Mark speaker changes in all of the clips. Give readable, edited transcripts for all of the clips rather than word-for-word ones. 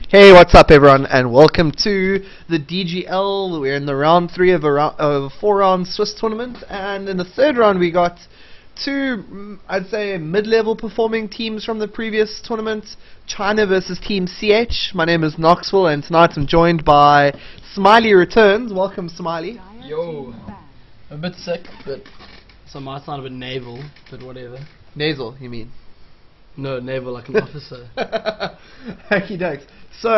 Speaker 1: Hey, what's up everyone, and welcome to the DGL. We're in the round 3 of a 4-round Swiss tournament, and in the third round we got two, I'd say, mid-level performing teams from the previous tournament. China versus Team CH. My name is Knoxville, and tonight I'm joined by Smiley Returns. Welcome, Smiley.
Speaker 2: Yo, I'm a bit sick, but so might sound a bit naval, but whatever.
Speaker 1: Nasal, you mean?
Speaker 2: No, naval like an officer.
Speaker 1: Okie dokes. So,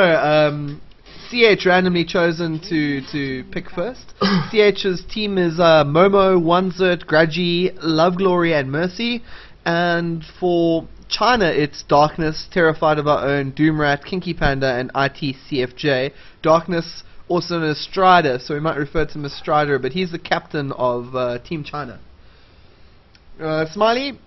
Speaker 1: CH randomly chosen to pick first. CH's team is Momo, Wanzert, Grudgy, Love Glory, and Mercy. And for China, it's Darkness, Terrified of Our Own, Doomrat, Kinky Panda, and ITCFJ. Darkness, also known as Strider, so we might refer to him as Strider, but he's the captain of Team China. Smiley,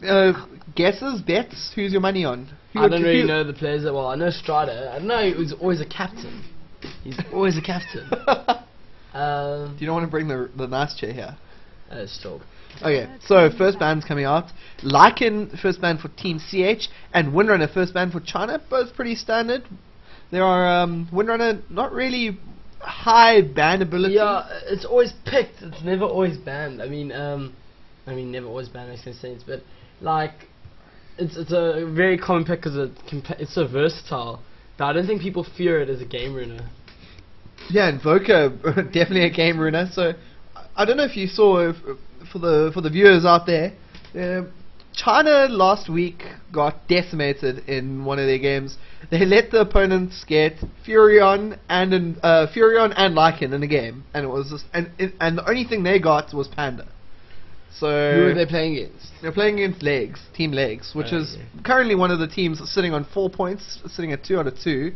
Speaker 1: guesses, bets? Who's your money on?
Speaker 2: I don't really know the players that well. I know Strider. I know he was always a captain. He's always a captain.
Speaker 1: Do you don't want to bring the nice chair here?
Speaker 2: Stop.
Speaker 1: Okay, so first band's coming out. Lycan, first band for Team CH, and Windrunner, first band for China. Both pretty standard. There are Windrunner, not really high ban ability.
Speaker 2: Yeah, it's always picked. It's never always banned. I mean, never always banned makes no sense, but like, it's a very common pick because it's so versatile. But I don't think people fear it as a game ruiner.
Speaker 1: Yeah, Invoker, definitely a game ruiner. So I don't know if you saw, for the viewers out there, China last week got decimated in one of their games. They let the opponents get Furion and Lycan in the game, and it was just, and the only thing they got was Panda. So
Speaker 2: who are they playing against?
Speaker 1: They're playing against Legs, Team Legs, which is currently one of the teams sitting on 4 points, sitting at 2 out of 2.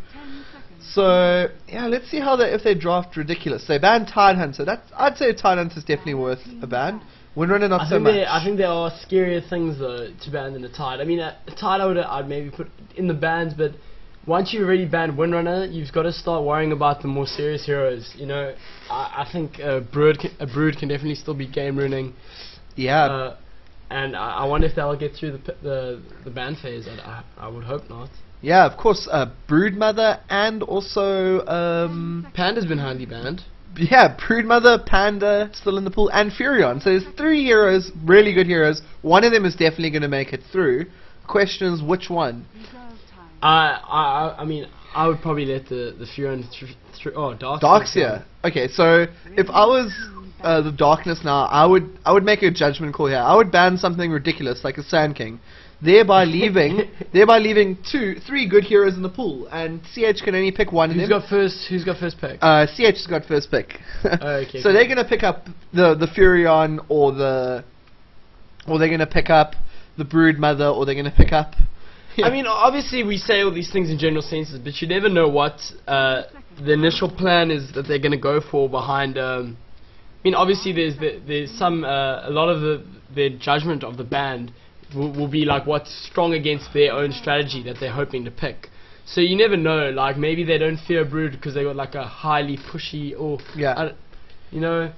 Speaker 1: So yeah, let's see how if they draft ridiculous. They ban Tidehunter. I'd say Tidehunter is definitely worth a ban. Windrunner not so much.
Speaker 2: I think there are scarier things though to ban than a Tide. I mean, a Tide I'd maybe put in the bans, but once you've already banned Windrunner, you've got to start worrying about the more serious heroes. You know, I think a Brood can definitely still be game ruining.
Speaker 1: Yeah.
Speaker 2: And I wonder if they'll get through the ban phase. I would hope not.
Speaker 1: Yeah, of course. Broodmother and also
Speaker 2: Panda's been highly banned.
Speaker 1: Yeah, Broodmother, Panda still in the pool, and Furion. So there's 3 heroes, really good heroes. One of them is definitely going to make it through. Question is, which one?
Speaker 2: I mean, I would probably let the Furion through. Oh,
Speaker 1: Darkseer. Okay, so if I was the Darkness now, I would make a judgment call here. I would ban something ridiculous like a Sand King, thereby leaving 3 good heroes in the pool, and CH can only pick one of them.
Speaker 2: Who's got first pick?
Speaker 1: CH has got first pick.
Speaker 2: Okay.
Speaker 1: So they're gonna pick up the Furion, or they're gonna pick up the Broodmother, or they're gonna pick up.
Speaker 2: I mean, obviously we say all these things in general senses, but you never know what the initial plan is that they're gonna go for behind. I mean, obviously there's some a lot of their judgment of the band will be like what's strong against their own strategy that they're hoping to pick. So you never know. Like maybe they don't fear Brood because they got like a highly pushy or you know.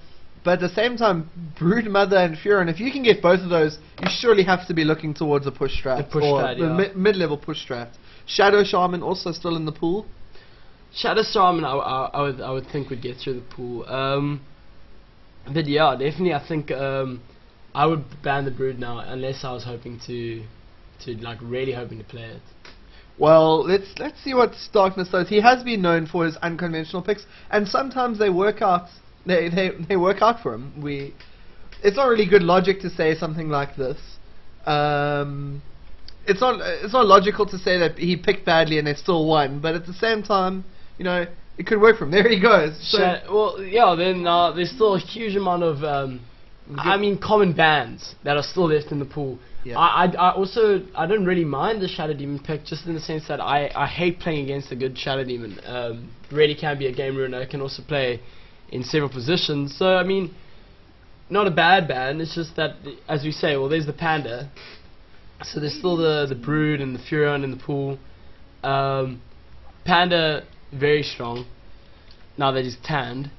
Speaker 1: But at the same time, Broodmother and Furion, if you can get both of those, you surely have to be looking towards a push strat, the mid-level push strat. Shadow Shaman also still in the pool.
Speaker 2: Shadow Shaman, I would think would get through the pool. But yeah, definitely, I think I would ban the Brood now, unless I was hoping to like really hoping to play it.
Speaker 1: Well, let's see what Darkness does. He has been known for his unconventional picks, and sometimes they work out. They work out for him. It's not really good logic to say something like this. It's not logical to say that he picked badly and they still won, but at the same time, you know, it could work for him. There he goes. So
Speaker 2: well, yeah. Then there's still a huge amount of common bans that are still left in the pool. Yeah. I also don't really mind the Shadow Demon pick, just in the sense that I hate playing against a good Shadow Demon. Really can be a game ruiner. Can also play in several positions. So I mean, not a bad ban. It's just that, as we say, well, there's the Panda. So there's still the Brood and the Furion in the pool. Panda very strong. Now that he's tanned.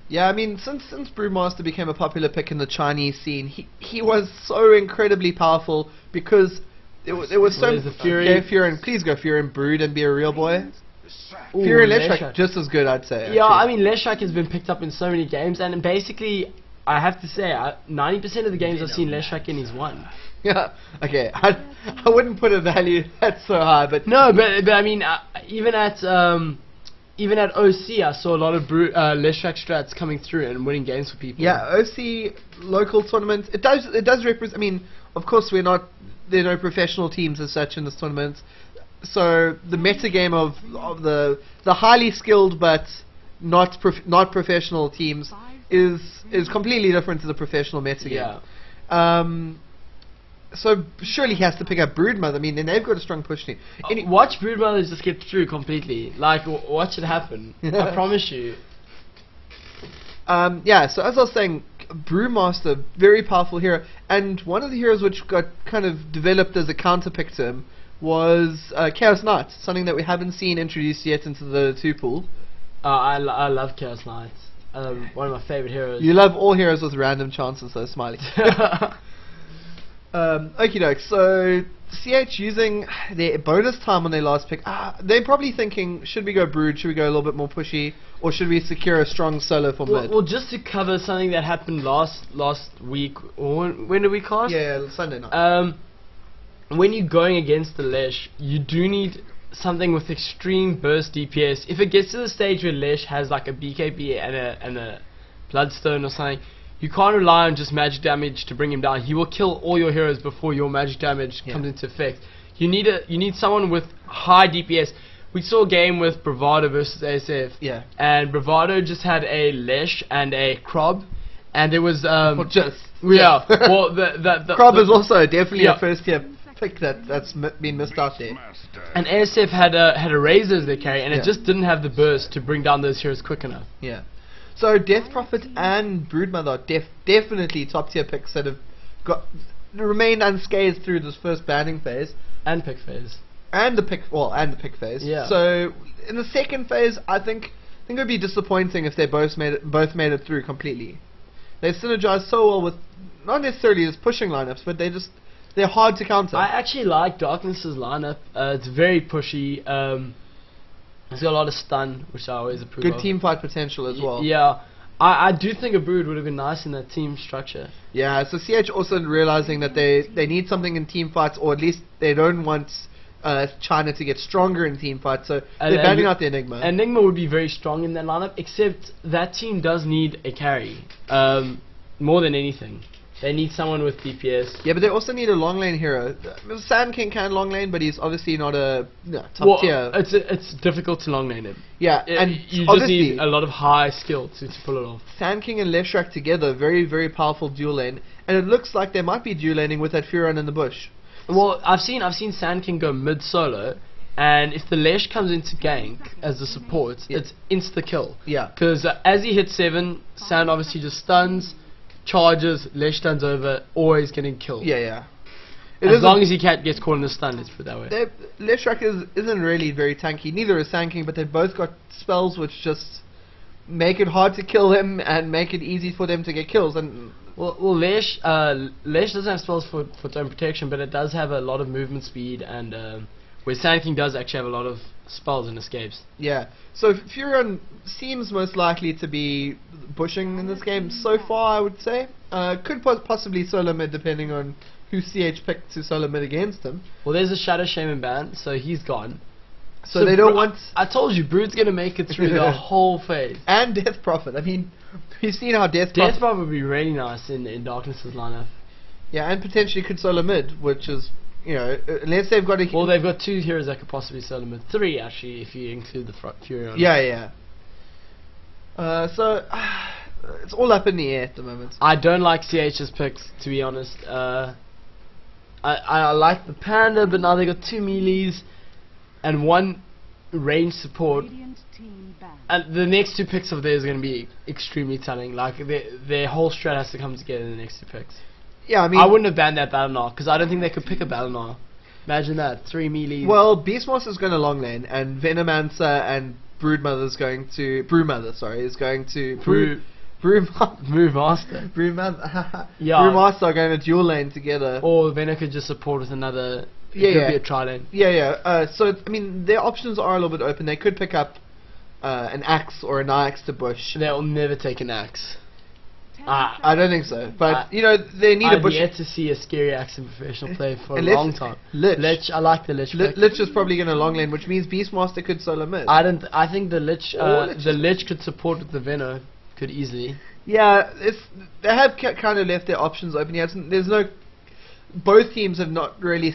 Speaker 1: Yeah, I mean, since Brewmaster became a popular pick in the Chinese scene, he was so incredibly powerful because There was so...
Speaker 2: There's the Fury.
Speaker 1: Okay, Fury, please go Fury and Brood and be a real boy.
Speaker 2: Ooh,
Speaker 1: Fury and
Speaker 2: Leshrac.
Speaker 1: Leshrac, just as good, I'd say.
Speaker 2: Yeah, I
Speaker 1: actually.
Speaker 2: mean, Leshrac has been picked up in so many games, and basically, I have to say, 90% of the games I've seen Leshrac in, he's won.
Speaker 1: Yeah, okay, I wouldn't put a value that's so high, but...
Speaker 2: No, but I mean, even at OC, I saw a lot of Leshrac strats coming through and winning games for people.
Speaker 1: Yeah, OC local tournament, it does represent, I mean, of course there are no professional teams as such in this tournament, so the meta game of the highly skilled but not professional teams is completely different to the professional meta game.
Speaker 2: Yeah.
Speaker 1: So surely he has to pick up Broodmother. I mean, and they've got a strong push team.
Speaker 2: Watch Broodmother just get through completely. Like, watch it happen. I promise you.
Speaker 1: Yeah, so as I was saying, Brewmaster, very powerful hero. And one of the heroes which got kind of developed as a counter pick to him was Chaos Knight, something that we haven't seen introduced yet into the 2 pool.
Speaker 2: I love Chaos Knight. One of my favorite heroes.
Speaker 1: You love all heroes with random chances, though, Smiley. Okie doke, so CH using their bonus time on their last pick, they're probably thinking, should we go Brood, should we go a little bit more pushy, or should we secure a strong solo for mid?
Speaker 2: Well, just to cover something that happened last week, or when did we cast?
Speaker 1: Yeah, Sunday night.
Speaker 2: When you're going against the Lesh, you do need something with extreme burst DPS. If it gets to the stage where Lesh has like a BKB and a Bloodstone or something, you can't rely on just magic damage to bring him down. He will kill all your heroes before your magic damage comes into effect. You need someone with high DPS. We saw a game with Bravado versus ASF.
Speaker 1: Yeah.
Speaker 2: And Bravado just had a Lesh and a Krob, and it was well, the
Speaker 1: Krob is also definitely a first tier pick that's been missed out there.
Speaker 2: And ASF had a Razor as their carry, and it just didn't have the burst to bring down those heroes quick enough.
Speaker 1: Yeah. So Death Prophet and Broodmother are definitely top tier picks that have remained unscathed through this first banning phase
Speaker 2: and pick phase.
Speaker 1: And the pick phase.
Speaker 2: Yeah.
Speaker 1: So in the second phase, I think it would be disappointing if they both made it through completely. They synergize so well with not necessarily as pushing lineups, but they're hard to counter.
Speaker 2: I actually like Darkness's lineup. It's very pushy. It's got a lot of stun, which I always approve of.
Speaker 1: Good team fight potential as well.
Speaker 2: Yeah. I do think a Brood would have been nice in that team structure.
Speaker 1: Yeah, so CH also realizing that they need something in team fights, or at least they don't want China to get stronger in team fights, so they're banning out the Enigma.
Speaker 2: Enigma would be very strong in that lineup, except that team does need a carry, more than anything. They need someone with DPS.
Speaker 1: Yeah, but they also need a long lane hero. Sand King can long lane, but he's obviously not a top tier.
Speaker 2: It's difficult to long lane him.
Speaker 1: Yeah, and
Speaker 2: you just need a lot of high skill to pull it off.
Speaker 1: Sand King and Leshrac together, very, very powerful dual lane, and it looks like they might be dual laning with that Furon in the bush.
Speaker 2: Well, I've seen Sand King go mid solo, and if the Lesh comes into gank as a support, it's insta kill.
Speaker 1: Yeah.
Speaker 2: Because as he hits 7, Sand obviously just stuns, charges, Lesh stuns over, always getting killed.
Speaker 1: Yeah.
Speaker 2: As long as he gets caught in the stun, let's put it that way.
Speaker 1: Leshrac isn't really very tanky. Neither is Sand King, but they've both got spells which just make it hard to kill him and make it easy for them to get kills. And
Speaker 2: well, Lesh doesn't have spells for its own protection, but it does have a lot of movement speed, and where Sand King does actually have a lot of spells and escapes.
Speaker 1: Yeah, so Furon seems most likely to be bushing in this game so far, I would say. Could possibly solo mid depending on who CH picked to solo mid against him.
Speaker 2: Well, there's a Shadow Shaman ban, so he's gone.
Speaker 1: So they don't want...
Speaker 2: I told you, Brood's going to make it through the whole phase.
Speaker 1: And Death Prophet. I mean, we've seen how Death
Speaker 2: Prophet would be really nice in Darkness's lineup.
Speaker 1: Yeah, and potentially could solo mid, which is... You know, unless they've got a...
Speaker 2: Well, they've got 2 heroes that could possibly solo mid. 3, actually, if you include the Fury on it.
Speaker 1: Yeah. So, it's all up in the air at the moment.
Speaker 2: I don't like CH's picks, to be honest. I like the Panda, but now they got 2 melees and 1 range support. And the next 2 picks of theirs are going to be extremely telling. Like, their whole strat has to come together in the next 2 picks.
Speaker 1: Yeah, I mean...
Speaker 2: I wouldn't have banned that Battlenar, because I don't think they could pick a Battlenar. Imagine that, 3 melees.
Speaker 1: Well, Beastmaster is going to long lane, and Venomancer and Broodmother is going to... Brewmother is going to...
Speaker 2: Brewmaster.
Speaker 1: Brewmother are going to dual lane together.
Speaker 2: Or Venom could just support with another It could be a tri lane.
Speaker 1: So I mean, their options are a little bit open. They could pick up an axe or an axe to bush.
Speaker 2: They'll never take an axe.
Speaker 1: I don't think so. But you know, they need a bush.
Speaker 2: I've yet to see a scary axe in professional play for a long time. Lich, I like the Lich.
Speaker 1: Lich is probably going to long lane, which means Beastmaster could solo mid.
Speaker 2: I think the Lich could support with the Venom. Could easily.
Speaker 1: Yeah, they have kind of left their options open. Both teams have not really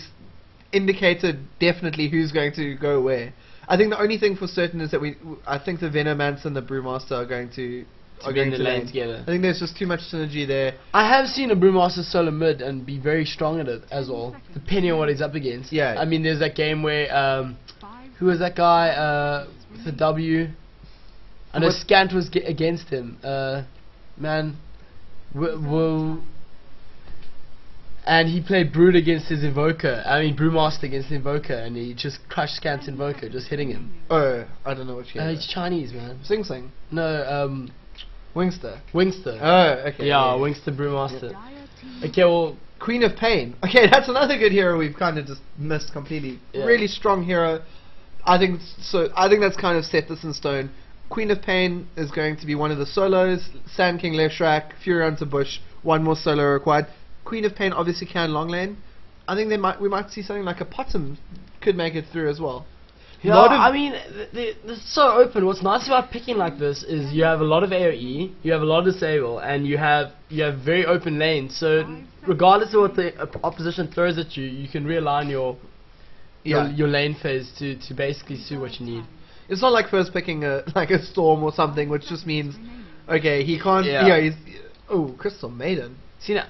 Speaker 1: indicated definitely who's going to go where. I think the only thing for certain is that I think the Venomance and the Brewmaster are going to
Speaker 2: be in the lane together.
Speaker 1: I think there's just too much synergy there.
Speaker 2: I have seen a Brewmaster solo mid and be very strong at it as well, depending on what he's up against.
Speaker 1: Yeah.
Speaker 2: I mean, there's that game where who was that guy with the W? I know Scant was against him. And he played Brood against his Invoker. I mean, Brewmaster against the Invoker, and he just crushed Scant's Invoker, just hitting him.
Speaker 1: Oh, I don't know what game.
Speaker 2: He's Chinese, man.
Speaker 1: Sing Sing.
Speaker 2: No,
Speaker 1: Wingster.
Speaker 2: Oh,
Speaker 1: okay.
Speaker 2: Yeah, Wingster Brewmaster. Yeah. Okay, well,
Speaker 1: Queen of Pain. Okay, that's another good hero we've kind of just missed completely. Yeah. Really strong hero. I think that's kind of set this in stone. Queen of Pain is going to be one of the solos. Sand King left track, Fury onto bush, one more solo required. Queen of Pain obviously can long lane. I think we might see something like a Potem could make it through as well.
Speaker 2: Yeah, I mean, it's so open. What's nice about picking like this is you have a lot of AoE, you have a lot of disable, and you have very open lanes. So regardless of what the opposition throws at you, you can realign your lane phase to basically suit what you need.
Speaker 1: It's not like first picking a Storm or something, which just means he can't. Crystal Maiden.
Speaker 2: See now.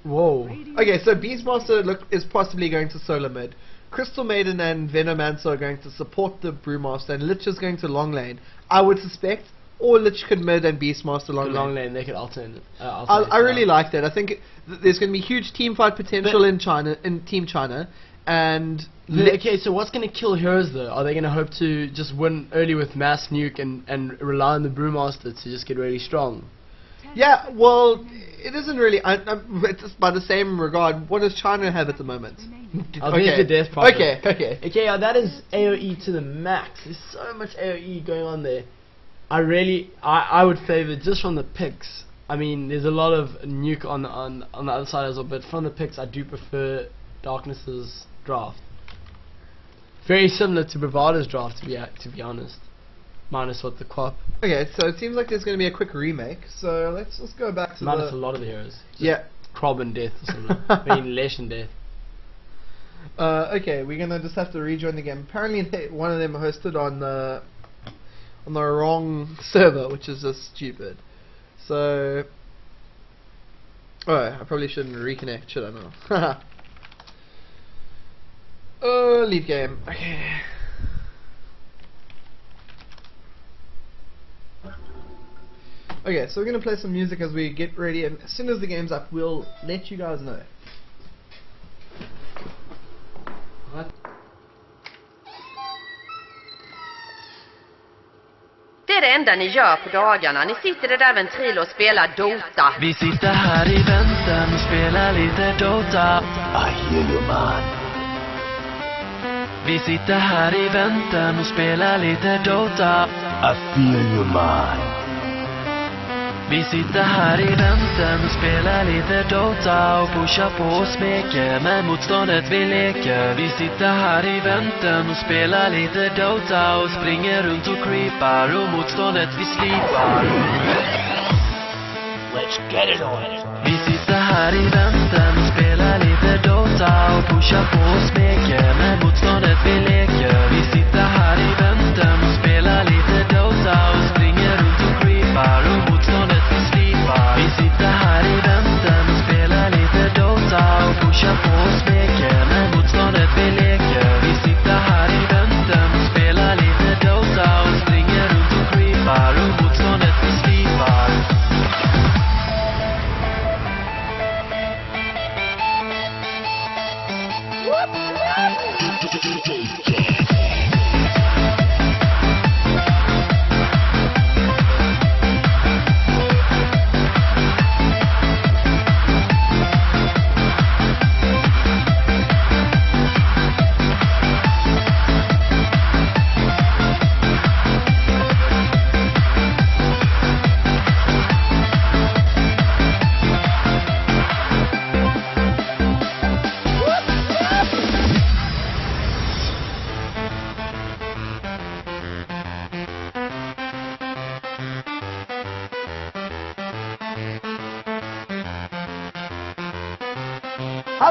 Speaker 2: Whoa.
Speaker 1: Okay, so Beastmaster is possibly going to solo mid. Crystal Maiden and Venomancer are going to support the Brewmaster, and Lich is going to long lane. I would suspect, or Lich could mid and Beastmaster long lane.
Speaker 2: They could alternate.
Speaker 1: I really like that. I think there's going to be huge team fight potential in Team China, and
Speaker 2: okay. So what's going to kill heroes though? Are they going to hope to just win early with mass nuke and rely on the Brewmaster to just get really strong?
Speaker 1: Yeah, well, it isn't really. It's by the same regard. What does China have at the moment?
Speaker 2: The death project.
Speaker 1: Okay,
Speaker 2: yeah, that is AoE to the max. There's so much AoE going on there. I would favor just from the picks. I mean, there's a lot of nuke on the other side as well, but from the picks, I do prefer Darkness's draft. Very similar to Bravada's draft, to be honest. Minus what the Quap.
Speaker 1: Okay, so it seems like there's going to be a quick remake. So let's go back to
Speaker 2: minus a lot of the heroes.
Speaker 1: Just
Speaker 2: Krob and Death or something. I mean, Lesh and Death.
Speaker 1: Okay, we're going to just have to rejoin the game. Apparently, one of them hosted on the wrong server, which is just stupid. So, I probably shouldn't reconnect, should I now? Leave game. Okay. Okay, so we're going to play some music as we get ready, and as soon as the game's up, we'll let you guys know. What?
Speaker 3: Det är det enda ni gör på dagarna. Ni sitter där vid en ventil och spelar Dota.
Speaker 4: Vi sitter här i väntan och spelar lite Dota. I hear you man. Vi sitter här i väntan och spelar lite Dota. I feel you man. Vi sitter här i väntan och spelar lite Dota och pushar på och smeker med motståndet vi leker. Vi sitter här i väntan och spelar lite Dota och springer runt och creepar och motståndet vi slipar. Let's get it on. Vi sitter här i väntan och spelar lite Dota och pushar på och smeker med motståndet vi leker. Vi sitter här i väntan och spelar lite Dota och springer runt och creepar och motståndet vi slipar. Vi sitter här i väntan och spelar lite Dota och pushar på och smeker med motståndet vi leker. Vi sitter här i väntan och spelar lite Dota och springer runt och creepar och motståndet vi slipar. DJ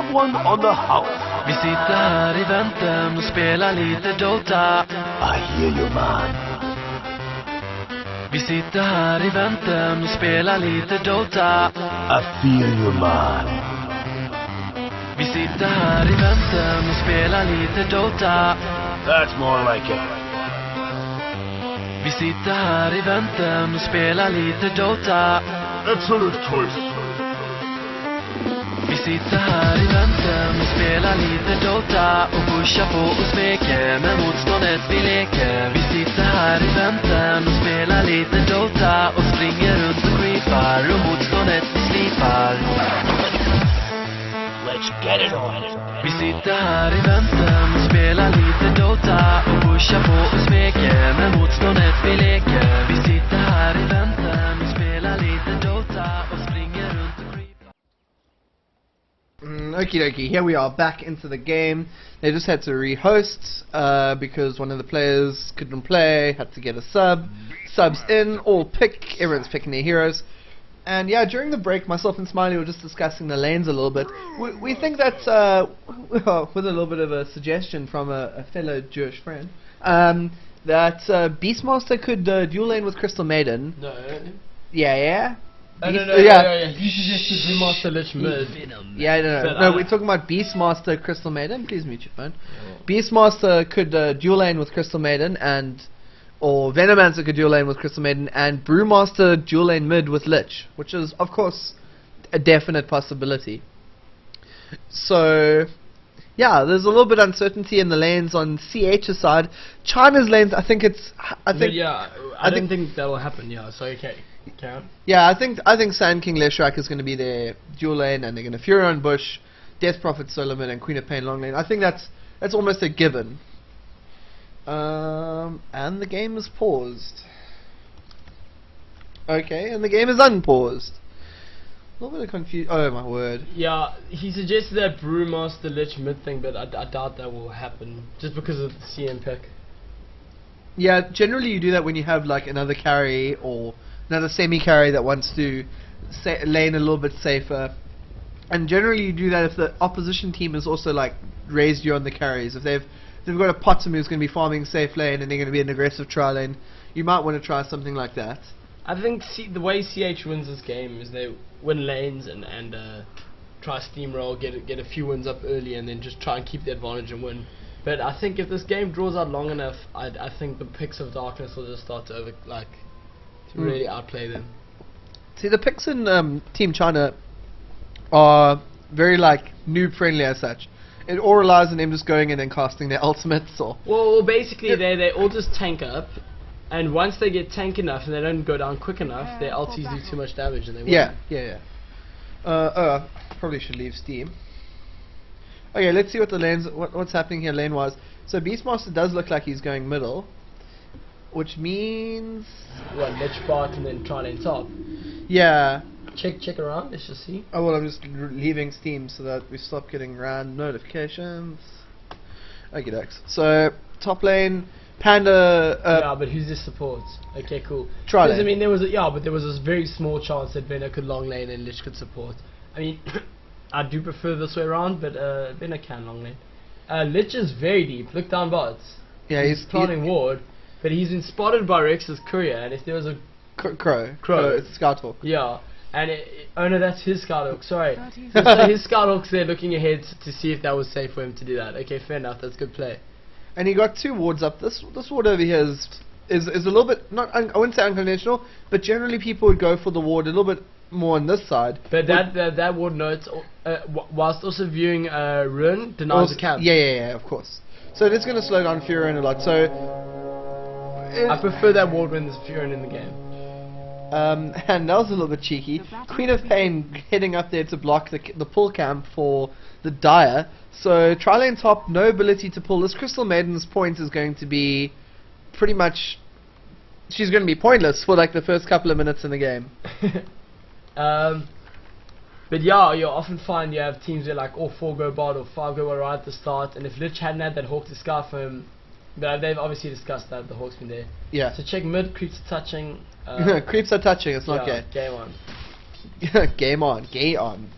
Speaker 5: have one on the house.
Speaker 4: Vi sitter här i väntan och spelar lite Dota.
Speaker 5: I hear you, man.
Speaker 4: Vi sitter här i väntan och spelar lite Dota.
Speaker 5: I feel you, man.
Speaker 4: Vi sitter här i väntan och spelar lite Dota.
Speaker 5: That's more like it.
Speaker 4: Vi sitter här i väntan och spelar lite Dota.
Speaker 5: Excellent choice.
Speaker 4: Vi sitter här i väntan och spelar lite Dota och pushar på och smeker med motståndet vi leker. Vi sitter här i väntan och spelar lite Dota och springer runt och creepar och motståndet vi slipar.
Speaker 5: Let's get it on.
Speaker 4: Vi sitter här i väntan och spelar lite Dota och pushar på och smeker med motståndet vi leker. Vi sitter här i väntan och spelar lite Dota och springer runt och creepar.
Speaker 1: Okie dokie, here we are back into the game. They just had to rehost because one of the players couldn't play, had to get a sub. Subs in, all pick, everyone's picking their heroes. And yeah, during the break, myself and Smiley were just discussing the lanes a little bit. We think that, with a little bit of a suggestion from a fellow Jewish friend, that Beastmaster could dual lane with Crystal Maiden.
Speaker 2: No.
Speaker 1: Yeah.
Speaker 2: No. You suggested Beastmaster Lich mid.
Speaker 1: Yeah, no, we're talking about Beastmaster Crystal Maiden. Please mute your phone. Beastmaster could dual lane with Crystal Maiden or Venomancer could dual lane with Crystal Maiden, and Brewmaster dual lane mid with Lich, which is, of course, a definite possibility. So, yeah, there's a little bit of uncertainty in the lanes on CH's side. China's lanes, I think
Speaker 2: I don't think that'll happen. Yeah, so okay.
Speaker 1: Yeah, I think Sand King Leshrac is going to be their dual lane, and they're going to Furion Bush, Death Prophet Solomon, and Queen of Pain long lane. I think that's almost a given. And the game is paused. Okay, and the game is unpaused. A little bit of confusion. Oh my word.
Speaker 2: Yeah, he suggested that Brewmaster Lich mid thing, but I doubt that will happen just because of the CM pick.
Speaker 1: Yeah, generally you do that when you have like another carry or another semi-carry that wants to lane a little bit safer. And generally you do that if the opposition team has also like raised you on the carries. If they've got a Potsum who's going to be farming safe lane and they're going to be an aggressive tri lane, you might want to try something like that.
Speaker 2: I think the way CH wins this game is they win lanes and try steamroll, get a few wins up early, and then just try and keep the advantage and win. But I think if this game draws out long enough, I think the picks of darkness will just start to really outplay them.
Speaker 1: See, the picks in Team China are very like noob friendly as such. It all relies on them just going in and casting their ultimates or...
Speaker 2: Well, basically they all just tank up, and once they get tank enough and they don't go down quick enough, their ultis do too much damage and they win.
Speaker 1: Yeah. Probably should leave Steam. Okay, let's see what the lanes... what's happening here lane-wise. So Beastmaster does look like he's going middle, which means...
Speaker 2: What, Lich bot and then try lane top?
Speaker 1: Yeah.
Speaker 2: Check around, let's just see.
Speaker 1: Oh well, I'm just leaving Steam so that we stop getting random notifications. Okay, dokes. So top lane, Panda.
Speaker 2: Yeah, but who's this support? Okay, cool.
Speaker 1: Try lane.
Speaker 2: I mean, there was a very small chance that Venner could long lane and Lich could support. I mean, I do prefer this way around, but Venner can long lane. Lich is very deep. Look down bots.
Speaker 1: Yeah, he's
Speaker 2: planting ward, but he's been spotted by Rex's courier, and if there was a
Speaker 1: Crow, it's Scout Hawk.
Speaker 2: Yeah. And oh no, that's his Scout Hawk, sorry. So his Scout Hawk's there looking ahead to see if that was safe for him to do that. Okay, fair enough, that's good play.
Speaker 1: And he got 2 wards up. This ward over here is a little bit, I wouldn't say unconventional, but generally people would go for the ward a little bit more on this side.
Speaker 2: But that ward notes, whilst also viewing Ruin, denies the camp.
Speaker 1: Yeah, of course. So it is going to slow down Furion a lot, so...
Speaker 2: I prefer that ward when there's Furion in the game.
Speaker 1: And that was a little bit cheeky. Queen of Pain heading up there to block the pull camp for the Dire. So tri-lane top, no ability to pull. This Crystal Maiden's point is going to be pretty much... she's going to be pointless for like the first couple of minutes in the game.
Speaker 2: But yeah, you'll often find you have teams where like 4 go bot or 5 go right at the start, and if Lich hadn't had that Hawk to scarf him, but they've obviously discussed that, the Hawk's been there.
Speaker 1: Yeah.
Speaker 2: So check mid, creeps are touching.
Speaker 1: Creeps are touching, it's not gay.
Speaker 2: Game on.
Speaker 1: Game on, gay on.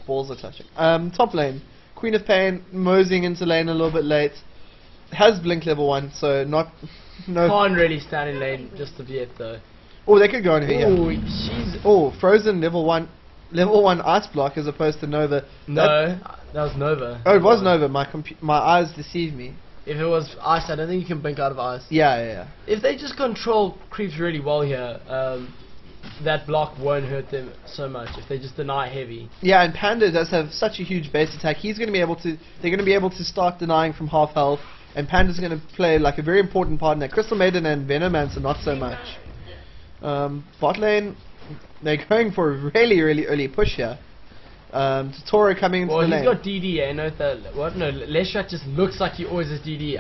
Speaker 1: balls are touching. Top lane, Queen of Pain moseying into lane a little bit late. Has blink level 1, so no.
Speaker 2: Can't really stand in lane just of yet though.
Speaker 1: Oh, they could go in here.
Speaker 2: Oh, she's.
Speaker 1: Oh, Frozen level 1 ice block as opposed to Nova.
Speaker 2: No, that was Nova.
Speaker 1: Oh, it was Nova. My eyes deceived me.
Speaker 2: If it was ice, I don't think you can blink out of ice.
Speaker 1: Yeah.
Speaker 2: If they just control creeps really well here, that block won't hurt them so much. If they just deny heavy.
Speaker 1: Yeah, and Panda does have such a huge base attack. He's going to be able to. They're going to be able to start denying from half health, and Panda's going to play like a very important part in that. Crystal Maiden and Venomancer not so much. Bot lane, they're going for a really early push here. Toro coming into the lane.
Speaker 2: Well, he's got DD, eh? Note that. What? No, Leshrat just looks like he always has DD.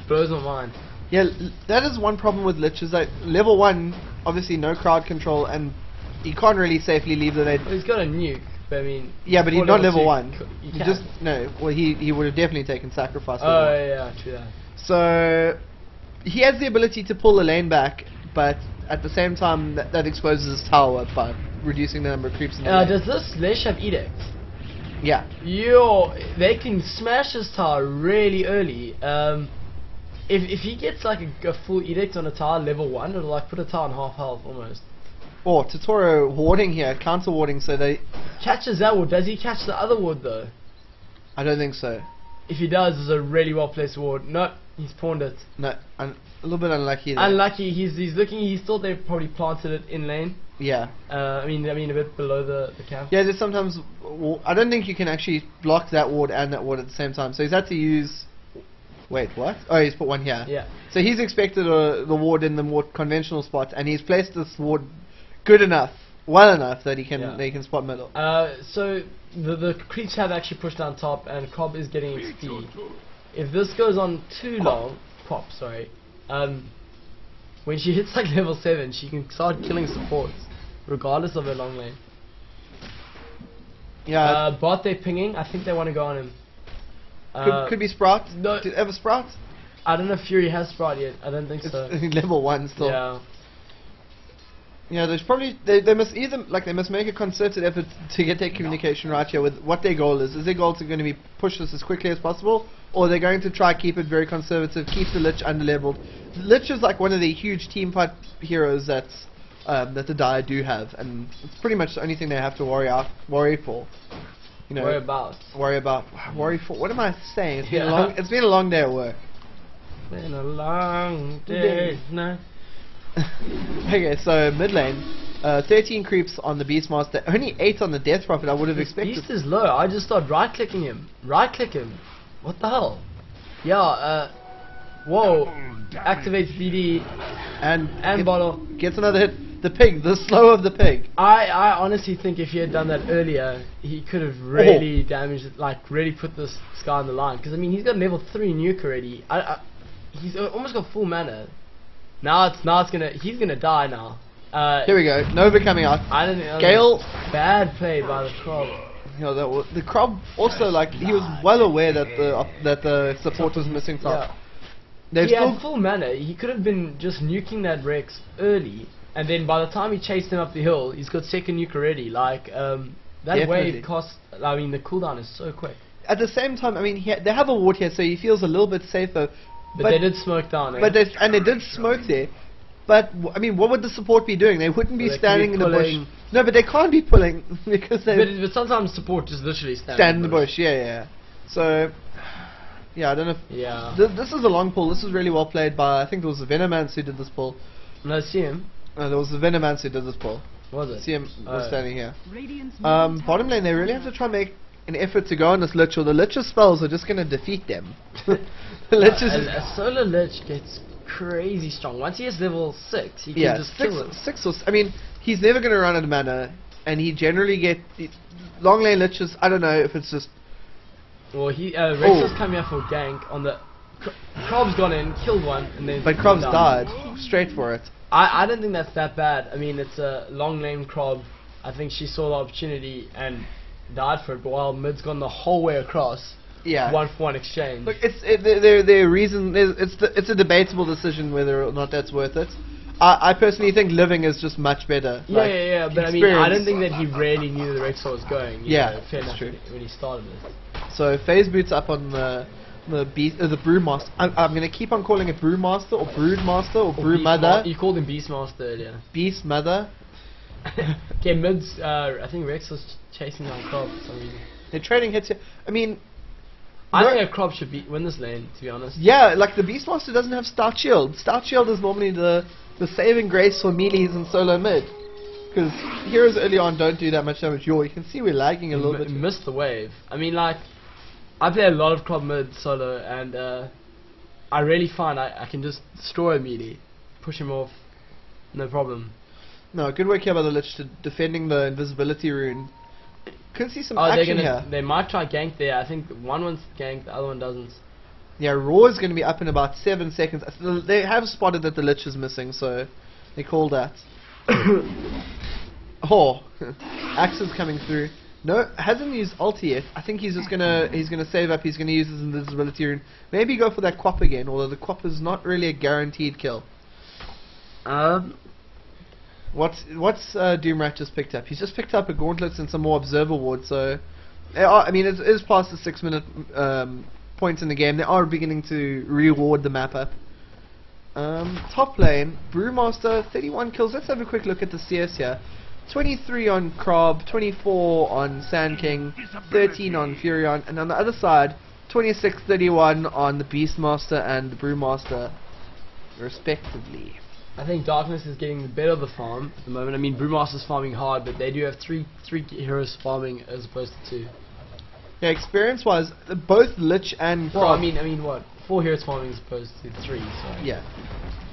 Speaker 2: Blows my mind.
Speaker 1: Yeah, that is one problem with Lich, is that level 1, obviously no crowd control, and he can't really safely leave the lane.
Speaker 2: Well, he's got a nuke, but I mean...
Speaker 1: Yeah, but he's not level 1.
Speaker 2: He
Speaker 1: just, no, well he would have definitely taken sacrifice.
Speaker 2: Oh, yeah, true that.
Speaker 1: So, he has the ability to pull the lane back, but at the same time, that exposes his tower by reducing the number of creeps in the lane.
Speaker 2: Does this Lesh have Edict?
Speaker 1: Yeah.
Speaker 2: They can smash his tower really early. If he gets like a full Edict on a tower level 1, it'll like put a tower on half health almost.
Speaker 1: Oh, Totoro warding here, counter warding, so they...
Speaker 2: Catches that ward. Does he catch the other ward though?
Speaker 1: I don't think so.
Speaker 2: If he does, it's a really well placed ward. No, he's pawned it.
Speaker 1: No, a little bit unlucky there.
Speaker 2: Unlucky. He's looking. He thought they probably planted it in lane.
Speaker 1: Yeah.
Speaker 2: I mean a bit below the camp.
Speaker 1: Yeah, there's sometimes... I don't think you can actually block that ward and that ward at the same time. So he's had to use... Wait, what? Oh, he's put one here.
Speaker 2: Yeah.
Speaker 1: So he's expected the ward in the more conventional spot, and he's placed this ward good enough, well enough that he can spot middle.
Speaker 2: So the creeps have actually pushed down top, and Cobb is getting XP. If this goes on too long, when she hits like level 7, she can start killing supports, regardless of her long lane.
Speaker 1: Yeah.
Speaker 2: Bot they're pinging. I think they want to go on him.
Speaker 1: Could be Sprout.
Speaker 2: No.
Speaker 1: Did ever Sprout?
Speaker 2: I don't know if Fury has Sprout yet. I don't think so.
Speaker 1: Level 1 still.
Speaker 2: Yeah.
Speaker 1: Yeah, there's probably they must make a concerted effort to get their communication right here with what their goal is. Is their goal going to be push this as quickly as possible, or they're going to try keep it very conservative, keep the Lich under-leveled? Lich is like one of the huge team fight heroes that the Dire do have, and it's pretty much the only thing they have to worry for. You know, worry for. What am I saying? It's been a long day at work.
Speaker 2: Been a long day. No.
Speaker 1: Okay, so mid lane, 13 creeps on the Beastmaster, only 8 on the Death Prophet. I would have expected.
Speaker 2: Beast is low. I just started right clicking him. What the hell? Yeah. Whoa. Activates BD and bottle.
Speaker 1: Gets another hit. The pig, the slow of the pig.
Speaker 2: I honestly think if he had done that earlier, he could have really damaged it, like really put this guy on the line. Because I mean, he's got level 3 nuke already. He's almost got full mana. He's gonna die now.
Speaker 1: Here we go. Nova coming out.
Speaker 2: I don't know.
Speaker 1: Gale.
Speaker 2: Bad play by the Crob.
Speaker 1: You know, the Crob also, like, he was well aware that the support was missing from.
Speaker 2: Yeah. He had full mana. He could have been just nuking that Rex early. And then by the time he chased him up the hill, he's got second nuke already. Like, that wave cost... I mean, the cooldown is so quick.
Speaker 1: At the same time, I mean, they have a ward here, so he feels a little bit safer.
Speaker 2: But they did smoke down, eh?
Speaker 1: They did smoke there. But, I mean, what would the support be doing? They wouldn't be standing in the bush. No, but they can't be pulling, because they...
Speaker 2: But sometimes support just literally
Speaker 1: stand in the bush. Yeah. So... Yeah, I don't know if...
Speaker 2: Yeah.
Speaker 1: This is a long pull. This is really well played by... I think it was the Venomance who did this pull.
Speaker 2: No, CM.
Speaker 1: No, there was the Venomance who did this pull.
Speaker 2: Was it?
Speaker 1: CM was standing here. Bottom lane, they really have to try and make an effort to go on this Lich, or the Lich's spells are just going to defeat them.
Speaker 2: A solo Lich gets crazy strong. Once he is level 6, he can just kill it.
Speaker 1: I mean, he's never going to run out of mana, and he generally long lane Liches, I don't know if it's just...
Speaker 2: Well, Rex is coming out for gank on the... Crob's gone in, killed one, and then...
Speaker 1: But Crob's died, straight for it.
Speaker 2: I don't think that's that bad. I mean, it's a long lane Crob. I think she saw the opportunity and died for it, but while mid's gone the whole way across, 1-for-1 exchange.
Speaker 1: Look, their reason, it's a debatable decision whether or not that's worth it. I personally think living is just much better.
Speaker 2: Yeah,
Speaker 1: like,
Speaker 2: yeah. But I mean, I don't think that he really knew the Rexall was going. Fair enough,
Speaker 1: true.
Speaker 2: when he started it.
Speaker 1: So phase boots up on the Brewmaster. I'm gonna keep on calling it Brewmaster or Broodmaster or Brewmother.
Speaker 2: You called him Beastmaster earlier.
Speaker 1: Beast Mother.
Speaker 2: Okay, mids. I think Rexall's chasing down Crop for some reason.
Speaker 1: They're trading hits here. I mean,
Speaker 2: I think a Crop should win this lane, to be honest.
Speaker 1: yeah, like the Beastmaster doesn't have Stout Shield. Stout Shield is normally the saving grace for melees and solo mid. Because heroes early on don't do that much damage. You can see we're lagging a little bit.
Speaker 2: Missed the wave. I mean, like, I play a lot of Crop mid solo, and I really find I can just destroy a melee, push him off, no problem.
Speaker 1: No, good work here by the Lich to defending the invisibility rune. Could see some action here.
Speaker 2: They might try gank there. I think one wants ganked, the other one doesn't.
Speaker 1: Yeah, Raw is going to be up in about 7 seconds. They have spotted that the Lich is missing, so they call that. Oh, Axe is coming through. No, hasn't used ulti yet. I think he's just gonna save up. He's gonna use his invisibility rune. Maybe go for that Quap again. Although the Quap is not really a guaranteed kill. What's Doomrat just picked up? He's just picked up a Gauntlets and some more Observer Wards. So, I mean, it is past the 6-minute point in the game. They are beginning to reward the map up. Top lane, Brewmaster, 31 kills. Let's have a quick look at the CS here. 23 on Krob, 24 on Sand King, 13 on Furion, and on the other side, 26-31 on the Beastmaster and the Brewmaster, respectively.
Speaker 2: I think Darkness is getting the better of the farm at the moment. I mean, Brewmaster's farming hard, but they do have three heroes farming as opposed to 2.
Speaker 1: Yeah, experience-wise, both Lich and
Speaker 2: Well,
Speaker 1: Krob.
Speaker 2: I mean, what? 4 heroes farming as opposed to 3. So.
Speaker 1: Yeah,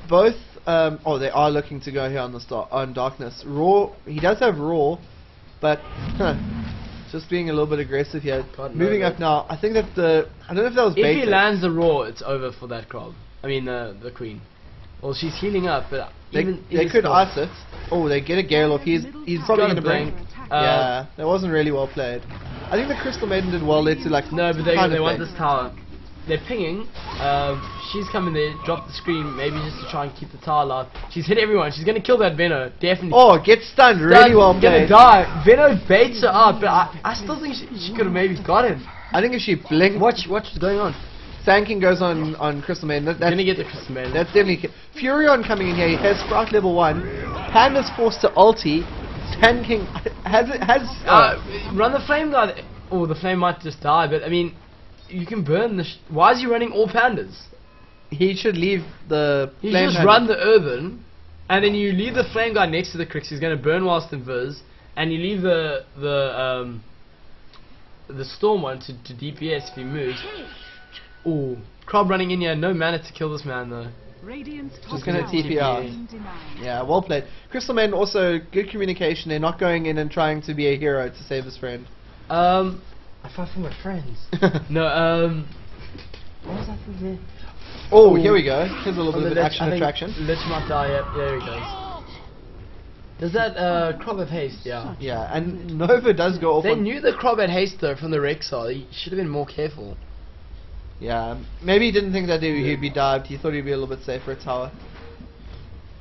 Speaker 1: both. They are looking to go here on on Darkness. Raw, he does have Raw, but just being a little bit aggressive here. Moving up now, I think that I don't know if that was baited.
Speaker 2: If he lands the Raw, it's over for that Krob. I mean, the Queen. Well, she's healing up, but
Speaker 1: they could ice it. Oh, they get a Gale off. He's probably going to bring. Yeah, that wasn't really well played. I think the Crystal Maiden did well there to like.
Speaker 2: No, but they want this tower. They're pinging. She's coming there, drop the screen, maybe just to try and keep the tower alive. She's hit everyone. She's gonna kill that Veno, definitely.
Speaker 1: Oh, gets stunned. Really well played.
Speaker 2: Gonna die. Veno baits her up, but I still think she could have maybe got him.
Speaker 1: I think if she blinked.
Speaker 2: What's going on?
Speaker 1: Sand King goes on Crystal Maiden. That's
Speaker 2: gonna get the Crystal Maiden.
Speaker 1: That's definitely Furion coming in here. He has Sprout level 1. Panda's forced to ulti. Sand King has
Speaker 2: run the flame guy. Oh, the flame might just die, but I mean. You can burn the. Why is he running all pandas?
Speaker 1: He should leave the.
Speaker 2: He should just run the earthen, and then you leave the flame guy next to the Crix. He's going to burn whilst in Viz, and you leave the storm one to DPS if he moves. Ooh, Krob running in here, no mana to kill this man though.
Speaker 1: Just going to TP out. Yeah, well played. Crystal Maiden also good communication. They're not going in and trying to be a hero to save his friend.
Speaker 2: I fight for my friends. No, what was that for there?
Speaker 1: Oh, here we go. Here's a little bit of action attraction.
Speaker 2: Lich might die, yep, there he goes. Does that Krob have haste? Yeah.
Speaker 1: Yeah, and Nova does go off.
Speaker 2: They knew the Krob had haste though from the Rexall. He should have been more careful.
Speaker 1: Yeah, maybe he didn't think that he'd be dived. He thought he'd be a little bit safer at tower.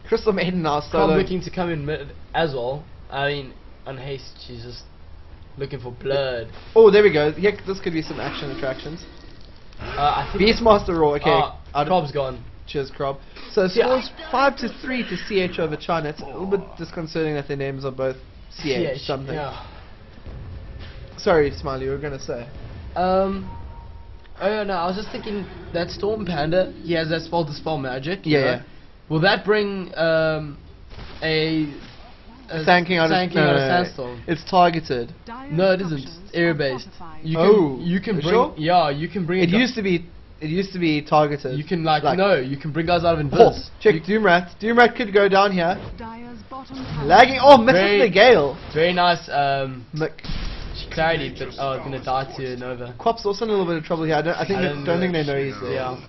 Speaker 1: Crystal Maiden now solo.
Speaker 2: Krob looking to come in mid as well. I mean, on haste, she's just looking for blood.
Speaker 1: Oh, there we go. Yeah, this could be some action attractions.
Speaker 2: I think
Speaker 1: Beastmaster Raw. Okay,
Speaker 2: Krob's gone.
Speaker 1: Cheers, Krob. So scores 5-3 to CH over China. It's a little bit disconcerting that their names are both CH something.
Speaker 2: Yeah.
Speaker 1: Sorry, Smiley, you were gonna say.
Speaker 2: Oh yeah, no, I was just thinking that Storm Panda. He has that spell Dispel Magic.
Speaker 1: Yeah.
Speaker 2: Will that bring a
Speaker 1: Sand King out of
Speaker 2: Sandstorm?
Speaker 1: It's targeted.
Speaker 2: No, it isn't. It's area based. You can bring.
Speaker 1: Sure?
Speaker 2: Yeah, you can bring.
Speaker 1: It used to be targeted.
Speaker 2: You can no, you can bring guys out of invis.
Speaker 1: Check Doomrat. Doomrat could go down here. Lagging. Oh, misses the Gale.
Speaker 2: Very nice. Clarity, but it's gonna die to Nova.
Speaker 1: Quap's also in a little bit of trouble here. I don't think they know he's there.
Speaker 2: Yeah.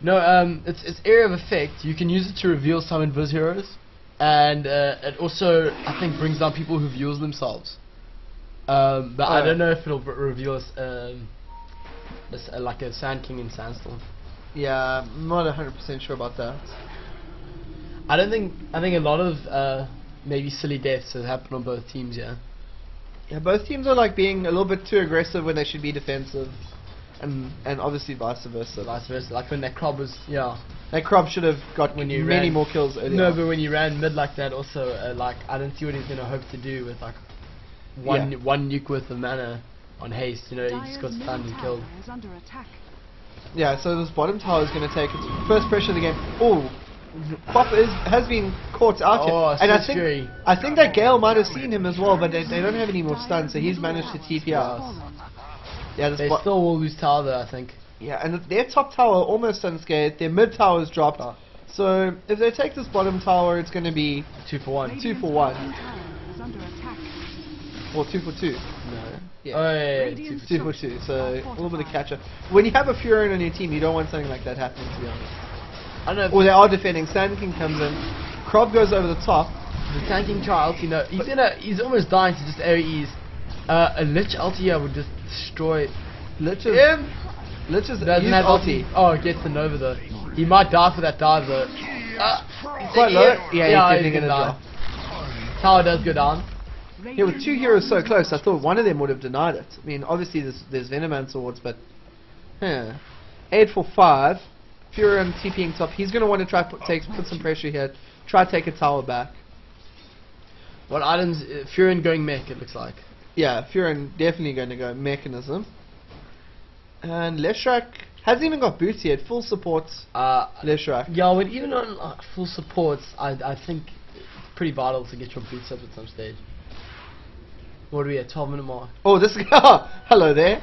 Speaker 2: No, it's area of effect. You can use it to reveal some invis heroes. And it also, I think, brings down people who've used themselves. But I don't know if it'll reveal us like a Sand King in Sandstorm.
Speaker 1: Yeah, I'm not 100% sure about that.
Speaker 2: I think a lot of maybe silly deaths have happened on both teams. Yeah.
Speaker 1: Yeah, both teams are like being a little bit too aggressive when they should be defensive, and obviously vice versa.
Speaker 2: Like when that Krob was
Speaker 1: That Krob should have got many more kills earlier.
Speaker 2: No, but when you ran mid like that, also like I didn't see what he's gonna hope to do with like one nuke worth of mana on haste. You know, he just got stunned and killed.
Speaker 1: Yeah, so this bottom tower is gonna take its first pressure of the game. Oh, Pop has been caught out here, and I think that Gale might have seen him as well, but they don't have any more stuns, so he's managed to TP out. Yeah,
Speaker 2: they still will lose tower though, I think.
Speaker 1: Yeah, and their top tower almost unscathed. Their mid tower is dropped. So if they take this bottom tower, it's going to be
Speaker 2: 2 for 1.
Speaker 1: 2 for 1. Or 2 for 2.
Speaker 2: No.
Speaker 1: Yeah.
Speaker 2: Oh, yeah,
Speaker 1: 2 for 2. So a little bit of catch up. When you have a Furin on your team, you don't want something like that happening, to be honest.
Speaker 2: I don't know.
Speaker 1: Or they are defending. Sand King comes in. Krob goes over the top.
Speaker 2: The tanking trials, you know, he's almost dying to just AoEs. A Lich ulti would just destroy.
Speaker 1: Lich is
Speaker 2: doesn't have ulti. Oh, it gets the Nova though. He might die for that dive though.
Speaker 1: Quite low. Yeah, he's definitely gonna
Speaker 2: die. Tower does go down.
Speaker 1: Yeah, with 2 heroes so close, I thought one of them would have denied it. I mean, obviously there's Venoman swords, but 8 for 5. Furin TPing top. He's gonna want to try put some pressure here. Try to take a tower back.
Speaker 2: What items? Furin going mech, it looks like.
Speaker 1: Yeah, Furin definitely going to go mechanism. And Leshrac hasn't even got boots yet. Full supports. Leshrac.
Speaker 2: Yeah, but even on full supports, I think it's pretty vital to get your boots up at some stage. What are we at? 12-minute mark.
Speaker 1: Oh, this guy. Hello there.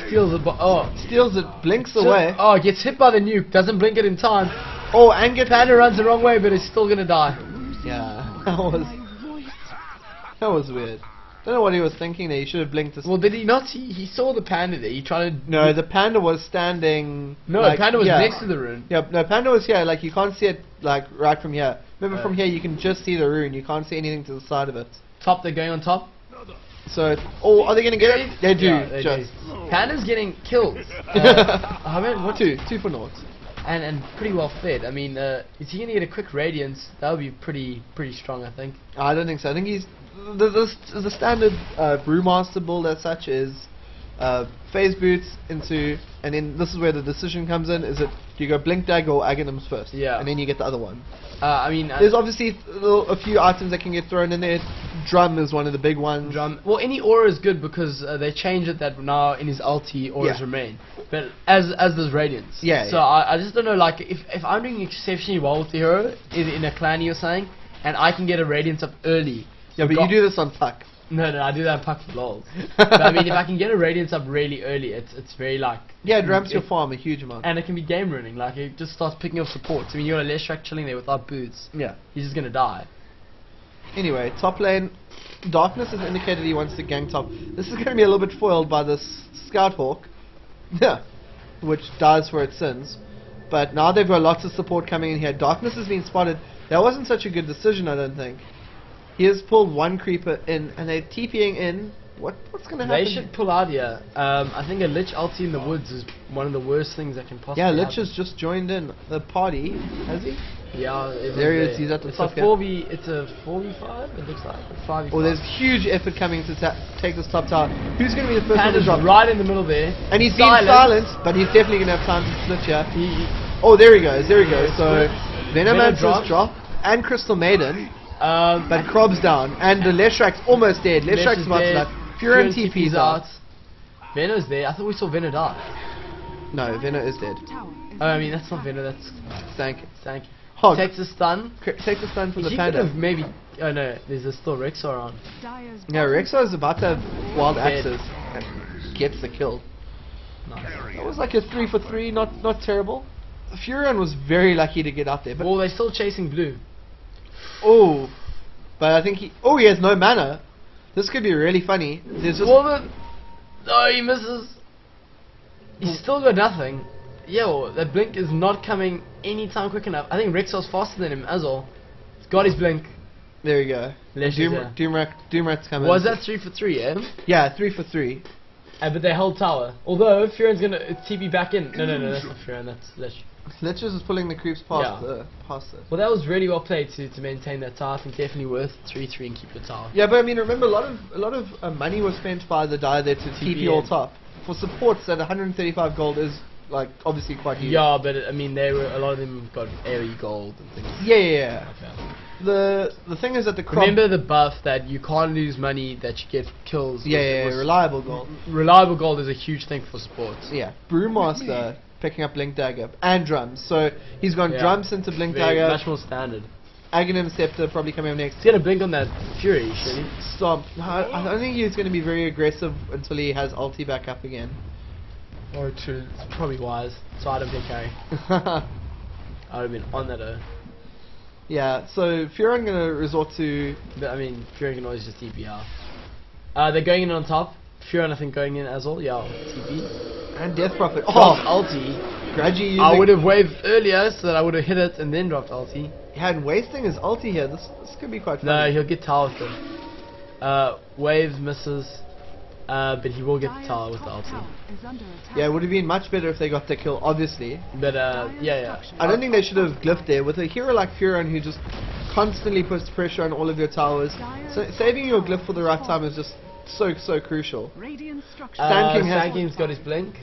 Speaker 2: Steals it.
Speaker 1: Steals it. Blinks away.
Speaker 2: Oh, gets hit by the nuke. Doesn't blink it in time.
Speaker 1: Oh, and get
Speaker 2: Panda runs the wrong way, but he's still gonna die.
Speaker 1: Yeah, that was weird. Don't know what he was thinking there. He should have blinked.
Speaker 2: Well, did he not? He saw the panda there. He tried to.
Speaker 1: No, the panda was standing.
Speaker 2: No, the panda was next to the rune.
Speaker 1: Yeah, no, panda was here. Like you can't see it like right from here. Remember, from here you can just see the rune. You can't see anything to the side of it.
Speaker 2: Top, they're going on top.
Speaker 1: So, are they gonna get it? They do.
Speaker 2: Yeah, they do. Panda's getting killed. I mean, what?
Speaker 1: 2 for naught.
Speaker 2: And pretty well fed. I mean, is he gonna get a quick radiance? That would be pretty strong, I think.
Speaker 1: I don't think so. I think he's the standard brewmaster build as such is phase boots into, and then this is where the decision comes in. Is it do you go blink dagger or Aghanims first?
Speaker 2: Yeah.
Speaker 1: And then you get the other one.
Speaker 2: I mean,
Speaker 1: there's obviously a few items that can get thrown in there. Drum is one of the big ones.
Speaker 2: Drum. Well, any aura is good because they changed it that now in his ulti auras remain, but as does radiance.
Speaker 1: Yeah.
Speaker 2: So I just don't know. Like if I'm doing exceptionally well with the hero in a clanny or something, and I can get a radiance up early.
Speaker 1: Yeah, but you do this on Puck.
Speaker 2: No, I do that on Puck for lols. But I mean, if I can get a radiance up really early, it's very like.
Speaker 1: Yeah, it ramps your farm a huge amount.
Speaker 2: And it can be game running. Like it just starts picking up supports. I mean, you got a Leshrac chilling there without boots.
Speaker 1: Yeah.
Speaker 2: He's just gonna die.
Speaker 1: Anyway, top lane, Darkness has indicated he wants to gang top. This is going to be a little bit foiled by this Scout Hawk, which dies for its sins. But now they've got lots of support coming in here. Darkness has been spotted. That wasn't such a good decision, I don't think. He has pulled one creeper in, and they're TPing in. What's going to happen?
Speaker 2: They should pull out here. I think a Lich ulti in the woods is one of the worst things that can possibly
Speaker 1: happen.
Speaker 2: happen.
Speaker 1: Lich has just joined in the party, has he?
Speaker 2: Yeah,
Speaker 1: there he is. He's at the top.
Speaker 2: It's a 4v5. It looks like a 5v5.
Speaker 1: Oh, there's huge effort coming to take this top tower. Who's going to be the first one to drop?
Speaker 2: Right in the middle there.
Speaker 1: And he's been silent, but he's definitely going to have time to snitch here. Oh, there he goes. There he goes. So Venoman's drop and Crystal Maiden. But Krob's down, and the Leshrac's almost dead. Leshrac's about to die. Furin TP's out.
Speaker 2: Veno's there. I thought we saw Veno die.
Speaker 1: No, Veno is dead.
Speaker 2: Oh, I mean, that's not Veno, that's
Speaker 1: Stank.
Speaker 2: Hog. Takes the stun.
Speaker 1: Take the stun from the Panda.
Speaker 2: Maybe. Oh no, there's still Rexar on.
Speaker 1: Yeah, Rexar is about to have wild access and gets the kill.
Speaker 2: Nice.
Speaker 1: That was like a 3 for 3, not terrible. Furin was very lucky to get out there. But
Speaker 2: well, they're still chasing blue.
Speaker 1: Oh, but I think he has no mana. This could be really funny. There's just
Speaker 2: no, he misses. He's still got nothing. Yo, that blink is not coming anytime quick enough. I think Rexar's faster than him as well. He's got his blink.
Speaker 1: There you go. Doomrat's coming.
Speaker 2: Was that 3 for 3, yeah?
Speaker 1: Yeah, 3 for 3.
Speaker 2: But they hold tower. Although Furin's gonna TP back in. No, that's not Furin, that's Lich.
Speaker 1: Lich is pulling the creeps past it.
Speaker 2: Well, that was really well played to maintain that tower. I think definitely worth 3-3 and keep the tower.
Speaker 1: Yeah, but I mean, remember a lot of money was spent by the die there to TP all top. For supports at 135 gold is like obviously quite huge.
Speaker 2: Yeah, but I mean, a lot of them got AoE gold and things.
Speaker 1: Yeah.
Speaker 2: Okay.
Speaker 1: The thing is that the crop.
Speaker 2: Remember the buff that you can't lose money that you get kills.
Speaker 1: Reliable gold.
Speaker 2: Reliable gold is a huge thing for supports.
Speaker 1: Yeah, Brewmaster picking up Blink Dagger and drums. So he's gone drums into Blink Dagger.
Speaker 2: Much more standard.
Speaker 1: Aghanim Scepter probably coming up next.
Speaker 2: He's gonna blink on that Fury, should he?
Speaker 1: Stop. No, I don't think he's going to be very aggressive until he has ulti back up again.
Speaker 2: Or true. It's probably wise. So I don't think carry. I would have been on that.
Speaker 1: Yeah, so Furon going to resort to...
Speaker 2: I mean, Fury can always just TP out. They're going in on top. Furon, I think, going in as well. Yeah, TP.
Speaker 1: And Death Prophet.
Speaker 2: Oh, ulti.
Speaker 1: Grudgy using...
Speaker 2: I would have waved earlier so that I would have hit it and then dropped ulti.
Speaker 1: He had wasting his ulti here. This could be quite funny.
Speaker 2: No, he'll get tower with it. Waves misses. But he will get the tower with the ulti.
Speaker 1: Yeah, it would have been much better if they got the kill, obviously.
Speaker 2: But yeah.
Speaker 1: I don't think they should have glyphed there. With a hero like Furon who just constantly puts pressure on all of your towers, so saving your glyph for the right time is just so crucial.
Speaker 2: Sanking's got his blink.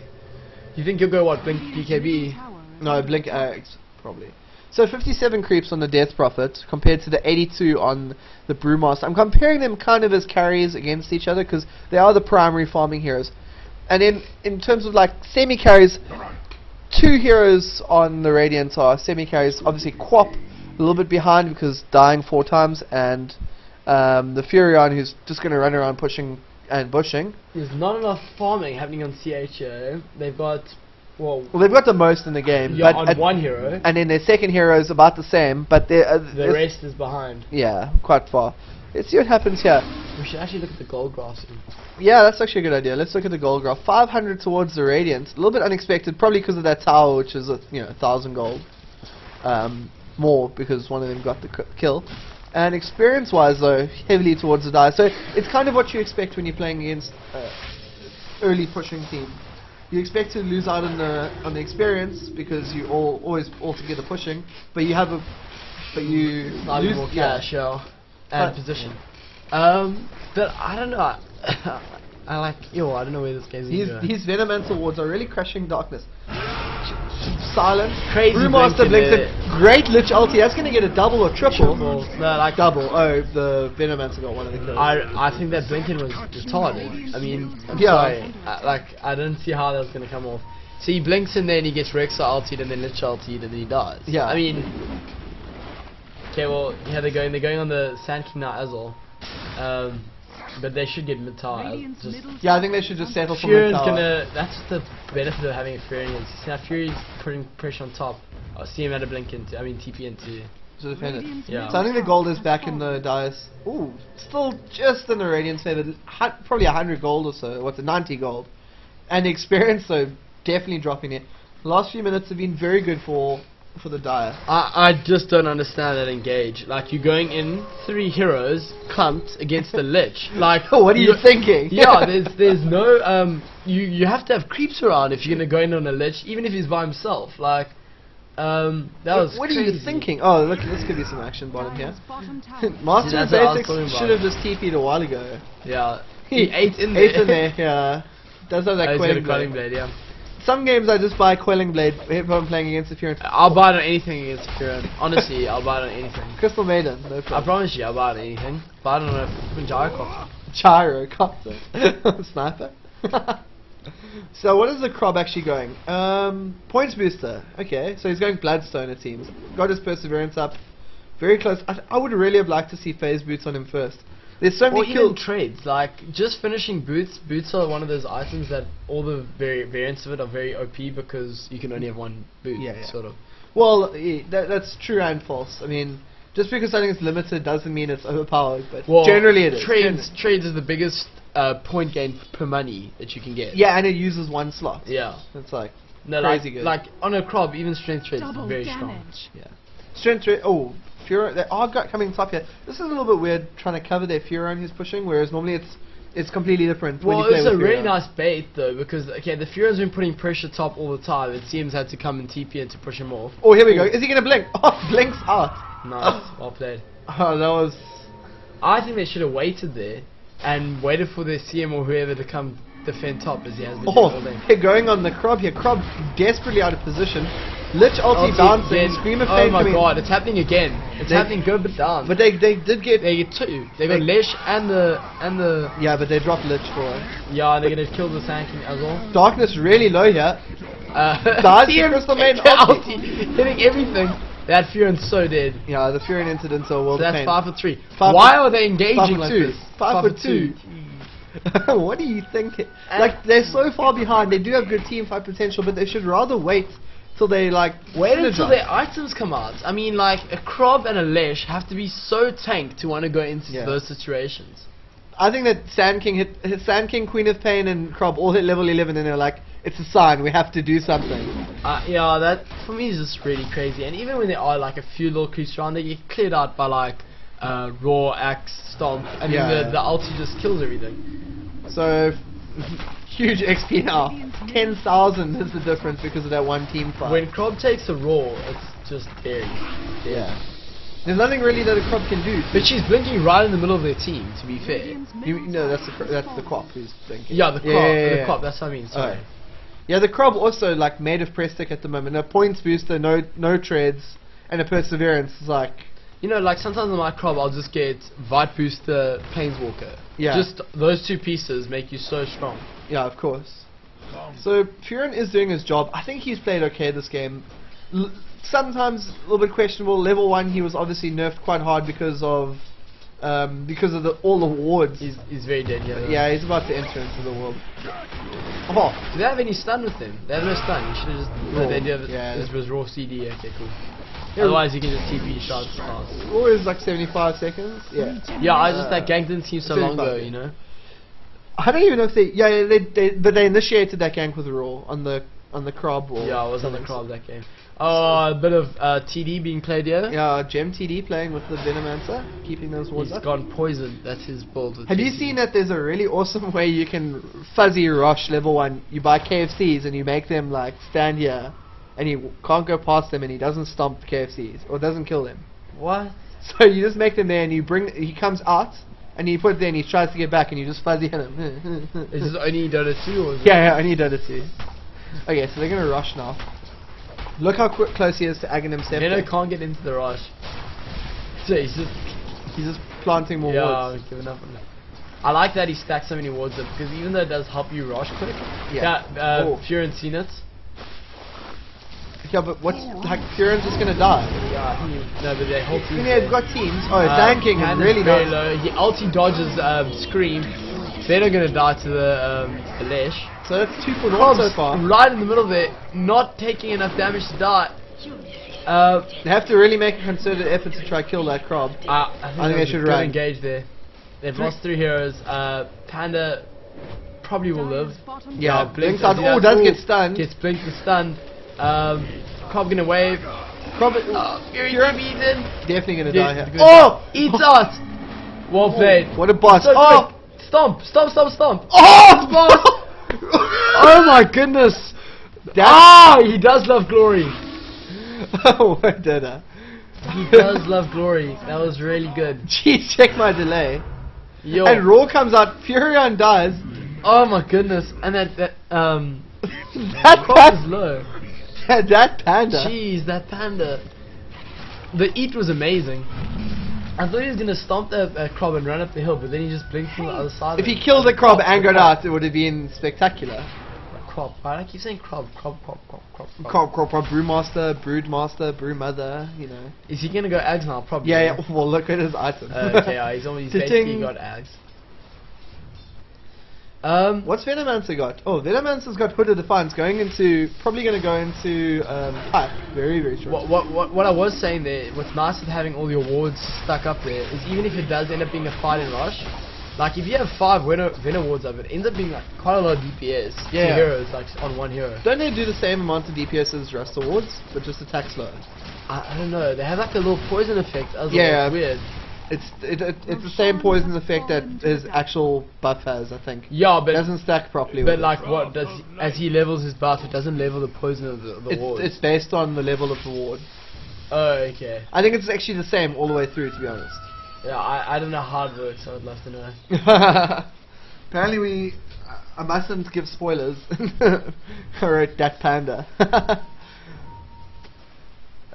Speaker 2: You think he'll go what, blink BKB?
Speaker 1: No, blink Axe, probably. So 57 creeps on the Death Prophet compared to the 82 on the Brewmaster. I'm comparing them kind of as carries against each other because they are the primary farming heroes. And in terms of like semi-carries, 2 heroes on the Radiant are semi-carries. Obviously Quap a little bit behind because dying 4 times, and the Furion who's just going to run around pushing and bushing.
Speaker 2: There's not enough farming happening on CH here. They've got... Well,
Speaker 1: they've got the most in the game.
Speaker 2: Yeah,
Speaker 1: but
Speaker 2: on one hero.
Speaker 1: And then their second hero is about the same, but
Speaker 2: the rest is behind.
Speaker 1: Yeah, quite far. Let's see what happens here.
Speaker 2: We should actually look at the gold graphs.
Speaker 1: Yeah, that's actually a good idea. Let's look at the gold graph. 500 towards the Radiant. A little bit unexpected, probably because of that tower, which is 1,000 gold. More because one of them got the kill. And experience-wise, though, heavily towards the die. So it's kind of what you expect when you're playing against early pushing team. You expect to lose out on the experience because you always all together pushing, but you lose
Speaker 2: more cash and position. But I don't know. I don't know where this game's going.
Speaker 1: His Venomancer wards are really crushing darkness. Silence.
Speaker 2: Crazy
Speaker 1: Brewmaster blinks it. Great Lich ulti. That's going to get a double or triple.
Speaker 2: No, like
Speaker 1: double. Oh, the Venomancer got one of the kills.
Speaker 2: I think that blinking was retarded. I mean, I'm
Speaker 1: yeah.
Speaker 2: sorry. I didn't see how that was going to come off. So he blinks and then he gets Rexa ultied and then Lich ultied and then he dies.
Speaker 1: Yeah.
Speaker 2: I mean, okay, well, yeah, they're going on the Sand King now as well. But they should get mid-tower.
Speaker 1: Yeah, I think they should just settle for mid-tower.
Speaker 2: That's the benefit of having a Fury. You see how Fury's putting pressure on top. I see him at a blink into, TP into...
Speaker 1: To defend it.
Speaker 2: Yeah.
Speaker 1: So I think the gold is back in the dice. Ooh, still just in the Radiant's favor. Probably 100 gold or so. What's it, 90 gold. And the experience, so definitely dropping it. The last few minutes have been very good for the Dire.
Speaker 2: I just don't understand that engage. Like, you're going in 3 heroes clumped against the Lich. Like,
Speaker 1: what are you thinking?
Speaker 2: Yeah, there's no you have to have creeps around if you're gonna go in on a Lich, even if he's by himself. Like, what
Speaker 1: are you thinking? Oh, look, this could be some action bottom here. Master of Basics should have just TP'd a while ago.
Speaker 2: Yeah, he ate in there.
Speaker 1: Yeah. Does have that
Speaker 2: quelling blade, yeah.
Speaker 1: Some games I just buy Quelling Blade if I'm playing against the Furon.
Speaker 2: I'll buy it on anything against the Furon. Honestly, I'll buy it on anything.
Speaker 1: Crystal Maiden, no problem.
Speaker 2: I promise you, I'll buy it on anything. Buy it on a fucking
Speaker 1: Gyrocopter. Sniper. So what is the Crob actually going? Points booster. Okay, so he's going Bloodstone it seems. Got his Perseverance up. Very close. I would really have liked to see Phase Boots on him first. There's so many
Speaker 2: even trades, like just finishing boots. Boots are one of those items that all the variants of it are very OP because you can only have one boot, sort of.
Speaker 1: Well, that's true and false. I mean, just because something is limited doesn't mean it's overpowered, but generally it is.
Speaker 2: Trades is the biggest point gain per money that you can get.
Speaker 1: Yeah, and it uses 1 slot.
Speaker 2: Yeah.
Speaker 1: It's like
Speaker 2: crazy
Speaker 1: good.
Speaker 2: Like on a Crob, even strength trades is very strong.
Speaker 1: Yeah. Strength trade. Oh. Furon, they are coming top here. This is a little bit weird trying to cover their Furon who's pushing, whereas normally it's it's completely different. when
Speaker 2: Well,
Speaker 1: you play
Speaker 2: it's a
Speaker 1: with
Speaker 2: really
Speaker 1: Furion.
Speaker 2: nice bait though, because okay, the Furion's been putting pressure top all the time, and CM's had to come and TP in to push him off.
Speaker 1: Oh, here we go. Is he gonna blink? Oh, blinks out.
Speaker 2: Nice, well played.
Speaker 1: Oh, that was.
Speaker 2: I think they should have waited there and waited for their CM or whoever to come defend top as he has the
Speaker 1: Oh,
Speaker 2: all day.
Speaker 1: they're going on the Krob here. Krob desperately out of position. Lich ulti
Speaker 2: Ulti
Speaker 1: bouncing.
Speaker 2: again.
Speaker 1: Screamer
Speaker 2: Oh
Speaker 1: Flame
Speaker 2: my
Speaker 1: coming.
Speaker 2: god, it's happening again. It's
Speaker 1: They-
Speaker 2: happening good but down.
Speaker 1: But they did get.
Speaker 2: they get two. They got Lesh and the
Speaker 1: Yeah, but they dropped Lich for it.
Speaker 2: yeah, they're gonna kill the Sand King as well.
Speaker 1: Darkness really low here.
Speaker 2: Dies
Speaker 1: the Crystal Maiden ulti.
Speaker 2: hitting everything. That Furion's so dead.
Speaker 1: Yeah, the Furion incidents are world
Speaker 2: So that's
Speaker 1: pain.
Speaker 2: 5 for 3.
Speaker 1: Five
Speaker 2: Why
Speaker 1: for-
Speaker 2: are they engaging
Speaker 1: 5 for
Speaker 2: like
Speaker 1: 2.
Speaker 2: this?
Speaker 1: 5 for 2. What do you think? Like, they're so far behind. They do have good team fight potential, but they should rather wait till they, like,
Speaker 2: Wait until
Speaker 1: synergize.
Speaker 2: their items come out. I mean, like, a Krob and a Lesh have to be so tanked to want to go into
Speaker 1: Yeah.
Speaker 2: those situations.
Speaker 1: I think that Sand King hit Sand King, Queen of Pain, and Krob all hit level 11, and they're like, it's a sign, we have to do something.
Speaker 2: Yeah, that for me is just really crazy. And even when there are like a few little creeps around, they get cleared out by like Raw, Axe, Stomp, and
Speaker 1: Yeah.
Speaker 2: then the ulti just kills everything.
Speaker 1: So, huge XP now. 10,000 is the difference because of that one team fight.
Speaker 2: When Krob takes a Raw, it's just buried.
Speaker 1: Yeah. There's nothing really that a Krob can do.
Speaker 2: But she's blinking right in the middle of their team, to be fair.
Speaker 1: No, that's the Krob who's thinking.
Speaker 2: Yeah, the Krob,
Speaker 1: Yeah.
Speaker 2: the Krob, that's what I mean, sorry.
Speaker 1: Oh. Yeah, the Krob also, like, made of press stick at the moment. A points booster, no treads, and a perseverance is like...
Speaker 2: You know, like sometimes on my Krob, I'll just get Vite Booster, Planeswalker.
Speaker 1: Yeah.
Speaker 2: Just those two pieces make you so strong.
Speaker 1: Yeah, of course. So, Furion is doing his job. I think he's played okay this game. Sometimes a little bit questionable. Level 1, he was obviously nerfed quite hard because of all the wards.
Speaker 2: He's very dead, yeah.
Speaker 1: Yeah, he's about to enter into the world. Oh,
Speaker 2: Do they have any stun with him? They have no stun. You should have just...
Speaker 1: Raw.
Speaker 2: No, they do have
Speaker 1: Yeah.
Speaker 2: this was raw CD. Okay, cool.
Speaker 1: Yeah.
Speaker 2: Otherwise, you can just TP shots fast.
Speaker 1: always like 75 seconds. Yeah.
Speaker 2: Yeah, I just... That gank didn't seem so long
Speaker 1: 75,
Speaker 2: ago,
Speaker 1: yeah.
Speaker 2: you know?
Speaker 1: I don't even know if they... Yeah, but they initiated that gank with Raw on the Krob. Or
Speaker 2: Yeah, I was on the
Speaker 1: something.
Speaker 2: Krob that game. Oh, a bit of TD being played here.
Speaker 1: Yeah, Gem TD playing with the Venomancer, keeping those wards
Speaker 2: He's
Speaker 1: up.
Speaker 2: gone poisoned. That's his build. with
Speaker 1: Have you
Speaker 2: TD.
Speaker 1: seen that there's a really awesome way you can fuzzy rush level 1? You buy KFCs and you make them like stand here and you can't go past them and he doesn't stomp the KFCs or doesn't kill them.
Speaker 2: What?
Speaker 1: So you just make them there and he comes out and you put it there and he tries to get back and you just fuzzy hit him.
Speaker 2: Is this only Dota 2 or is it?
Speaker 1: Yeah, I need Dota 2. Okay, so they're gonna rush now. Look how close he is to Aghanim Scepter.
Speaker 2: Neno can't get into the rush. So he's just
Speaker 1: planting more
Speaker 2: yeah,
Speaker 1: wards.
Speaker 2: I've given up on that. I like that he stacks so many wards up because even though it does help you rush quick,
Speaker 1: Yeah. Oh.
Speaker 2: Furion's seen it.
Speaker 1: Yeah, but what's like Furion's just gonna die.
Speaker 2: Yeah, I think no, but they hold
Speaker 1: I mean, they've got teams. Oh, Thanking is
Speaker 2: Panda's
Speaker 1: really
Speaker 2: very
Speaker 1: nice.
Speaker 2: low. He ulti dodges Scream. They're not gonna die to the Lesh.
Speaker 1: So that's 2 for 0
Speaker 2: Krob's
Speaker 1: so far.
Speaker 2: right in the middle there, not taking enough damage to die.
Speaker 1: They have to really make a concerted effort to try kill that Krob.
Speaker 2: I think
Speaker 1: they
Speaker 2: that was
Speaker 1: should
Speaker 2: a good
Speaker 1: run.
Speaker 2: engage there. They've lost 3 heroes. Panda probably will live.
Speaker 1: Yeah,
Speaker 2: Blinks
Speaker 1: Blinks out.
Speaker 2: does
Speaker 1: Oh, does get stunned.
Speaker 2: Gets blinked and stunned. Krob gonna wave.
Speaker 1: Krob,
Speaker 2: Fury
Speaker 1: Furion
Speaker 2: TV's in.
Speaker 1: definitely gonna
Speaker 2: Yeah,
Speaker 1: die here.
Speaker 2: good.
Speaker 1: Oh!
Speaker 2: Eats us. Well played.
Speaker 1: What a boss.
Speaker 2: So
Speaker 1: Oh!
Speaker 2: quick. Stomp.
Speaker 1: Oh!
Speaker 2: Oh my goodness.
Speaker 1: That's-
Speaker 2: He does love glory.
Speaker 1: Oh, what did I?
Speaker 2: He does love glory. That was really good.
Speaker 1: Jeez, check my delay.
Speaker 2: Yo.
Speaker 1: And Raw comes out, Furion dies.
Speaker 2: Oh my goodness. And that
Speaker 1: That
Speaker 2: Krob is low.
Speaker 1: that panda.
Speaker 2: Jeez, that panda. The eat was amazing. I thought he was gonna stomp the Krob and run up the hill, but then he just blinked from the other side.
Speaker 1: If
Speaker 2: of
Speaker 1: he
Speaker 2: it.
Speaker 1: killed the Krob
Speaker 2: Krob,
Speaker 1: and got
Speaker 2: Krob.
Speaker 1: out, it would have been spectacular.
Speaker 2: Krob. Why do I keep saying Krob? Krob.
Speaker 1: Krob, Brewmaster, Broodmaster, Brewmother, you know.
Speaker 2: Is he gonna go Ags now? Probably.
Speaker 1: Yeah, well, look at his item.
Speaker 2: Okay, yeah, he's basically
Speaker 1: Sitting-
Speaker 2: got Ags.
Speaker 1: What's Venomancer got? Oh, Venomancer's got Hood of Defiance probably going to go into Pipe very, very short.
Speaker 2: What I was saying there, what's nice with having all your wards stuck up there is even if it does end up being a fight and rush, like if you have 5 Venom wards up, it ends up being like quite a lot of DPS.
Speaker 1: Yeah.
Speaker 2: 2 heroes like on 1 hero.
Speaker 1: Don't they do the same amount of DPS as Rust Awards, but just attack slow?
Speaker 2: I don't know. They have like a little poison effect as well.
Speaker 1: Yeah.
Speaker 2: It's weird.
Speaker 1: It's the same poison effect that his actual buff has, I think.
Speaker 2: Yeah, but
Speaker 1: It doesn't stack properly.
Speaker 2: but
Speaker 1: with
Speaker 2: like
Speaker 1: it.
Speaker 2: what does as he levels his buff, it doesn't level the poison of the ward.
Speaker 1: It's based on the level of the ward.
Speaker 2: Oh, okay.
Speaker 1: I think it's actually the same all the way through, to be honest.
Speaker 2: Yeah, I don't know how it works. I would love to know.
Speaker 1: Apparently, I mustn't give spoilers. I wrote that panda.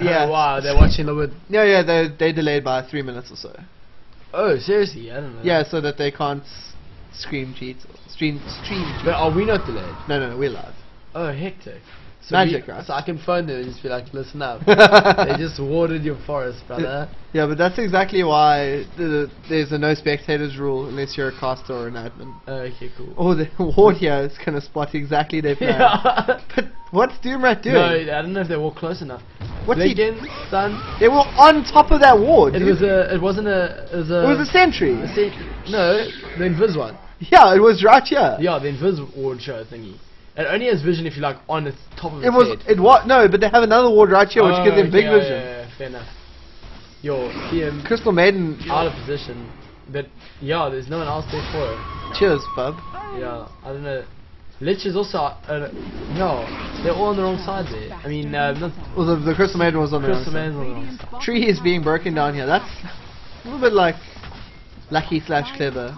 Speaker 1: Yeah.
Speaker 2: Oh, wow, they're watching a little bit.
Speaker 1: Yeah, they delayed by 3 minutes or so.
Speaker 2: Oh, seriously? I don't know.
Speaker 1: Yeah, so that they can't stream cheat. Stream cheat.
Speaker 2: But are we not delayed?
Speaker 1: No, we're live.
Speaker 2: Oh, hectic. So
Speaker 1: Magic, right?
Speaker 2: So I can phone them and just be like, listen up. They just watered your forest, brother.
Speaker 1: Yeah, but that's exactly why there's a no spectators rule unless you're a caster or an admin.
Speaker 2: Oh, okay, cool.
Speaker 1: Or the ward here is going to spot exactly their plan.
Speaker 2: Yeah.
Speaker 1: But what's Doomrat doing?
Speaker 2: No, I don't know if they walk close enough.
Speaker 1: What's he
Speaker 2: Again, son.
Speaker 1: They were on top of that ward.
Speaker 2: It
Speaker 1: dude.
Speaker 2: was a. It wasn't a. It was a.
Speaker 1: It was a sentry.
Speaker 2: No, the invis one.
Speaker 1: Yeah, it was right here.
Speaker 2: Yeah, the invis ward show thingy. It only has vision if you're like on the top of
Speaker 1: It was.
Speaker 2: head.
Speaker 1: It was no, but they have another ward right here, which gives them big vision.
Speaker 2: Yeah, fair enough. Yo, see him
Speaker 1: Crystal Maiden.
Speaker 2: out of position, but yeah, there's no one else there for her.
Speaker 1: Cheers, bub.
Speaker 2: Yeah, I don't know. Lich is also no, they're all on the wrong side there. I mean, not
Speaker 1: Well, the Crystal Maiden was on the wrong
Speaker 2: Crystal
Speaker 1: side.
Speaker 2: Man's on the wrong side.
Speaker 1: Tree is being broken down here. That's a little bit like lucky / clever.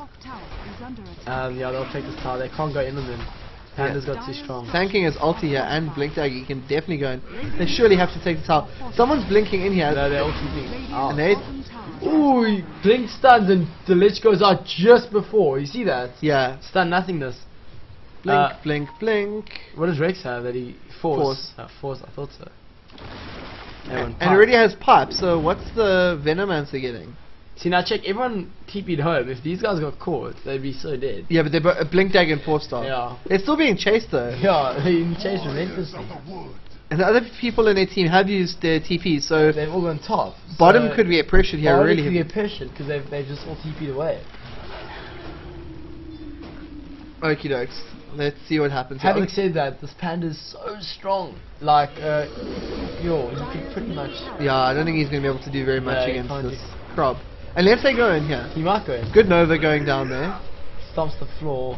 Speaker 2: Yeah, they'll take this tower. They can't go in on them. Panda's got too strong.
Speaker 1: Tanking is ulti here and blink dagger. You can definitely go in. They surely have to take the tower. Someone's blinking in here.
Speaker 2: No, they're all keeping out.
Speaker 1: And they,
Speaker 2: Ooh, he blink stuns and the Lich goes out just before. You see that?
Speaker 1: yeah.
Speaker 2: Stun nothingness.
Speaker 1: Blink, blink, blink.
Speaker 2: What does Rex have that he force?
Speaker 1: Force.
Speaker 2: Force, I thought so.
Speaker 1: And it already has pipe, so what's the Venomancer getting?
Speaker 2: See now check, everyone TP'd home. If these guys got caught, they'd be so dead.
Speaker 1: Yeah, but they're blink dagger and 4-star.
Speaker 2: Yeah.
Speaker 1: They're still being chased though.
Speaker 2: Yeah, they chased relentlessly.
Speaker 1: And the other people in their team have used their TP, so
Speaker 2: They've all gone top.
Speaker 1: bottom
Speaker 2: so
Speaker 1: could be pressured here
Speaker 2: bottom
Speaker 1: really
Speaker 2: could
Speaker 1: heavy.
Speaker 2: get pressured because they've just all TP'd away.
Speaker 1: Okie dokes. Let's see what happens.
Speaker 2: Having said that, this panda's so strong. Like, yo, he could pretty much.
Speaker 1: Yeah, I don't think he's going to be able to do very much
Speaker 2: No, he
Speaker 1: against
Speaker 2: can't
Speaker 1: this crop. Unless they go in here.
Speaker 2: He might go in.
Speaker 1: Good Nova going down there.
Speaker 2: Stomps the floor.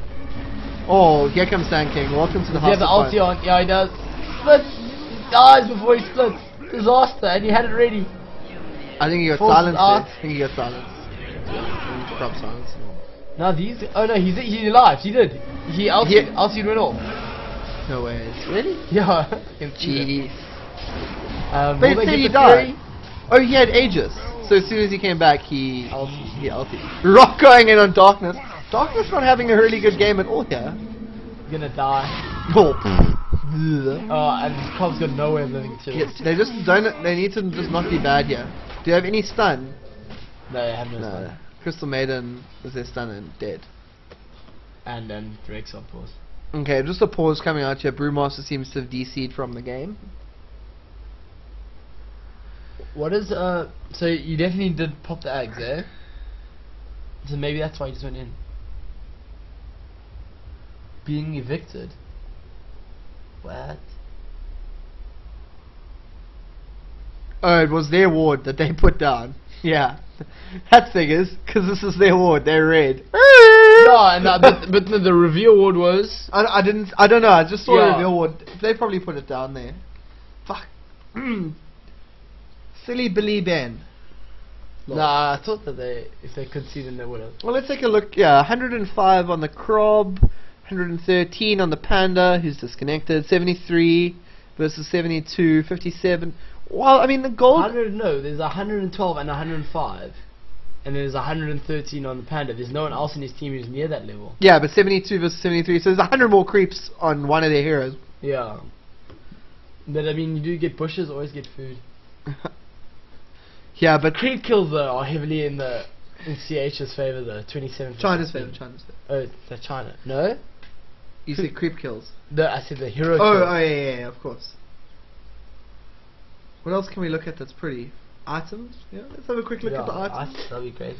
Speaker 1: Oh, here comes Sand King. Welcome to the
Speaker 2: Does he
Speaker 1: house.
Speaker 2: have the
Speaker 1: of
Speaker 2: ulti
Speaker 1: fun.
Speaker 2: on? Yeah, he does. Splits. He dies before he splits. Disaster, and he had it ready.
Speaker 1: I think he got
Speaker 2: Forces
Speaker 1: silenced
Speaker 2: out.
Speaker 1: there. I think he got silenced. Crop silence.
Speaker 2: Now these. Oh no, he's alive. He did. He ultied went off.
Speaker 1: No way.
Speaker 2: Really? Yeah. I can see
Speaker 1: Jeez.
Speaker 2: that.
Speaker 1: But
Speaker 2: Will
Speaker 1: it
Speaker 2: they
Speaker 1: said
Speaker 2: get
Speaker 1: he
Speaker 2: the
Speaker 1: died.
Speaker 2: Fury?
Speaker 1: Oh, he had Aegis. So as soon as he came back, he
Speaker 2: Ulti.
Speaker 1: Rock going in on Darkness. Darkness not having a really good game at all here.
Speaker 2: Gonna die.
Speaker 1: Oh.
Speaker 2: And his Cub's got no way of living too.
Speaker 1: Yeah, they just don't. They need to just not be bad here. Do you have any stun?
Speaker 2: No, they have no
Speaker 1: No.
Speaker 2: stun.
Speaker 1: Crystal Maiden is their stun and dead.
Speaker 2: And then Rex of course.
Speaker 1: Okay, just a pause coming out here. Brewmaster seems to have DC'd from the game.
Speaker 2: What is so you definitely did pop the eggs, eh? So maybe that's why you just went in. Being evicted. What?
Speaker 1: Oh, it was their ward that they put down. Yeah, that figures, because this is their ward. They're red.
Speaker 2: Yeah, and but the review award was.
Speaker 1: I don't know. I just saw
Speaker 2: Yeah.
Speaker 1: a reveal ward. They probably put it down there. Fuck. Silly Billy Ben.
Speaker 2: Nah, I thought that if they conceded, they would have.
Speaker 1: Well, let's take a look. Yeah, 105 on the Crob, 113 on the Panda, who's disconnected. 73 versus 72, 57. Well, I mean the gold.
Speaker 2: 100, no, there's 112 and 105, and there's 113 on the Panda. There's no one else in his team who's near that level.
Speaker 1: Yeah, but 72 versus 73, so there's 100 more creeps on one of their heroes.
Speaker 2: Yeah. But I mean, you do get bushes, always get food.
Speaker 1: Yeah, but
Speaker 2: Creep kills though are heavily in CH's favor though. 27.
Speaker 1: China's favor. China's favor.
Speaker 2: Oh, it's the China. No.
Speaker 1: You said creep kills.
Speaker 2: No, I said the hero.
Speaker 1: Oh,
Speaker 2: kills.
Speaker 1: yeah, of course. What else can we look at that's pretty? Items? Yeah, let's have a quick look at the items.
Speaker 2: That'd be great.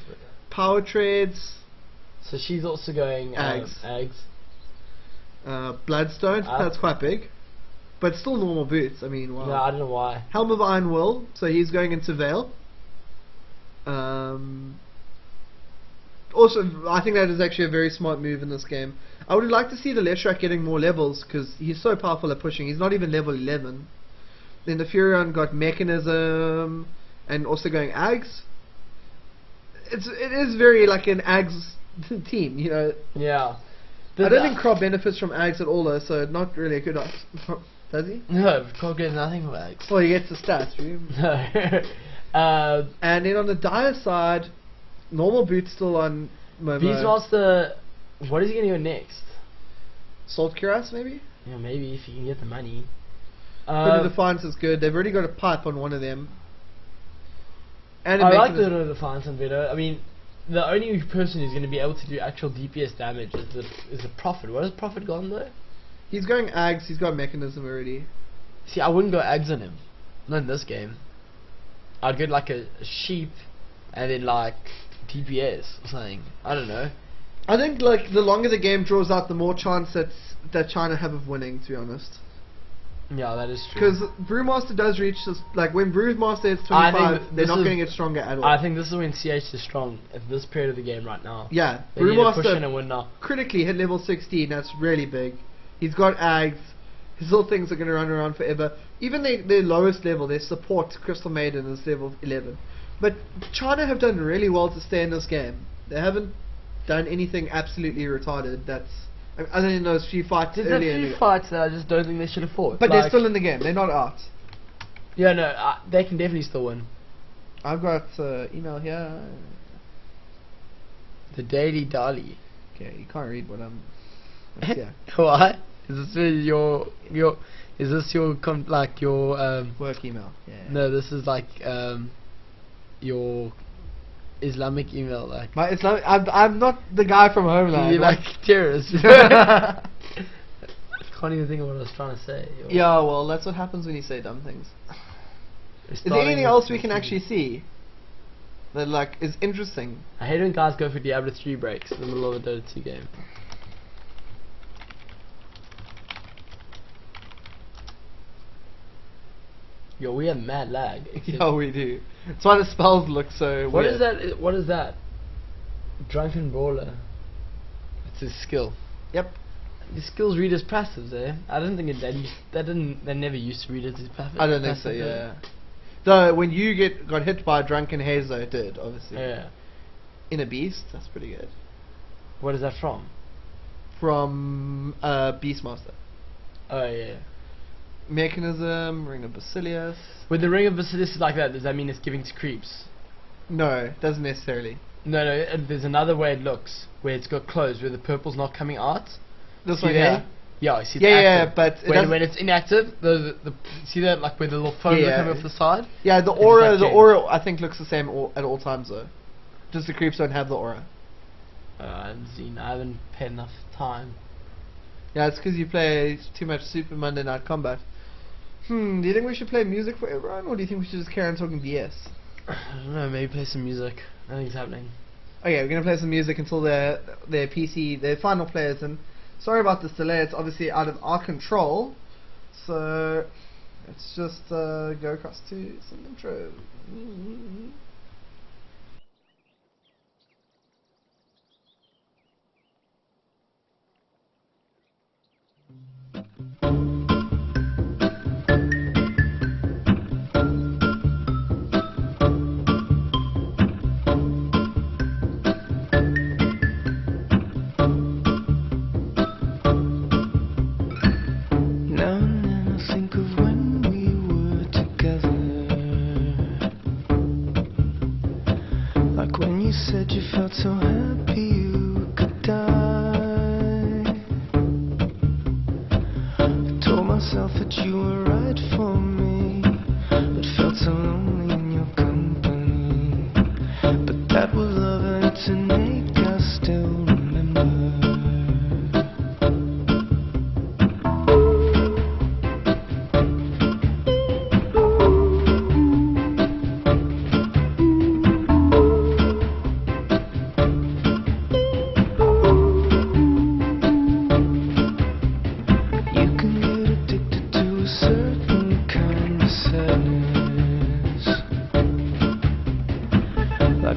Speaker 1: Power trades,
Speaker 2: So she's also going
Speaker 1: Ags.
Speaker 2: Ags.
Speaker 1: Bloodstone, that's quite big. But still normal boots, I mean, wow.
Speaker 2: No, I don't know why.
Speaker 1: Helm of Iron Will, so he's going into Veil. Also, I think that is actually a very smart move in this game. I would like to see the Leshrac getting more levels because he's so powerful at pushing. He's not even level 11. Then the Furion got Mechanism and also going Ags. It is very like an Ags team, you know.
Speaker 2: Yeah.
Speaker 1: I don't think Crob benefits from Ags at all though, so not really a good option. Does he?
Speaker 2: No, Crob gets nothing from Ags.
Speaker 1: Well, he gets the stats, remember?
Speaker 2: No.
Speaker 1: And then on the Dire side, normal boot still on Momo.
Speaker 2: Beastmaster, what is he going to go next?
Speaker 1: Salt Cuirass maybe?
Speaker 2: Yeah, maybe if he can get the money.
Speaker 1: Hood of Defiance is good. They've already got a pipe on one of them. And
Speaker 2: I like the Hood of Defiance on Veto. I mean, the only person who's going to be able to do actual DPS damage is the Prophet. What has Prophet gone though?
Speaker 1: He's going Ags. He's got Mechanism already.
Speaker 2: See, I wouldn't go Ags on him. Not in this game. I'd get like a sheep and then like DPS or something. I don't know.
Speaker 1: I think like the longer the game draws out, the more chance that China have of winning, to be honest.
Speaker 2: Yeah, that is true.
Speaker 1: Because Brewmaster does reach this, like when Brewmaster is 25, they're not going to get stronger at all.
Speaker 2: I think this is when CH is strong at this period of the game right now.
Speaker 1: Yeah,
Speaker 2: they need to push in
Speaker 1: Brewmaster
Speaker 2: and win now.
Speaker 1: critically hit level 16. That's really big. He's got Ags. His little things are going to run around forever. Even their lowest level, their support Crystal Maiden is level 11. But China have done really well to stay in this game. They haven't done anything absolutely retarded. That's other than those few fights
Speaker 2: There's
Speaker 1: earlier.
Speaker 2: a few fights that I just don't think they should have fought.
Speaker 1: But
Speaker 2: like,
Speaker 1: they're still in the game. They're not out.
Speaker 2: Yeah, no, they can definitely still win.
Speaker 1: I've got email here.
Speaker 2: The Daily Dali.
Speaker 1: Okay, you can't read what I'm. Yeah.
Speaker 2: What? Is this your is this your like your
Speaker 1: Work email. Yeah.
Speaker 2: No, this is like your Islamic email, like
Speaker 1: My Islamic. I'm not the guy from Homeland.
Speaker 2: you like terrorists. Can't even think of what I was trying to say.
Speaker 1: Yeah, well, that's what happens when you say dumb things. Is there anything else we can actually see that like is interesting?
Speaker 2: I hate when guys go for Diablo 3 breaks in the middle of a Dota 2 game. Yo, we have mad lag.
Speaker 1: Yeah, we do. That's why the spells look so
Speaker 2: What
Speaker 1: weird.
Speaker 2: is that? What is that? Drunken Brawler. It's his skill.
Speaker 1: Yep.
Speaker 2: His skills read as passives, eh? I don't think they never used to read as his passive.
Speaker 1: I don't think so, yeah. Though when you got hit by a drunken hazer, it did, obviously.
Speaker 2: Yeah.
Speaker 1: In a beast, that's pretty good.
Speaker 2: What is that from?
Speaker 1: From Beastmaster.
Speaker 2: Oh yeah.
Speaker 1: Mechanism, Ring of Basilius.
Speaker 2: With the Ring of Basilius like that, does that mean it's giving to creeps?
Speaker 1: No, doesn't necessarily.
Speaker 2: No, there's another way it looks, where it's got closed, where the purple's not coming out.
Speaker 1: This
Speaker 2: See
Speaker 1: one
Speaker 2: there?
Speaker 1: here?
Speaker 2: Yeah, you see it's
Speaker 1: Yeah,
Speaker 2: active.
Speaker 1: but
Speaker 2: when it's inactive, the see that like where the little foam
Speaker 1: Yeah.
Speaker 2: coming off the side?
Speaker 1: Yeah, the
Speaker 2: It's
Speaker 1: aura,
Speaker 2: like
Speaker 1: the
Speaker 2: change.
Speaker 1: aura I think looks the same at all times though. Just the creeps don't have the aura.
Speaker 2: I haven't paid enough time.
Speaker 1: Yeah, it's because you play too much Super Monday Night Combat. Do you think we should play music for everyone, or do you think we should just carry on talking BS?
Speaker 2: I don't know, maybe play some music. Nothing's happening.
Speaker 1: Okay, we're gonna play some music until their PC, their final players, and sorry about this delay. It's obviously out of our control. So let's just go across to some intro.
Speaker 4: Now and then I think of when we were together, like when you said you felt so happy you could die. I told myself that you were right for me, but felt so lonely in your company. But that was love and it's innate, I still remember. You can get addicted to a certain kind of sadness.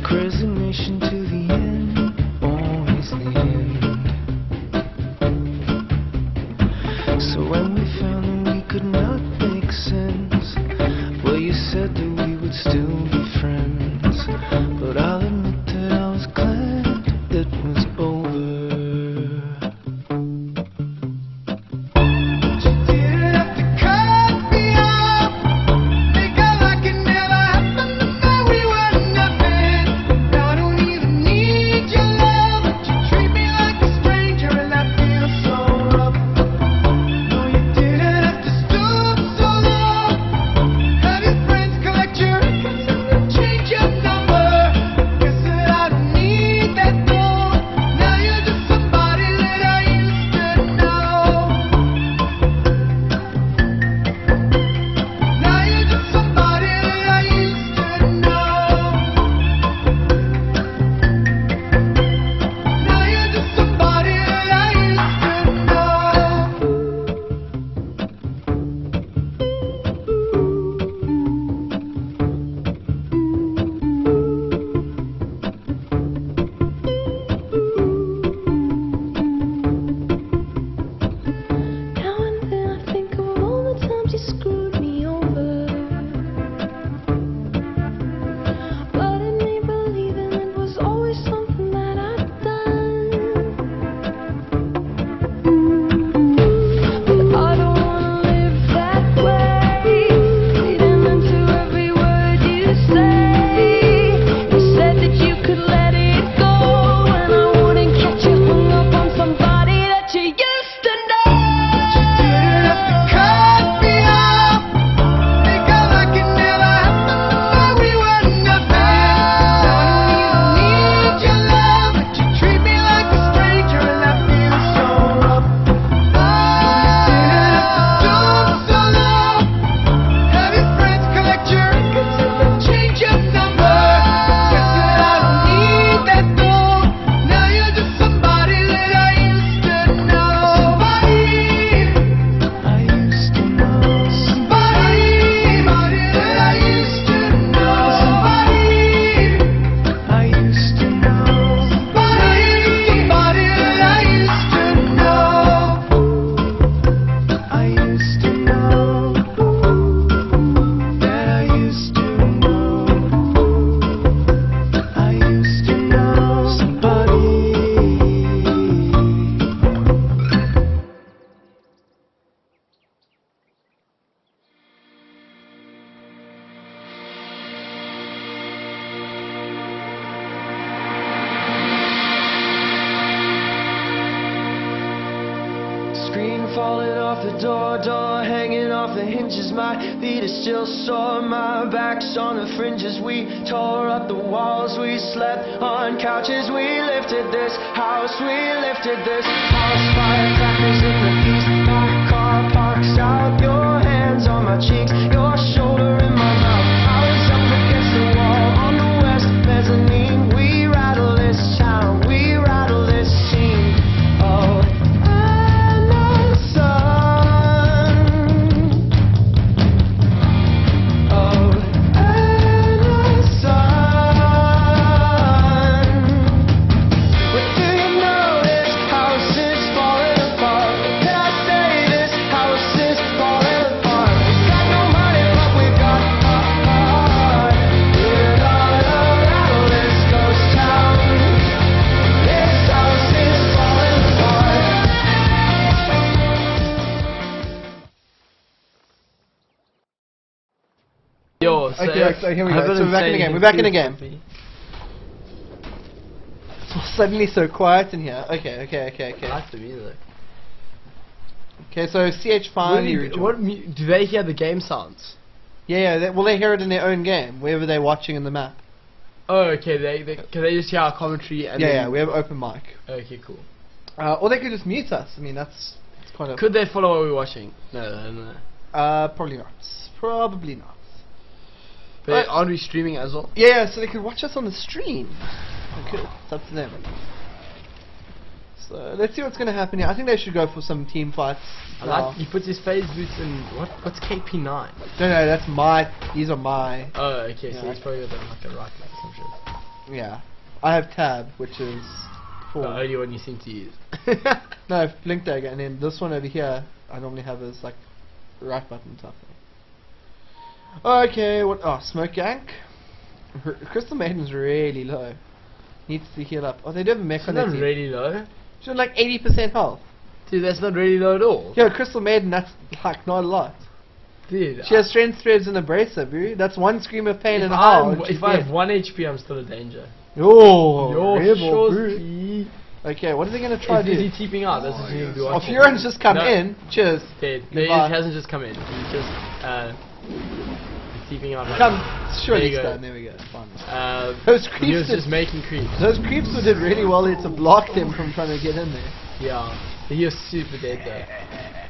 Speaker 4: Like resignation to the end, always the end. So when we found that we could not make sense, well, you said that we would still be friends. But I'll admit that I was glad it was over. Screen falling off the door hanging off the hinges. My feet are still sore, my back's on the fringes. We tore up the walls, we slept on couches. We lifted this house, we lifted this house. Firecrackers in the east, my car parks out. Your hands on my cheeks, your shoulder in my mouth. I was up against the wall on the west mezzanine. We rattle this town, we rattle this scene. Oh,
Speaker 1: okay, so here we go. So we're back in the game. We're back in the game. It's suddenly so quiet in here. Okay.
Speaker 2: I like the music.
Speaker 1: Okay, so CH finally rejoined.
Speaker 2: Do they hear the game sounds?
Speaker 1: Yeah. They hear it in their own game, wherever they're watching in the map.
Speaker 2: Oh, okay. Can they just hear our commentary? And
Speaker 1: Yeah. We have open mic.
Speaker 2: Okay, cool.
Speaker 1: Or they could just mute us. I mean, that's kind of.
Speaker 2: Could they follow what we're watching? No.
Speaker 1: Probably not. Probably not.
Speaker 2: But aren't we streaming as well?
Speaker 1: Yeah, so they could watch us on the stream. Okay, it's up to them. So let's see what's going to happen here. I think they should go for some team fights.
Speaker 2: He puts his phase boots in. What's KP9?
Speaker 1: No, that's my. These are my.
Speaker 2: Oh, okay.
Speaker 1: Yeah,
Speaker 2: So he's probably got like a right leg or some shit.
Speaker 1: Yeah. I have tab, which is
Speaker 2: The
Speaker 1: 4.
Speaker 2: only one you seem to use.
Speaker 1: No, Blink Dagger, and then this one over here, I normally have as like right button type thing. Okay, what? Oh, Smoke Yank. Crystal Maiden's really low. Needs to heal up. Oh, they do have a mech
Speaker 2: It's
Speaker 1: on
Speaker 2: not
Speaker 1: their team.
Speaker 2: really low.
Speaker 1: She's like 80% health.
Speaker 2: Dude, that's not really low at all.
Speaker 1: Yo, Crystal Maiden, that's like not a lot.
Speaker 2: Dude,
Speaker 1: She has strength threads and abrasive, bro. That's one scream of pain
Speaker 2: if
Speaker 1: and a howl.
Speaker 2: if I have 1 HP, I'm still in danger.
Speaker 1: Yo, rebel,
Speaker 2: sure,
Speaker 1: bro.
Speaker 2: ski.
Speaker 1: Okay, what are they gonna try to
Speaker 2: Is
Speaker 1: do?
Speaker 2: he TPing out? That's what you need to do.
Speaker 1: Oh, Furon's just come
Speaker 2: No.
Speaker 1: in. Cheers.
Speaker 2: Dead. No, he
Speaker 1: Goodbye.
Speaker 2: hasn't just come in. He's just he's TPing out. Right
Speaker 1: Come,
Speaker 2: now.
Speaker 1: surely
Speaker 2: There you go.
Speaker 1: There we go. Fine.
Speaker 2: He
Speaker 1: Those
Speaker 2: was
Speaker 1: creeps
Speaker 2: just
Speaker 1: did,
Speaker 2: making creeps.
Speaker 1: those creeps did really well there to block them from trying to get in there.
Speaker 2: Yeah, he was super dead though.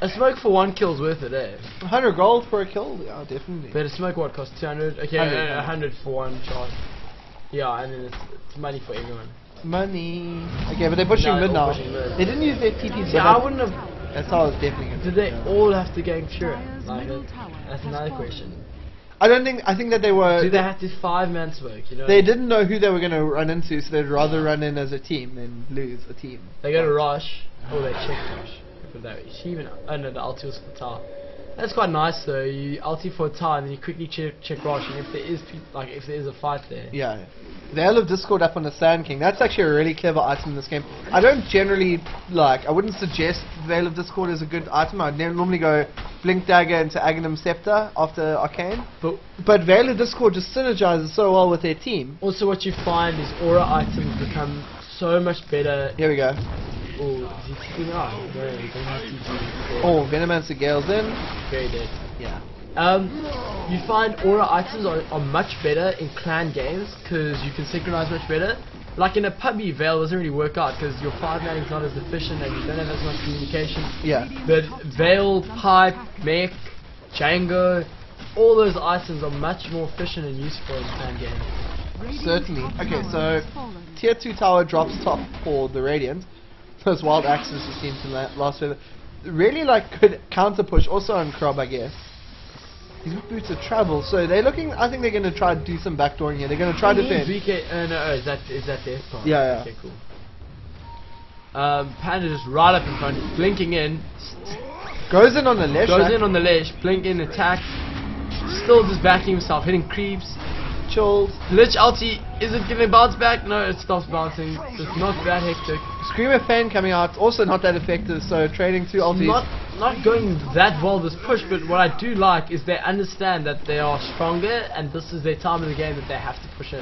Speaker 2: A smoke for 1 kill's worth it, eh?
Speaker 1: 100 gold for a kill? Yeah, definitely.
Speaker 2: But a smoke what costs 200? Okay,
Speaker 1: 100,
Speaker 2: 100 for 1 charge. Yeah, and then it's money for everyone.
Speaker 1: Money. Okay, but they're pushing
Speaker 2: No,
Speaker 1: mid
Speaker 2: they're all
Speaker 1: now.
Speaker 2: pushing mid.
Speaker 1: They didn't use their TP.
Speaker 2: See, I wouldn't have.
Speaker 1: That's how I was definitely gonna.
Speaker 2: Did they all have to gank Fury? Like, that's another question.
Speaker 1: I don't think. I think that they were.
Speaker 2: Do they have to 5-man smoke? You know,
Speaker 1: They didn't know who they were going to run into, so they'd rather run in as a team than lose a team.
Speaker 2: They go to rush. Oh, they check rush. For that, she even. Oh no, the ulti was for the tower. That's quite nice though. You ulti for a tower, and then you quickly check rush, and if there is if there is a fight there.
Speaker 1: Yeah. The Isle of Discord up on the Sand King. That's actually a really clever item in this game. I don't generally I wouldn't suggest Veil of Discord is a good item. I'd normally go Blink Dagger into Aghanim Scepter after Arcane. But Veil of Discord just synergizes so well with their team.
Speaker 2: Also, what you find is aura items become so much better.
Speaker 1: Here we go.
Speaker 2: Oh, is he TPing out? No, you don't have TP.
Speaker 1: Oh, Venomancer Gale's in.
Speaker 2: Very dead.
Speaker 1: Yeah.
Speaker 2: You find aura items are much better in clan games because you can synchronize much better. Like in a PUBG, Veil doesn't really work out because your 5-man is not as efficient and you don't have as much communication.
Speaker 1: Yeah.
Speaker 2: But Veil, Pipe, Mech, Django, all those items are much more efficient and useful in clan games.
Speaker 1: Certainly. Okay, so tier 2 tower drops top for the Radiant. Those wild axes just seem to last forever. Really good counter push also on Krob, I guess. He's got boots of travel, so they're looking. I think they're going to try to do some backdooring here. They're going to try to defend.
Speaker 2: No, is that their part?
Speaker 1: Yeah.
Speaker 2: Okay, cool. Panda just right up in front, blinking in.
Speaker 1: Goes in on the ledge.
Speaker 2: Goes in on the ledge, blink in, attack. Still just backing himself, hitting creeps.
Speaker 1: Chilled.
Speaker 2: Lich ulti, is it gonna bounce back? No, it stops bouncing. It's not that hectic.
Speaker 1: Screamer fan coming out, also not that effective, so trading 2 ultis.
Speaker 2: Not going that well this push, but what I do like is they understand that they are stronger and this is their time in the game that they have to push in.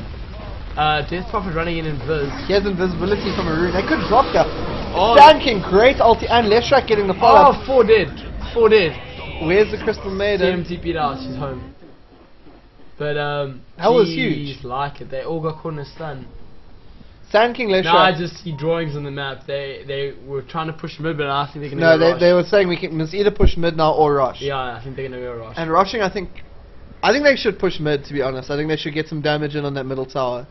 Speaker 2: Death Prophet running in Invis.
Speaker 1: He has invisibility from a rune. They could drop that.
Speaker 2: Oh.
Speaker 1: Sand King, great ulti, and Leshrak getting the follow.
Speaker 2: Oh, 4 dead. 4 dead.
Speaker 1: Where's the Crystal Maiden?
Speaker 2: TP'd out, she's home. But
Speaker 1: that was huge.
Speaker 2: Like it. They all got caught in a stun.
Speaker 1: Sand King Leshrak.
Speaker 2: Now I just see drawings on the map. They were trying to push mid, but I think they're gonna
Speaker 1: No,
Speaker 2: go rush.
Speaker 1: they were saying we must either push mid now or rush.
Speaker 2: Yeah, I think they're gonna go rush.
Speaker 1: And rushing, I think they should push mid. To be honest, I think they should get some damage in on that middle tower.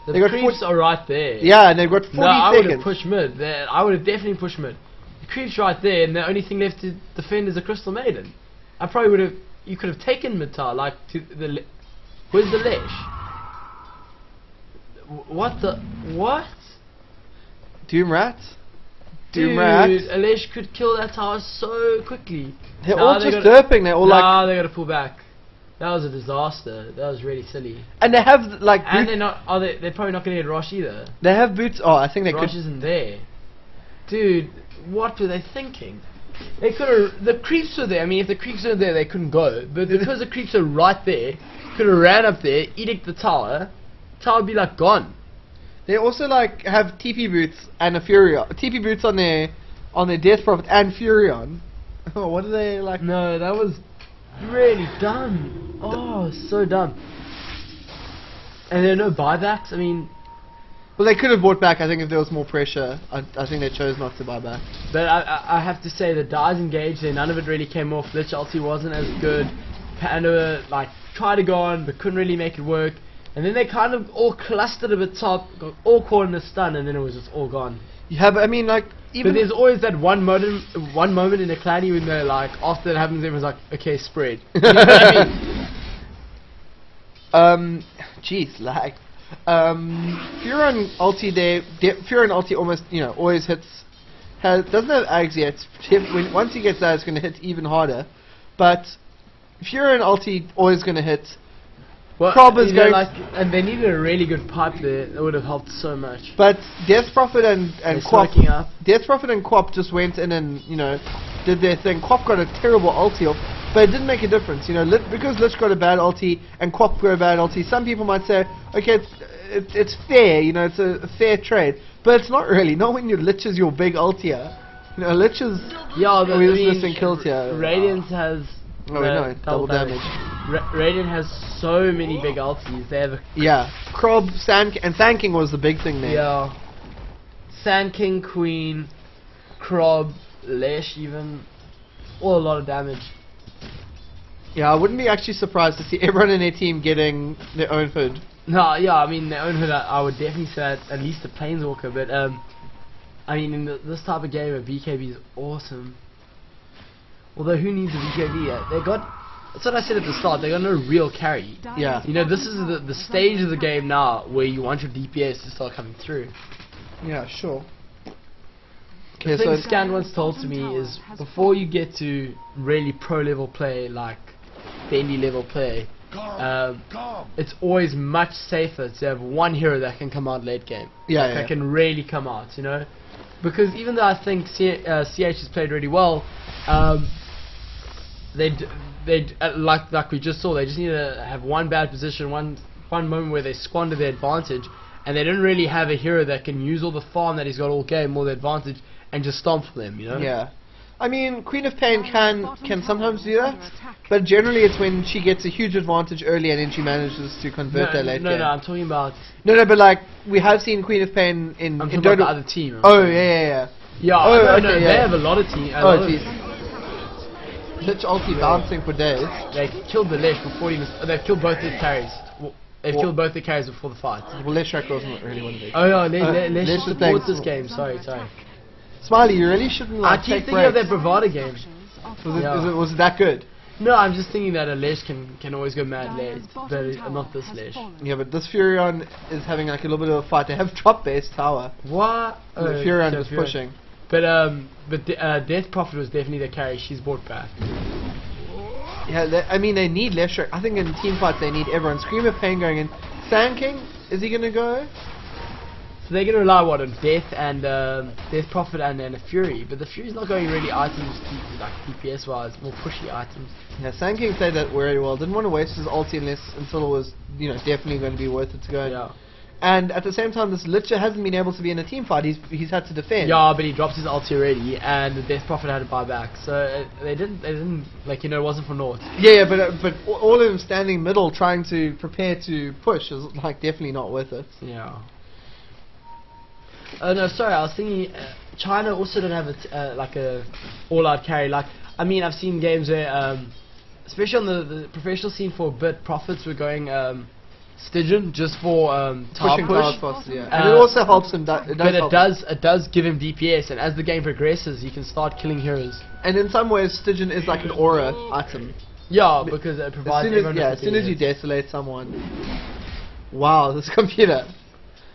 Speaker 2: The
Speaker 1: they got
Speaker 2: creeps are right there.
Speaker 1: Yeah, and they've got 40
Speaker 2: no, I would have
Speaker 1: seconds.
Speaker 2: pushed mid. I would have definitely pushed mid. The creep's right there, and the only thing left to defend is a Crystal Maiden. I probably would have. You could have taken mid tower, like to the. Where's the Lesh? What the what?
Speaker 1: Doom Rat.
Speaker 2: Dude, Alesh could kill that tower so quickly.
Speaker 1: They're all just derping. They're all
Speaker 2: they gotta pull back. That was a disaster. That was really silly.
Speaker 1: And they have
Speaker 2: and they're not. They're probably not gonna get Rosh either.
Speaker 1: They have boots. Oh, I think they
Speaker 2: Rosh isn't there. Dude, what were they thinking? They could have. The creeps were there. I mean, if the creeps weren't there, they couldn't go. But because the creeps are right there, could have ran up there, edict the tower. Tower would be gone.
Speaker 1: They also have TP boots and a Furion. TP boots on their Death Prophet and Furion. Oh, what are they like?
Speaker 2: No, that was really dumb. Oh, so dumb. And there are no buybacks. I mean,
Speaker 1: well, they could have bought back. I think if there was more pressure, I think they chose not to buy back.
Speaker 2: But I have to say the dies engaged there. None of it really came off. Lich ulti wasn't as good. Panda tried to go on but couldn't really make it work. And then they kind of all clustered at the top, got all caught in the stun, and then it was just all gone.
Speaker 1: Yeah, but I mean, even
Speaker 2: but there's always that one moment in a clanny when they're after that happens, everyone's like, okay, spread. You know what I mean?
Speaker 1: Jeez, Furon ulti there. Furon ulti almost, always hits. Doesn't have Ags yet. Once he gets that, it's going to hit even harder. But Furon ulti always going to hit.
Speaker 2: Well,
Speaker 1: Krob is going,
Speaker 2: and they needed a really good pipe there. That would have helped so much.
Speaker 1: But Death Prophet and Quap,
Speaker 2: up.
Speaker 1: Death Prophet and Quap just went in and did their thing. Quap got a terrible ulti off, but it didn't make a difference. Because Lich got a bad ulti and Quap got a bad ulti. Some people might say, okay, it's fair. It's a fair trade, but it's not really. Not when your Lich is your big ulti. Lich is missing kills here.
Speaker 2: Radiant has
Speaker 1: double damage.
Speaker 2: Radiant has so many big ultis. They have
Speaker 1: Krob, Sand King was the big thing there.
Speaker 2: Yeah. Sand King, Queen, Krob, Lesh even. All a lot of damage.
Speaker 1: Yeah, I wouldn't be actually surprised to see everyone in their team getting their own hood.
Speaker 2: No, yeah, I mean their own hood. I would definitely say at least a Planeswalker, but I mean in this type of game a BKB is awesome. Although who needs a BKB? That's what I said at the start. They got no real carry.
Speaker 1: Yeah.
Speaker 2: This is the stage of the game now where you want your DPS to start coming through.
Speaker 1: Yeah, sure.
Speaker 2: The thing Scan once told to me is before you get to really pro level play, like Bendy level play, it's always much safer to have one hero that can come out late game. That can really come out, Because even though I think CH has played really well, like we just saw, they just need to have one bad position, one moment where they squander their advantage, and they don't really have a hero that can use all the farm that he's got all game, all the advantage, and just stomp for them,
Speaker 1: Yeah. I mean, Queen of Pain can sometimes do that, but generally it's when she gets a huge advantage early and then she manages to convert that late game.
Speaker 2: No, I'm talking about...
Speaker 1: No, but like, we have seen Queen of Pain in
Speaker 2: I'm talking about the other team.
Speaker 1: Yeah.
Speaker 2: Yeah, they have a lot of teams.
Speaker 1: Jeez. Lich ulti bouncing for days.
Speaker 2: They killed the Lesh before even... They've killed both the carries. They've killed both the carries before the fight.
Speaker 1: Well, Leshrac wasn't really one of those.
Speaker 2: Oh no, Lesh supports this game. Sorry.
Speaker 1: Smiley, you really shouldn't
Speaker 2: I keep thinking of that Bravada game.
Speaker 1: Was it that good?
Speaker 2: No, I'm just thinking that a Lesh can always go mad late, but not this Lesh.
Speaker 1: Yeah, but this Furion is having like a little bit of a fight. They have drop base tower.
Speaker 2: What?
Speaker 1: The Furion was pushing.
Speaker 2: But Death Prophet was definitely the carry. She's brought back.
Speaker 1: Yeah, they need Leshrac. I think in team fights they need everyone. Scream of Pain going in. Sand King, is he gonna go?
Speaker 2: So they're gonna rely on Death and Death Prophet and then a Fury, but the Fury's not going really items like DPS wise, more pushy items.
Speaker 1: Yeah, Sand King played that very well. Didn't want to waste his ulti until it was definitely going to be worth it to go.
Speaker 2: Yeah.
Speaker 1: And at the same time, this Licher hasn't been able to be in a team fight. He's had to defend.
Speaker 2: Yeah, but he dropped his ulti already, and the Death Prophet had to buy back. So they didn't it wasn't for naught.
Speaker 1: Yeah, but all of them standing middle trying to prepare to push is like definitely not worth it.
Speaker 2: Yeah. No, sorry, I was thinking China also don't have a all-out carry. Like, I mean, I've seen games where, especially on the professional scene for a bit, Profits were going Stygian just for tower push.
Speaker 1: Yeah. And it also helps him.
Speaker 2: It does give him DPS, and as the game progresses, you can start killing heroes.
Speaker 1: And in some ways, Stygian is like an aura item.
Speaker 2: Yeah, because it provides
Speaker 1: as soon as you desolate someone. Wow, this computer.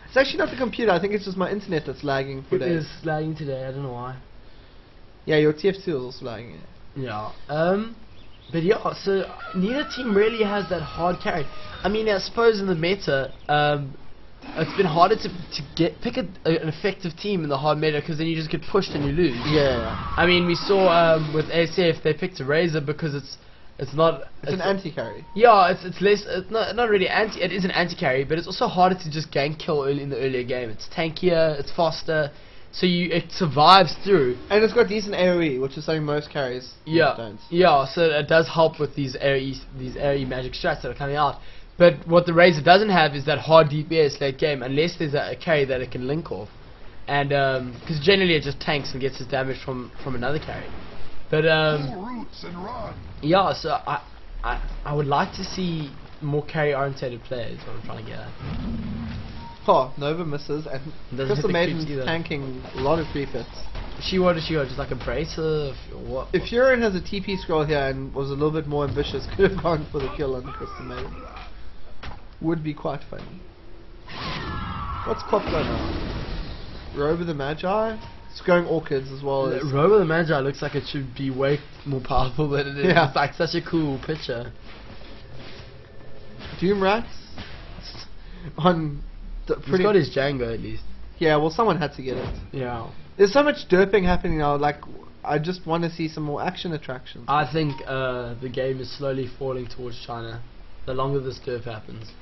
Speaker 1: It's actually not the computer. I think it's just my internet that's lagging today.
Speaker 2: It is lagging today. I don't know why.
Speaker 1: Yeah, your TF2 is also lagging.
Speaker 2: Yeah. But yeah, so neither team really has that hard carry. I mean, I suppose in the meta, it's been harder to pick an effective team in the hard meta because then you just get pushed and you lose.
Speaker 1: Yeah.
Speaker 2: I mean, we saw with ACF they picked a Razor because it's
Speaker 1: an anti-carry.
Speaker 2: Yeah, it's less. It's not really anti. It is an anti-carry, but it's also harder to just gank kill in the earlier game. It's tankier, it's faster, so it survives through.
Speaker 1: And it's got decent AOE, which is something most carries don't.
Speaker 2: Yeah, so it does help with these AOE magic strats that are coming out. But what the Razor doesn't have is that hard DPS late game, unless there's a carry that it can link off, and because generally it just tanks and gets its damage from another carry. But yeah, so I would like to see more carry orientated players. What I'm trying to get at.
Speaker 1: Oh, Nova misses, and Crystal Maiden's tanking a lot of free fits.
Speaker 2: What does she go? Just like a bracer? What?
Speaker 1: If Furin has a TP scroll here and was a little bit more ambitious, could have gone for the kill on Crystal Maiden. Would be quite funny. What's Pop going now? Rover the Magi? It's going Orchids as well as...
Speaker 2: Rover the Magi looks like it should be way more powerful than it is.
Speaker 1: Yeah.
Speaker 2: It's like such a cool picture.
Speaker 1: Doom Rats? On...
Speaker 2: He's got his Django at least.
Speaker 1: Yeah, well someone had to get it.
Speaker 2: Yeah.
Speaker 1: There's so much derping happening now, like... I just want to see some more action attractions.
Speaker 2: I think the game is slowly falling towards China. The longer this derp happens.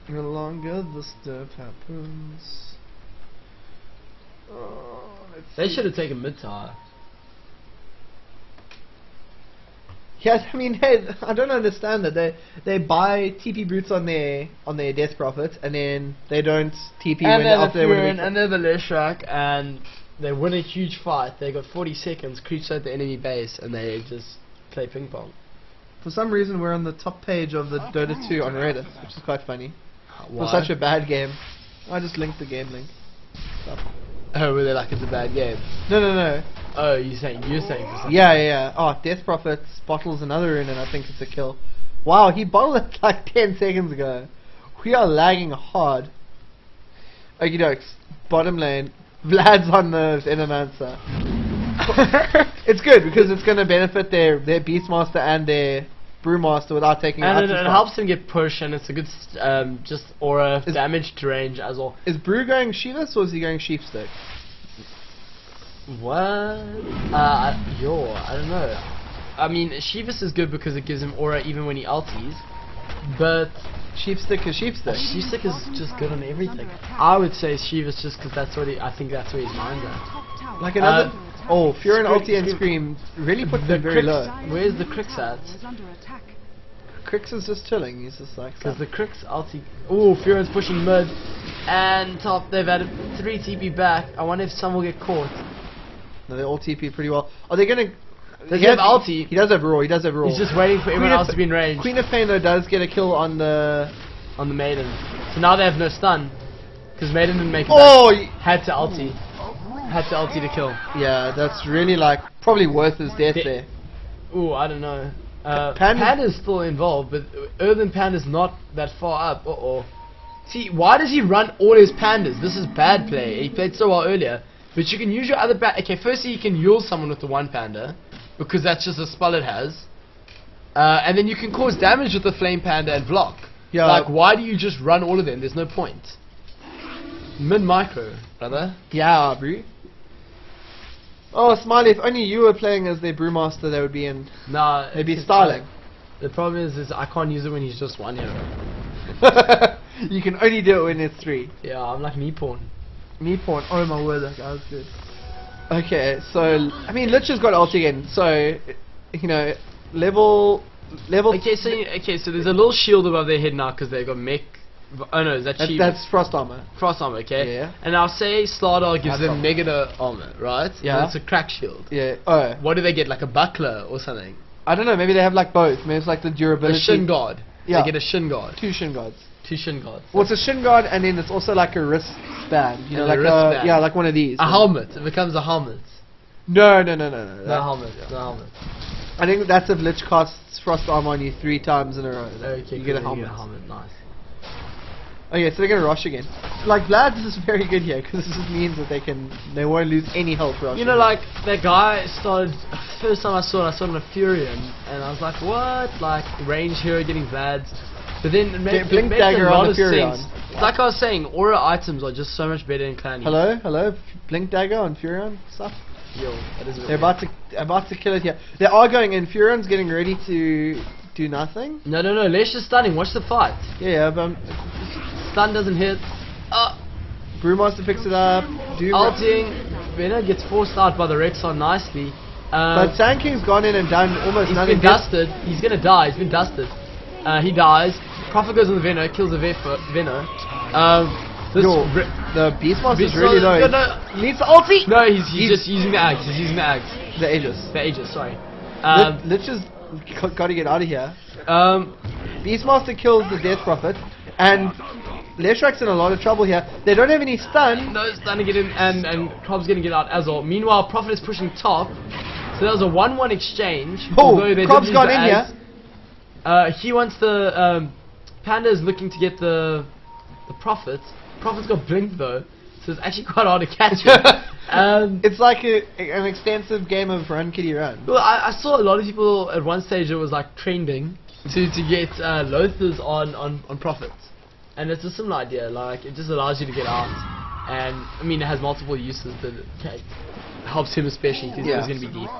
Speaker 1: The longer this derp happens... Oh,
Speaker 2: They should have taken mid-tier.
Speaker 1: Yes, I mean, hey, I don't understand that they buy TP boots on their death profit and then they don't TP when after they win.
Speaker 2: And they're the Leshrac and they win a huge fight. They got 40 seconds, creeps at the enemy base, and they just play ping pong.
Speaker 1: For some reason, we're on the top page of the Dota 2 on Reddit, which is quite funny.
Speaker 2: Why?
Speaker 1: For such a bad game. I just linked the game link. Stuff.
Speaker 2: Oh, were they like it's a bad game?
Speaker 1: No.
Speaker 2: Oh, you're saying for something.
Speaker 1: Yeah. Oh, Death Prophet bottles another in and I think it's a kill. Wow, he bottled it like 10 seconds ago. We are lagging hard. Okie dokes. Bottom lane. Vlad's on nerves, Enanansa. It's good because it's going to benefit their Beastmaster and their Brewmaster without taking
Speaker 2: and it helps them get push, and it's a good just aura damage to range as well.
Speaker 1: Is Brew going Shivas or is he going Sheepstick?
Speaker 2: What? I don't know. I mean, Shivas is good because it gives him aura even when he ulties, but
Speaker 1: Sheepstick is Sheepstick.
Speaker 2: Sheepstick is just good on everything. I would say Shivas just because that's what I think that's where his mind's at.
Speaker 1: Like another. Furin ulti and Scream really put them very low.
Speaker 2: Where's the Crix at?
Speaker 1: Crix is just chilling. He's just like.
Speaker 2: Because the Crix ulti. Oh, Furin's pushing mid, and top. They've added 3 TP back. I wonder if some will get caught.
Speaker 1: No, they all TP pretty well. Are they gonna?
Speaker 2: Does he have ulti?
Speaker 1: He does have roar.
Speaker 2: He's just waiting for everyone else to be in range.
Speaker 1: Queen of Pain though does get a kill on the
Speaker 2: Maiden. So now they have no stun because Maiden didn't make it. Back. Had to ulti. Had to ulti to kill.
Speaker 1: Yeah, that's really like probably worth his death there.
Speaker 2: Ooh, I don't know. Panda's still involved, but Earthen Panda's not that far up. See, why does he run all his pandas? This is bad play. He played so well earlier. But you can use your other okay, firstly you can heal someone with the one panda, because that's just a spell it has. And then you can cause damage with the flame panda and block. Yeah. Like, why do you just run all of them? There's no point. Mid-micro, brother.
Speaker 1: Yeah, bro. Oh, Smiley, if only you were playing as their Brewmaster, they would be in...
Speaker 2: Nah.
Speaker 1: They'd be styling.
Speaker 2: The problem is I can't use it when he's just one hero.
Speaker 1: You can only do it when it's 3.
Speaker 2: Yeah, I'm like knee pawn.
Speaker 1: Knee pawn, oh my word, that guy was good. Okay, so, I mean, Lich has got ulti again, so, you know, level...
Speaker 2: Okay, so there's a little shield above their head now because they've got mech. Oh no, is that cheap?
Speaker 1: That's frost armor.
Speaker 2: Frost armor, okay.
Speaker 1: Yeah.
Speaker 2: And I'll say Slardar gives them negative armor, right?
Speaker 1: Yeah.
Speaker 2: And it's a crack shield.
Speaker 1: Yeah. Oh.
Speaker 2: What do they get? Like a buckler or something?
Speaker 1: I don't know. Maybe they have like both. Maybe it's like the durability.
Speaker 2: A shin guard.
Speaker 1: Yeah.
Speaker 2: They get a shin guard.
Speaker 1: 2 shin guards.
Speaker 2: 2 shin guards.
Speaker 1: Well, it's a shin guard, and then it's also like a wristband. You know, like
Speaker 2: wristband.
Speaker 1: Yeah, like one of these.
Speaker 2: A helmet. It becomes a helmet.
Speaker 1: No.
Speaker 2: No helmet. Yeah. No helmet.
Speaker 1: I think that's if Lich casts frost armor on you 3 times in a row.
Speaker 2: Okay,
Speaker 1: you get a helmet.
Speaker 2: You get a helmet. Nice.
Speaker 1: Okay, so they're gonna rush again. Like Vlad, this is very good here because this just means that they won't lose any health rush.
Speaker 2: You know, like that guy started. First time I saw it on a Furion, and I was like, what? Like range hero getting Vlads. But then it makes
Speaker 1: dagger
Speaker 2: a lot
Speaker 1: on
Speaker 2: of
Speaker 1: the Furion.
Speaker 2: sense. Like I was saying, aura items are just so much better in clan.
Speaker 1: Hello, blink dagger on Furion stuff.
Speaker 2: Yo, that is.
Speaker 1: They're about to kill it here. They are going in. Furion's getting ready to do nothing.
Speaker 2: No. Lesh is stunning. Watch the fight.
Speaker 1: Yeah, but
Speaker 2: stun doesn't hit.
Speaker 1: Brewmaster picks it up.
Speaker 2: Ulting. Venner gets forced out by the Rexon nicely.
Speaker 1: But Sand King's gone in and done almost nothing.
Speaker 2: He's been dusted. He's gonna die. He's been dusted. He dies. Prophet goes on the Venner, kills the Venner.
Speaker 1: The Beastmaster's really low. Needs the ulti!
Speaker 2: No, he's just using the Ags. He's using the Ags.
Speaker 1: The Aegis.
Speaker 2: The Aegis, sorry.
Speaker 1: Lich has got to get out of here. Beastmaster kills the Death Prophet, and Leshrac's in a lot of trouble here. They don't have any stun.
Speaker 2: No stun to get in, and Prob's going to get out as well. Meanwhile, Prophet is pushing top. So that was a 1-1 exchange.
Speaker 1: Oh, Prob's gone in here.
Speaker 2: He wants the... Panda is looking to get the Prophet. Prophet's got blink though, so it's actually quite hard to catch him.
Speaker 1: It's like an extensive game of run kitty run.
Speaker 2: Well, I saw a lot of people at one stage it was like trending to get Lothers on Prophet, and it's a similar idea. Like it just allows you to get out, and I mean it has multiple uses, but it helps him especially because he's going to be deep.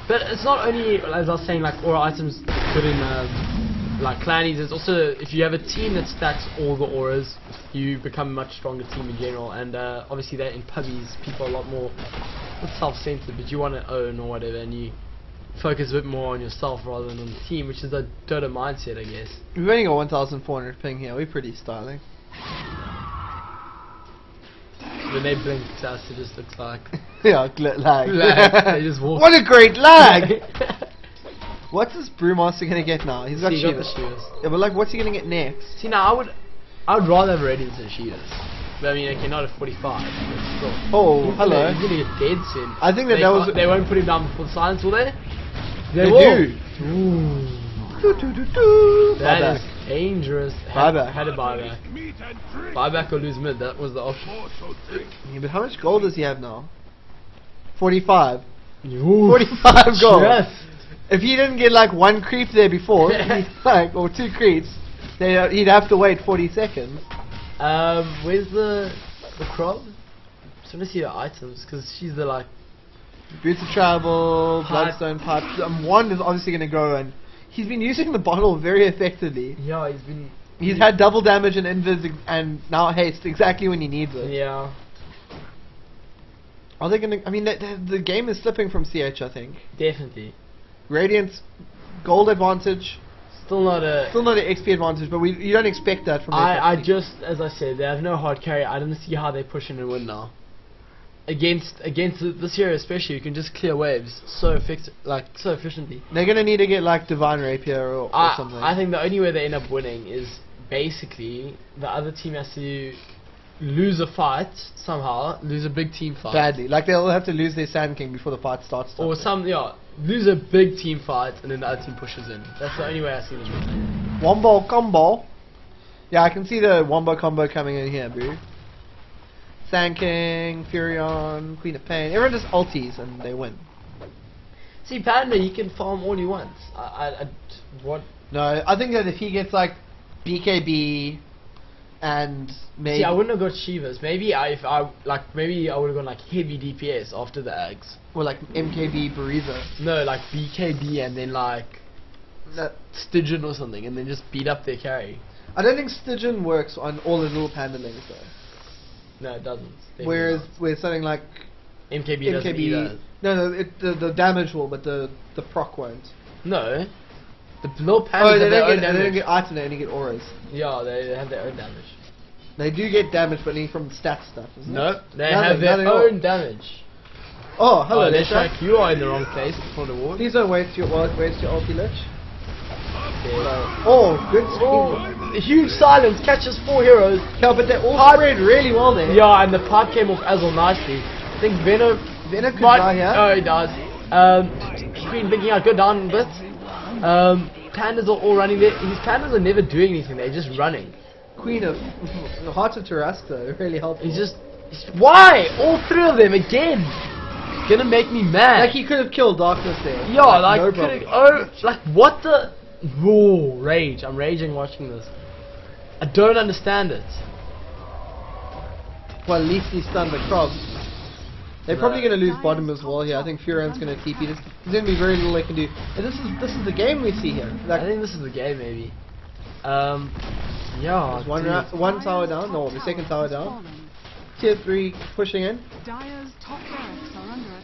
Speaker 2: But it's not only, as I was saying, like aura items good in like clannies. It's also if you have a team that stacks all the auras, you become a much stronger team in general. And obviously, that in pubbies, people are a lot more not self-centered, but you want to own or whatever, and you focus a bit more on yourself rather than on the team, which is a Dota mindset, I guess.
Speaker 1: We've only got 1,400 ping here. We're pretty styling.
Speaker 2: When they blink to us, it just looks like
Speaker 1: yeah, lag.
Speaker 2: They just walk.
Speaker 1: What a great lag! What's this Brewmaster gonna get now? He's got Shivas. Yeah, but like, what's he gonna get next?
Speaker 2: See, now I would rather have Radiance than Shivas. But I mean, okay, not at 45. But still.
Speaker 1: Oh, hello.
Speaker 2: He's gonna get dead soon.
Speaker 1: I think that
Speaker 2: they won't put him down before the silence, will they?
Speaker 1: They
Speaker 2: will.
Speaker 1: do.
Speaker 2: Ooh. That is dangerous. Had a buyback. Buyback or lose mid, that was the option.
Speaker 1: Yeah, but how much gold does he have now? 45.
Speaker 2: Ooh.
Speaker 1: 45 gold.
Speaker 2: Stress.
Speaker 1: If he didn't get like one creep there before, like, or two creeps, he'd have to wait 40 seconds.
Speaker 2: Where's the crop? Just want to see her items, because she's the like...
Speaker 1: Boots of Travel, Bloodstone Pipe. Wand is obviously going to go, and he's been using the bottle very effectively.
Speaker 2: Yeah,
Speaker 1: He's had double damage and invis and now haste exactly when he needs it.
Speaker 2: Yeah.
Speaker 1: Are they going to... I mean, the game is slipping from CH, I think.
Speaker 2: Definitely.
Speaker 1: Radiant's gold advantage.
Speaker 2: Still not an
Speaker 1: XP advantage, but you don't expect that from
Speaker 2: as I said, they have no hard carry. I don't see how they push in and win now. Against this hero especially, you can just clear waves so efficiently.
Speaker 1: They're gonna need to get like Divine Rapier or something.
Speaker 2: I think the only way they end up winning is basically the other team has to lose a fight somehow, lose a big team fight.
Speaker 1: Badly, like they'll have to lose their Sand King before the fight starts.
Speaker 2: Or lose a big team fight and then the other team pushes in. That's the only way I see them winning.
Speaker 1: Wombo combo. Yeah, I can see the Wombo combo coming in here, boo. Sand King, Furion, Queen of Pain. Everyone just ulties and they win.
Speaker 2: See, Panda, he can farm all he wants. What?
Speaker 1: No, I think that if he gets like BKB and maybe...
Speaker 2: See, I wouldn't have got Shivas. Maybe I would have gone like heavy DPS after the Ags.
Speaker 1: Or like MKB Bariza.
Speaker 2: No, like BKB and then like Stygian or something, and then just beat up their carry.
Speaker 1: I don't think Stygian works on all the little Pandalings though.
Speaker 2: No, it doesn't.
Speaker 1: Whereas something like
Speaker 2: MKB doesn't either.
Speaker 1: No, the damage will, but the proc won't.
Speaker 2: No. The little pandas
Speaker 1: they don't get items, they only get auras.
Speaker 2: Yeah, they have their own damage.
Speaker 1: They do get damage, but only from stat stuff, isn't
Speaker 2: it? They have their own damage.
Speaker 1: Oh, hello,
Speaker 2: Leshak. You are in the wrong place for the ward.
Speaker 1: Please don't waste your ulti, Lich. Oh, good screen.
Speaker 2: Huge silence, catches 4 heroes.
Speaker 1: Yeah, but they all spread really well there.
Speaker 2: Yeah, and the pipe came off Azul nicely. I think Venom
Speaker 1: could die here.
Speaker 2: Oh, he does. Queen picking out, go down a bit. Pandas are all running there. His pandas are never doing anything, they're just running.
Speaker 1: Queen of Heart of Tarrasque really helpful.
Speaker 2: Why? All 3 of them again? Gonna make me mad.
Speaker 1: Like he could have killed Darkness there.
Speaker 2: Yeah, no problem. What the... Whoa, rage. I'm raging watching this. I don't understand it.
Speaker 1: Well, at least he stunned the crops. They're probably going to lose bottom as well here. I think Furion's going to TP. There's going to be very little they can do. And this is the game we see here.
Speaker 2: I think this is the game, maybe. Yeah.
Speaker 1: One tower down. No, the second tower down. Tier 3 pushing in.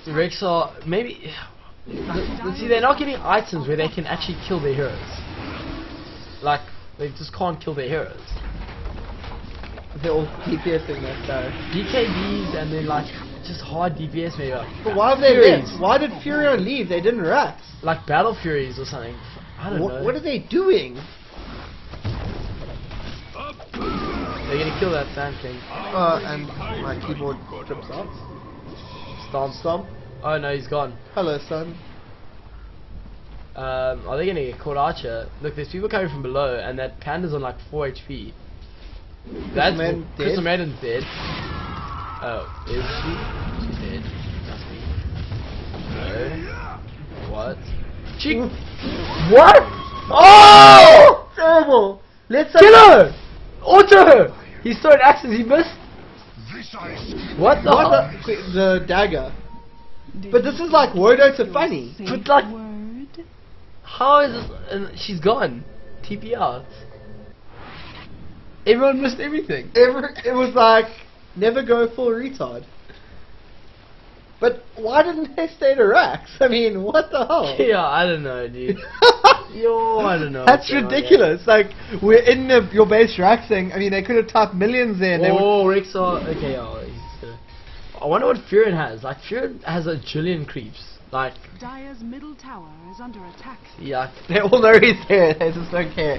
Speaker 2: The Rex are maybe... See, they're not getting items where they can actually kill their heroes. Like, they just can't kill their heroes.
Speaker 1: They're all DPSing that though.
Speaker 2: BKBs and then like just hard DPS maybe.
Speaker 1: But why have they left? Why did Furion leave? They didn't rats.
Speaker 2: Like Battle Furies or something. I don't know.
Speaker 1: What are they doing?
Speaker 2: They're gonna kill that Sand King.
Speaker 1: And my keyboard trips out. Stomp.
Speaker 2: Oh no, he's gone.
Speaker 1: Hello, son.
Speaker 2: Are they gonna get caught Archer? Look, there's people coming from below, and that Panda's on like 4 HP. That's
Speaker 1: Maiden's
Speaker 2: Crystal
Speaker 1: dead.
Speaker 2: Maiden's dead. Oh, is she? She's dead. Must be. No. What? She. What? Oh!
Speaker 1: Terrible. Let's
Speaker 2: Kill her! Auto! He's throwing axes. He missed. What the?
Speaker 1: What the dagger. But this is like Wodo to funny.
Speaker 2: But like, how is this? And she's gone. TP out. Everyone missed everything.
Speaker 1: It was like never go full retard. But why didn't they stay to Rax? I mean, what the hell?
Speaker 2: Yeah, I don't know, dude. Yo, I don't know.
Speaker 1: That's ridiculous. Like, we're in your base Raxing. I mean, they could have typed millions there.
Speaker 2: Oh, Rexar. Okay, oh, he's gonna. I wonder what Furin has. Like, Furin has a jillion creeps. Like,
Speaker 6: Dire's middle tower is under attack.
Speaker 2: yeah,
Speaker 1: They all know he's there. They just don't care.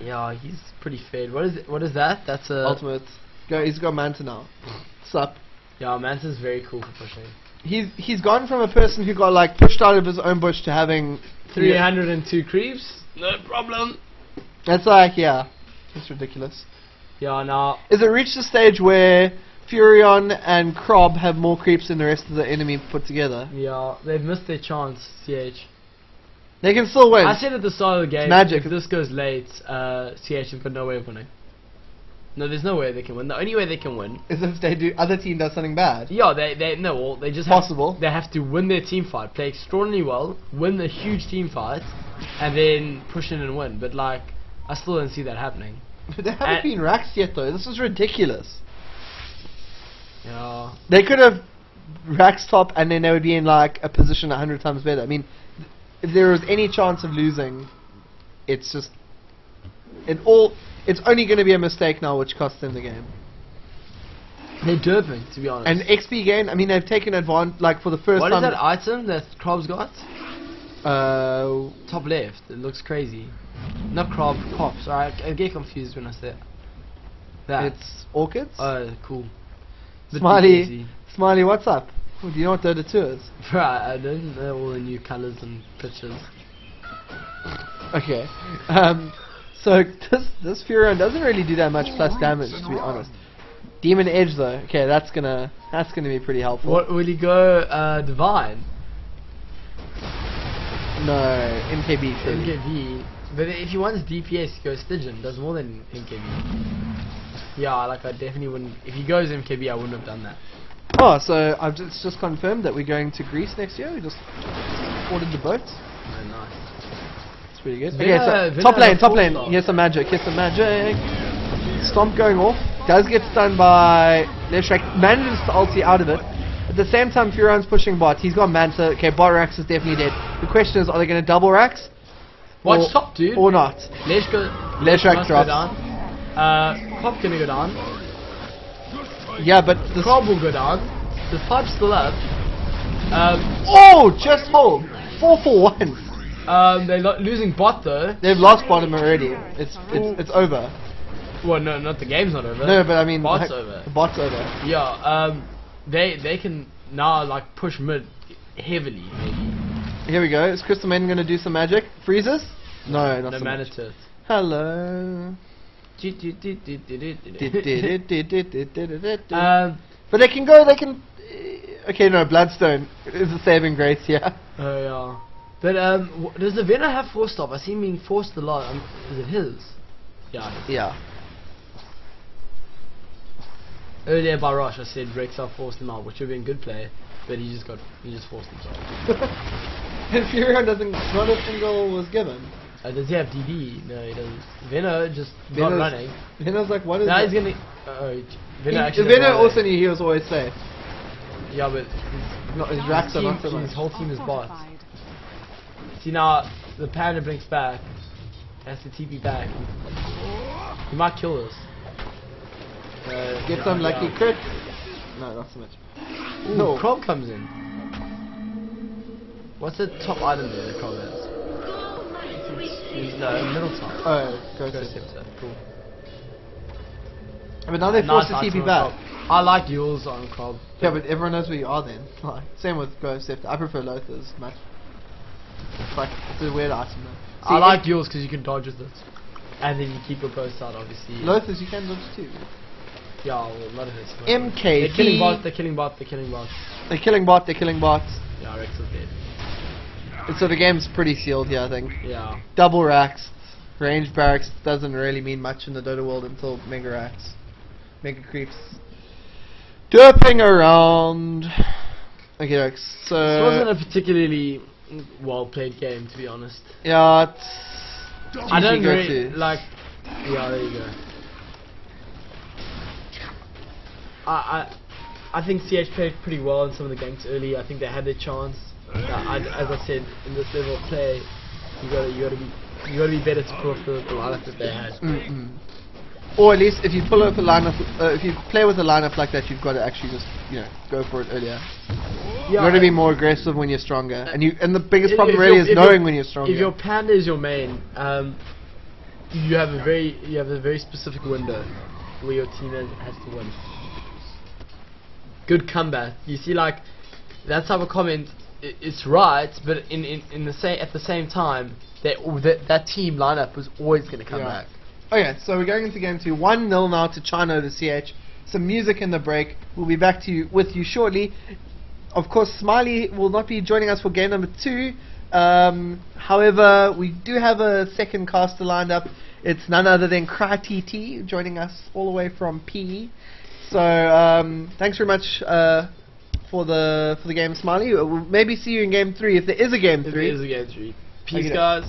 Speaker 2: yeah, he's pretty fed. What is it? What is that? That's a
Speaker 1: Ultimate. Go. He's got Manta now. Sup?
Speaker 2: Yeah, Manta's very cool for pushing.
Speaker 1: He's gone from a person who got like pushed out of his own bush to having
Speaker 2: 302 creeps. No problem.
Speaker 1: That's like, yeah, it's ridiculous.
Speaker 2: Yeah, now
Speaker 1: Is it reached a stage where Furion and Krob have more creeps than the rest of the enemy put together?
Speaker 2: yeah, they've missed their chance. CH.
Speaker 1: They can still win.
Speaker 2: I said at the start of the game,
Speaker 1: magic.
Speaker 2: if this goes late, CH have got no way of winning. No, there's no way they can win. The only way they can win,
Speaker 1: Is if other team does something bad.
Speaker 2: yeah, they just
Speaker 1: Possible.
Speaker 2: They have to win their team fight, play extraordinarily well, win the huge team fight, and then push in and win. But like, I still don't see that happening.
Speaker 1: But they haven't been Raxed yet though. This is ridiculous.
Speaker 2: Yeah,
Speaker 1: They could have Raxed top and then they would be in like a position 100 times better. I mean, if there was any chance of losing, it's just it's only going to be a mistake now which costs them the game.
Speaker 2: they're derping, to be honest.
Speaker 1: And XP gain, I mean, they've taken advantage, like for the first
Speaker 2: What is
Speaker 1: time.
Speaker 2: that item that Krob's got? Top left. It looks crazy. Not Krob, Cop. Sorry, I get confused when I say it. That.
Speaker 1: It's orchids.
Speaker 2: Oh, cool. Bit
Speaker 1: Smiley,
Speaker 2: easy.
Speaker 1: Smiley, what's up? Oh, do you know what Dota 2 is?
Speaker 2: Right, I don't know all the new colours and pictures.
Speaker 1: Okay. So this Furion doesn't really do that much plus damage, to be honest. Demon Edge though, okay, that's gonna be pretty helpful.
Speaker 2: What will he go? Divine.
Speaker 1: No, MKB. Clearly.
Speaker 2: MKB. But if he wants DPS, he goes Stygian. Does more than MKB. Yeah, like I definitely wouldn't. If he goes MKB, I wouldn't have done that.
Speaker 1: Oh, so I've just confirmed that we're going to Greece next year. We just ordered the boat.
Speaker 2: Oh, nice.
Speaker 1: It's pretty good.
Speaker 2: Vina-
Speaker 1: Okay, so
Speaker 2: Vina
Speaker 1: top lane,
Speaker 2: has
Speaker 1: top
Speaker 2: a
Speaker 1: lane.
Speaker 2: full
Speaker 1: Here's some magic. Here's some magic. Stomp going off. Does get stunned by Leshrac. Manages to ulti out of it. At the same time, Furion's pushing bot. He's got Manta. Okay, bot Rax is definitely dead. The question is, are they going to double Rax?
Speaker 2: Watch top, dude.
Speaker 1: Or not?
Speaker 2: Leshrac
Speaker 1: Leshrac
Speaker 2: go
Speaker 1: drops.
Speaker 2: down. Crop gonna go down.
Speaker 1: Yeah, but this...
Speaker 2: Crop will go down. The fight's still up.
Speaker 1: Oh, just hold. 4 for 1.
Speaker 2: They're losing bot though.
Speaker 1: They've lost bottom already. It's over.
Speaker 2: Well, no, not the game's not over.
Speaker 1: No, but I mean,
Speaker 2: bot's
Speaker 1: like,
Speaker 2: over.
Speaker 1: The bot's over.
Speaker 2: Yeah. They can now like push mid heavily maybe.
Speaker 1: Here we go. Is Crystal Maiden going to do some magic? Freezes? No, not
Speaker 2: No
Speaker 1: so
Speaker 2: mana
Speaker 1: much.
Speaker 2: to it.
Speaker 1: Hello. But they can go. They can. Okay, no. Bloodstone is a saving grace here.
Speaker 2: Oh yeah. But does the Venom have force stop? I see him being forced a lot. Is it his? Yeah.
Speaker 1: Yeah.
Speaker 2: Earlier by Rosh, I said Rexar forced him out, which would have been good play, but he just forced himself.
Speaker 1: And Furion doesn't. Not a single was given.
Speaker 2: Does he have DD? No, he doesn't. Veno just not running.
Speaker 1: Veno's like, what is
Speaker 2: Now
Speaker 1: that?
Speaker 2: he's gonna. Veno actually.
Speaker 1: Veno also knew he was always safe.
Speaker 2: Yeah, but
Speaker 1: Not his racks are not so
Speaker 2: his
Speaker 1: much.
Speaker 2: whole team is bots. See now, the Panda blinks back. Has to TP back. He might kill us.
Speaker 1: Get some lucky crit. No, not so much.
Speaker 2: Ooh,
Speaker 1: No.
Speaker 2: Krob comes in. What's the top item there that Krob has? He's middle top.
Speaker 1: Oh, go
Speaker 2: Ghost
Speaker 1: Scepter.
Speaker 2: Scepter, cool.
Speaker 1: But now they're forced to
Speaker 2: Nice
Speaker 1: TP
Speaker 2: item
Speaker 1: back.
Speaker 2: on Krob. I like Yules on Krob.
Speaker 1: Yeah, but everyone knows where you are then. Like, same with Ghost Scepter. I prefer Lothar's much. It's like, it's a weird item though.
Speaker 2: I like Yules because you can dodge with it. And then you keep your post out, obviously.
Speaker 1: Lothers, you can dodge too.
Speaker 2: Yeah, well, not his.
Speaker 1: MKT.
Speaker 2: They're killing bots, they're killing bots, they're killing bots.
Speaker 1: They're killing bot, they're killing bots.
Speaker 2: Yeah, Rex is dead.
Speaker 1: So the game's pretty sealed here, I think.
Speaker 2: Yeah.
Speaker 1: Double racks. Range barracks doesn't really mean much in the Dota world until mega racks. Mega creeps. Derping around. Okay, so...
Speaker 2: This wasn't a particularly well played game, to be honest.
Speaker 1: Yeah, it's...
Speaker 2: I don't
Speaker 1: go
Speaker 2: really,
Speaker 1: to.
Speaker 2: like... Yeah, there you go. I think CH played pretty well in some of the games early. I think they had their chance. As I said, in this level of play, you gotta be better to pull off the lineup that they had.
Speaker 1: Or at least if you pull off a lineup, if you play with a lineup like that, you've got to actually just go for it earlier.
Speaker 2: Yeah,
Speaker 1: You got to be more aggressive when you're stronger, and the biggest problem really is knowing when you're stronger.
Speaker 2: If your panda is your main, you have a very specific window where your team has to win. Good comeback. You see, like that type of comment, it's right, but at the same time, that team lineup was always going to come back.
Speaker 1: Okay, so we're going into game 2. 1-0 now to China to CH. Some music in the break. We'll be back with you shortly. Of course, Smiley will not be joining us for game number 2. However, we do have a second caster lined up. It's none other than CryTT joining us all the way from PE. So thanks very much for the game, Smiley. We'll maybe see you in game 3 if there is a game 3.
Speaker 2: If there is a game 3. Peace, guys.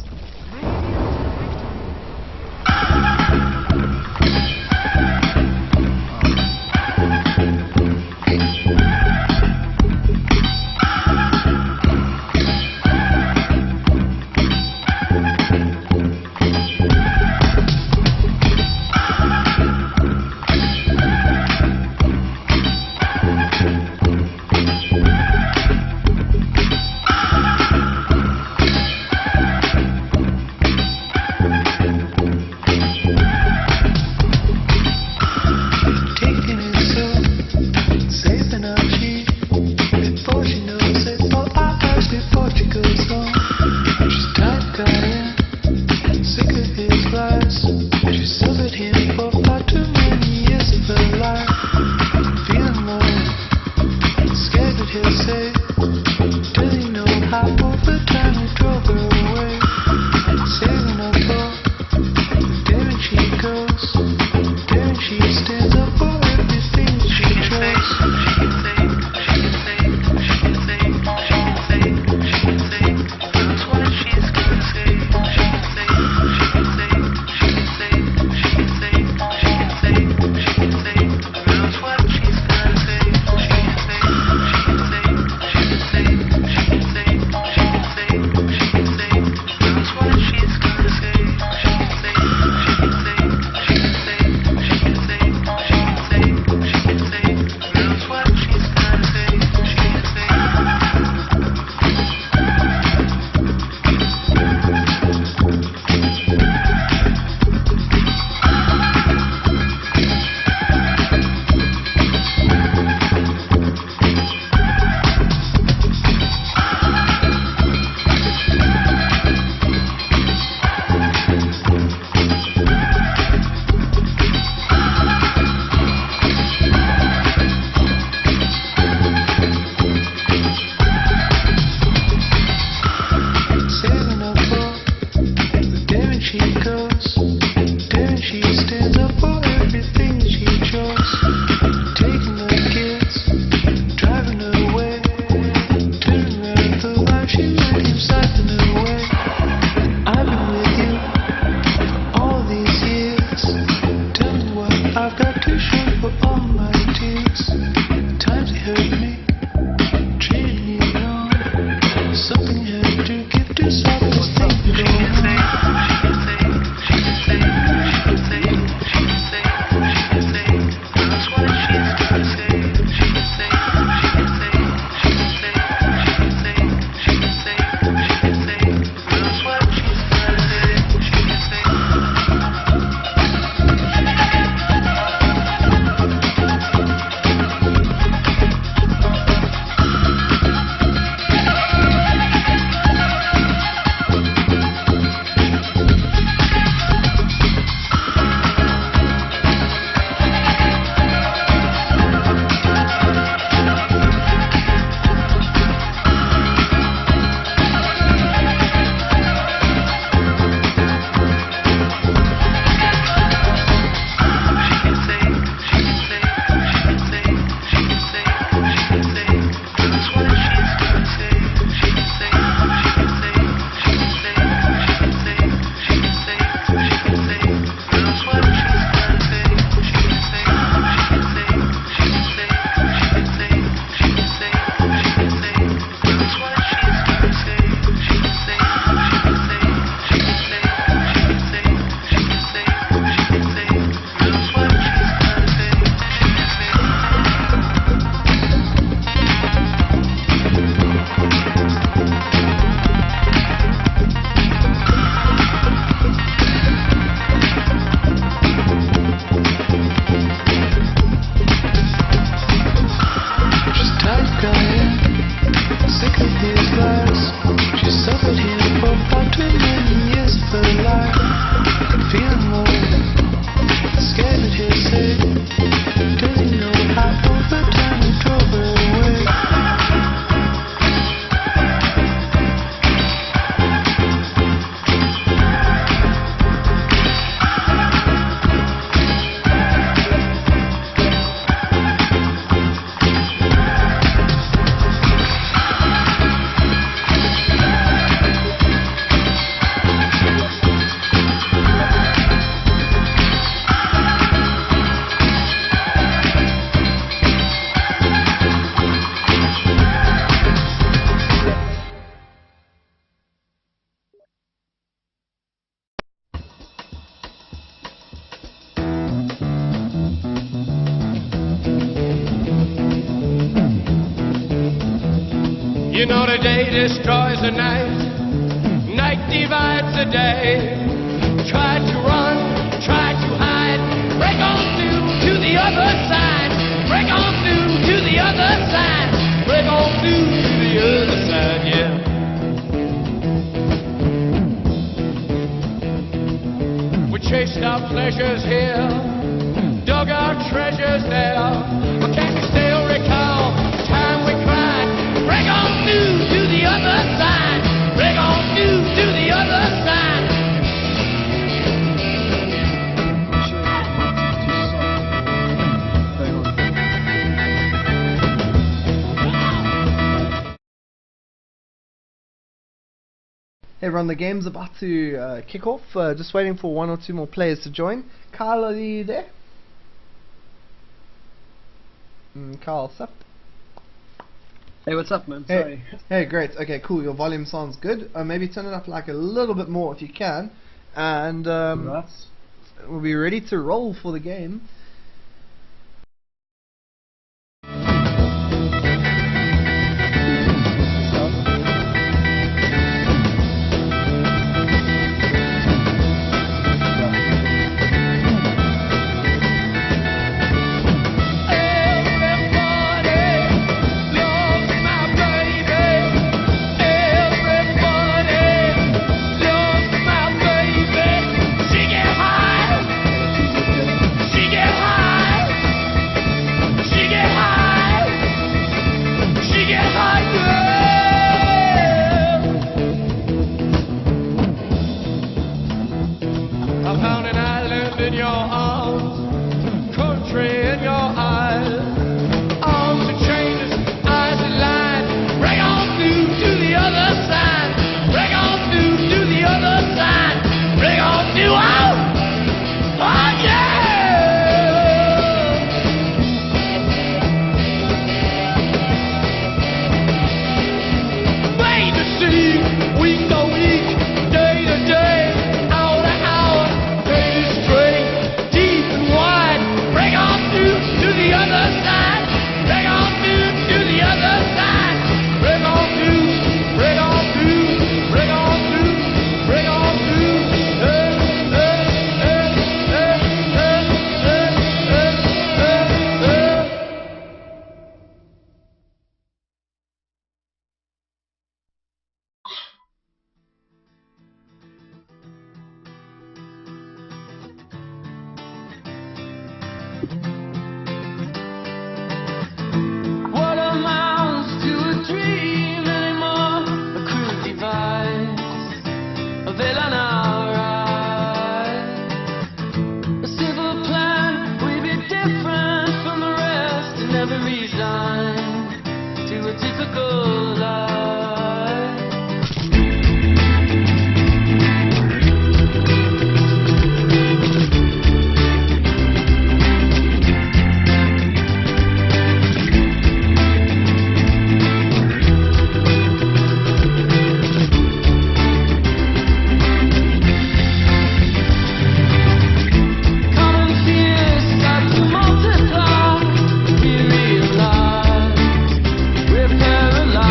Speaker 7: You know the day destroys the night, night divides the day. Try to run, try to hide, break on through to the other side, break on through to the other side, break on through to the other side, yeah. We chased our pleasures here, dug our treasures there, but can you still recall the time we cried? Break on through to the other side, break on through to the other side.
Speaker 1: Hey everyone, the game's about to kick off. Just waiting for one or two more players to join. Kyle, are you there? Kyle, what's up?
Speaker 8: Hey, what's up, man?
Speaker 1: Hey.
Speaker 8: Sorry.
Speaker 1: Hey, great. Okay, cool. Your volume sounds good. Maybe turn it up like a little bit more if you can. And we'll be ready to roll for the game.
Speaker 4: Paralyzed.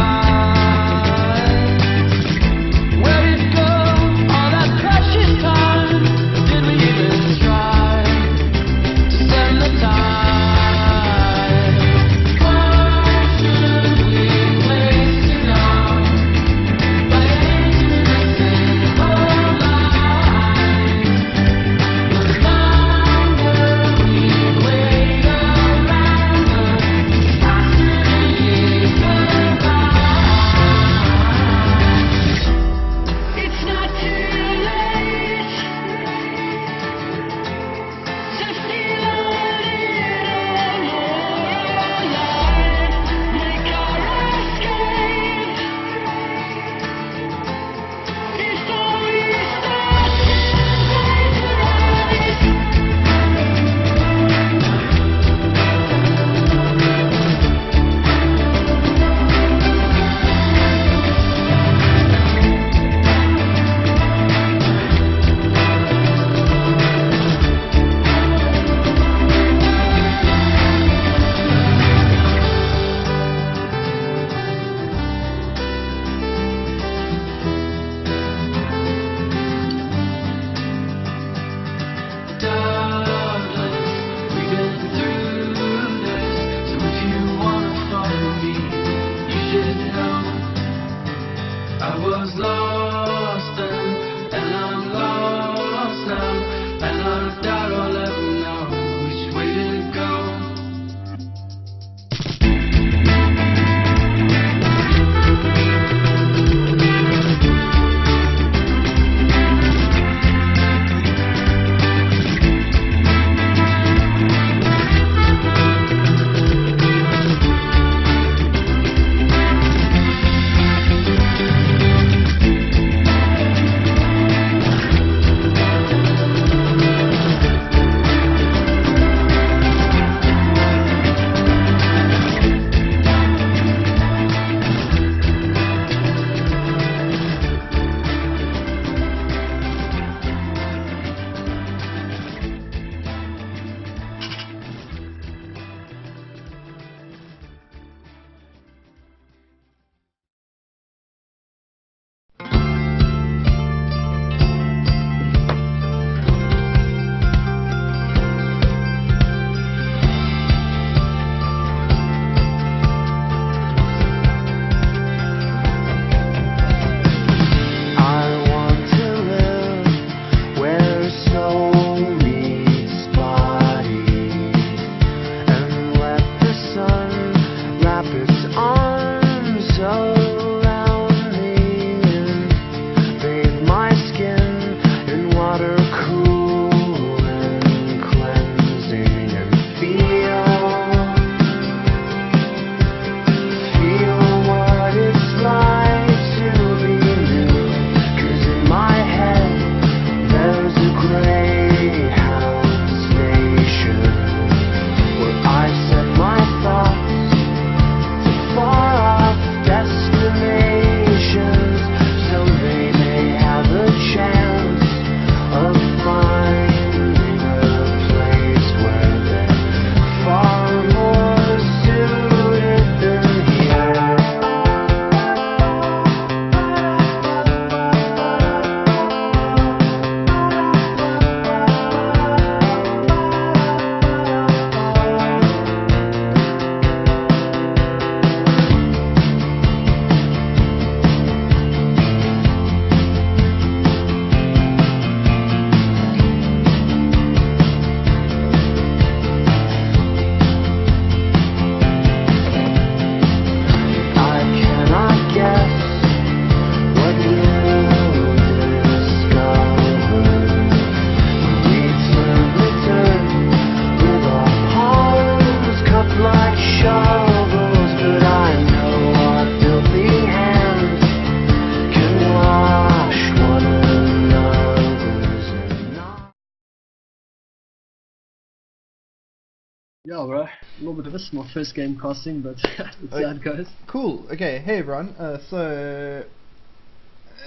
Speaker 8: Yeah, bro. A little bit of this, my first game casting, but it's how it goes.
Speaker 1: Cool. Okay, hey everyone. So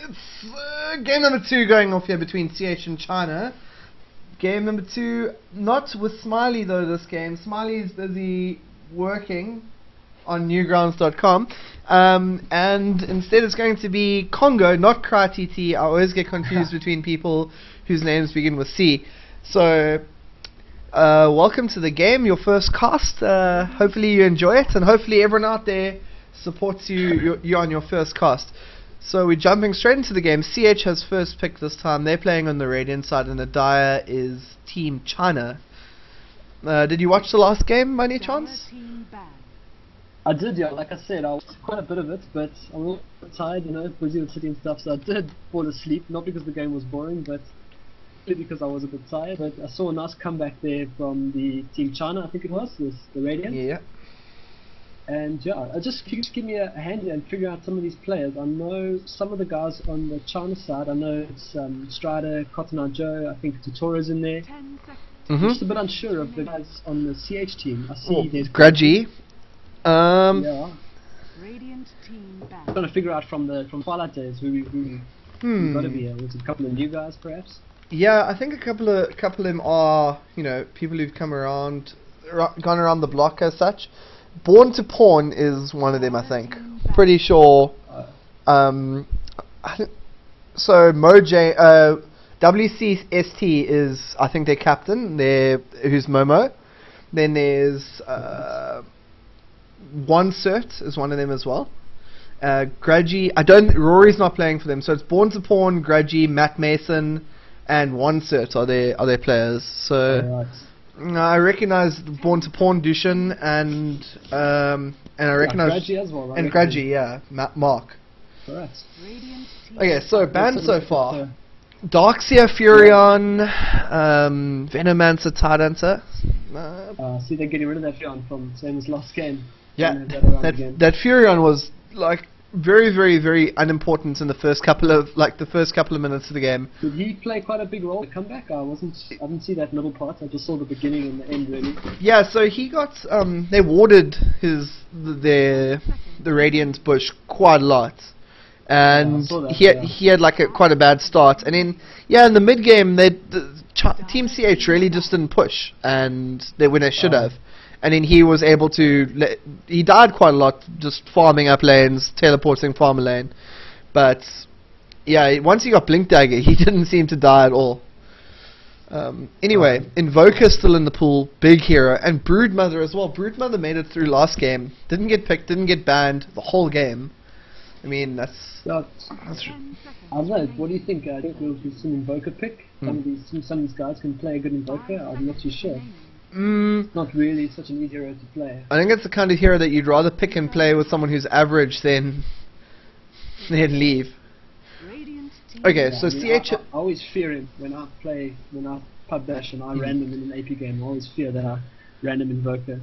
Speaker 1: it's game number 2 going off here between CH and China. Game number 2, not with Smiley though this game. Smiley's busy working on newgrounds.com. And instead it's going to be Congo, not CryTT. I always get confused between people whose names begin with C. So welcome to the game, your first cast. Hopefully you enjoy it, and hopefully everyone out there supports you on your first cast. So we're jumping straight into the game. CH has first pick this time. They're playing on the Radiant side, and the Dire is Team China. Did you watch the last game by any chance?
Speaker 8: I did, yeah. Like I said, I watched quite a bit of it, but I'm a little bit tired, busy with city and stuff, so I did fall asleep. Not because the game was boring, but because I was a bit tired. But I saw a nice comeback there from the Team China, I think it was the Radiant.
Speaker 1: Yeah.
Speaker 8: And yeah, just give me a hand and figure out some of these players. I know some of the guys on the China side. I know it's Strider, Cotton Eye Joe, I think Totoro's in there. I'm just a bit unsure of the guys on the CH team. I see there's
Speaker 1: Grudgy.
Speaker 8: Yeah. Radiant team back. Trying to figure out from Twilight Days who got to be here. Was it a couple of new guys perhaps?
Speaker 1: Yeah, I think a couple of them are, people who've come around, gone around the block as such. Born to Pawn is one of them, I think. Pretty sure. So Moj, WCST is, I think, their captain. Who's Momo. Then there's One Cert is one of them as well. Grudgy, Rory's not playing for them, so it's Born to Pawn, Grudgy, Matt Mason, and One Cert are their players. So I recognize Born to Pawn, Dushan, and I recognize
Speaker 8: Grudgy as well.
Speaker 1: And Grudgy, yeah, Mark.
Speaker 8: Correct.
Speaker 1: Okay, so banned so far: Darkseer, Furion, Venomancer, Tidancer.
Speaker 8: See, they're getting rid of that Furion from same as last game.
Speaker 1: Yeah, that Furion was like very, very, very unimportant in the first couple of minutes of the game.
Speaker 8: Did he play quite a big role in the comeback? I didn't see that middle part. I just saw the beginning and the end really.
Speaker 1: Yeah, so he got they warded the Radiant bush quite a lot, and he had like quite a bad start, and then in the mid game Team CH really just didn't push, and when they should have. And then he was able to... he died quite a lot, just farming up lanes, teleporting farmer lane. But, yeah, once he got Blink Dagger, he didn't seem to die at all. Anyway, Invoker still in the pool, big hero. And Broodmother as well. Broodmother made it through last game. Didn't get picked, didn't get banned the whole game. I mean, that's
Speaker 8: I don't know, what do you think? I think we'll do some Invoker pick. Some of these guys can play a good Invoker. I'm not too sure. It's not really such an easy hero to play.
Speaker 1: I think it's the kind of hero that you'd rather pick and play with someone who's average than leave. Okay, so CH...
Speaker 8: I always fear him when I pub dash and I random in an AP game. I always fear that I random Invoker.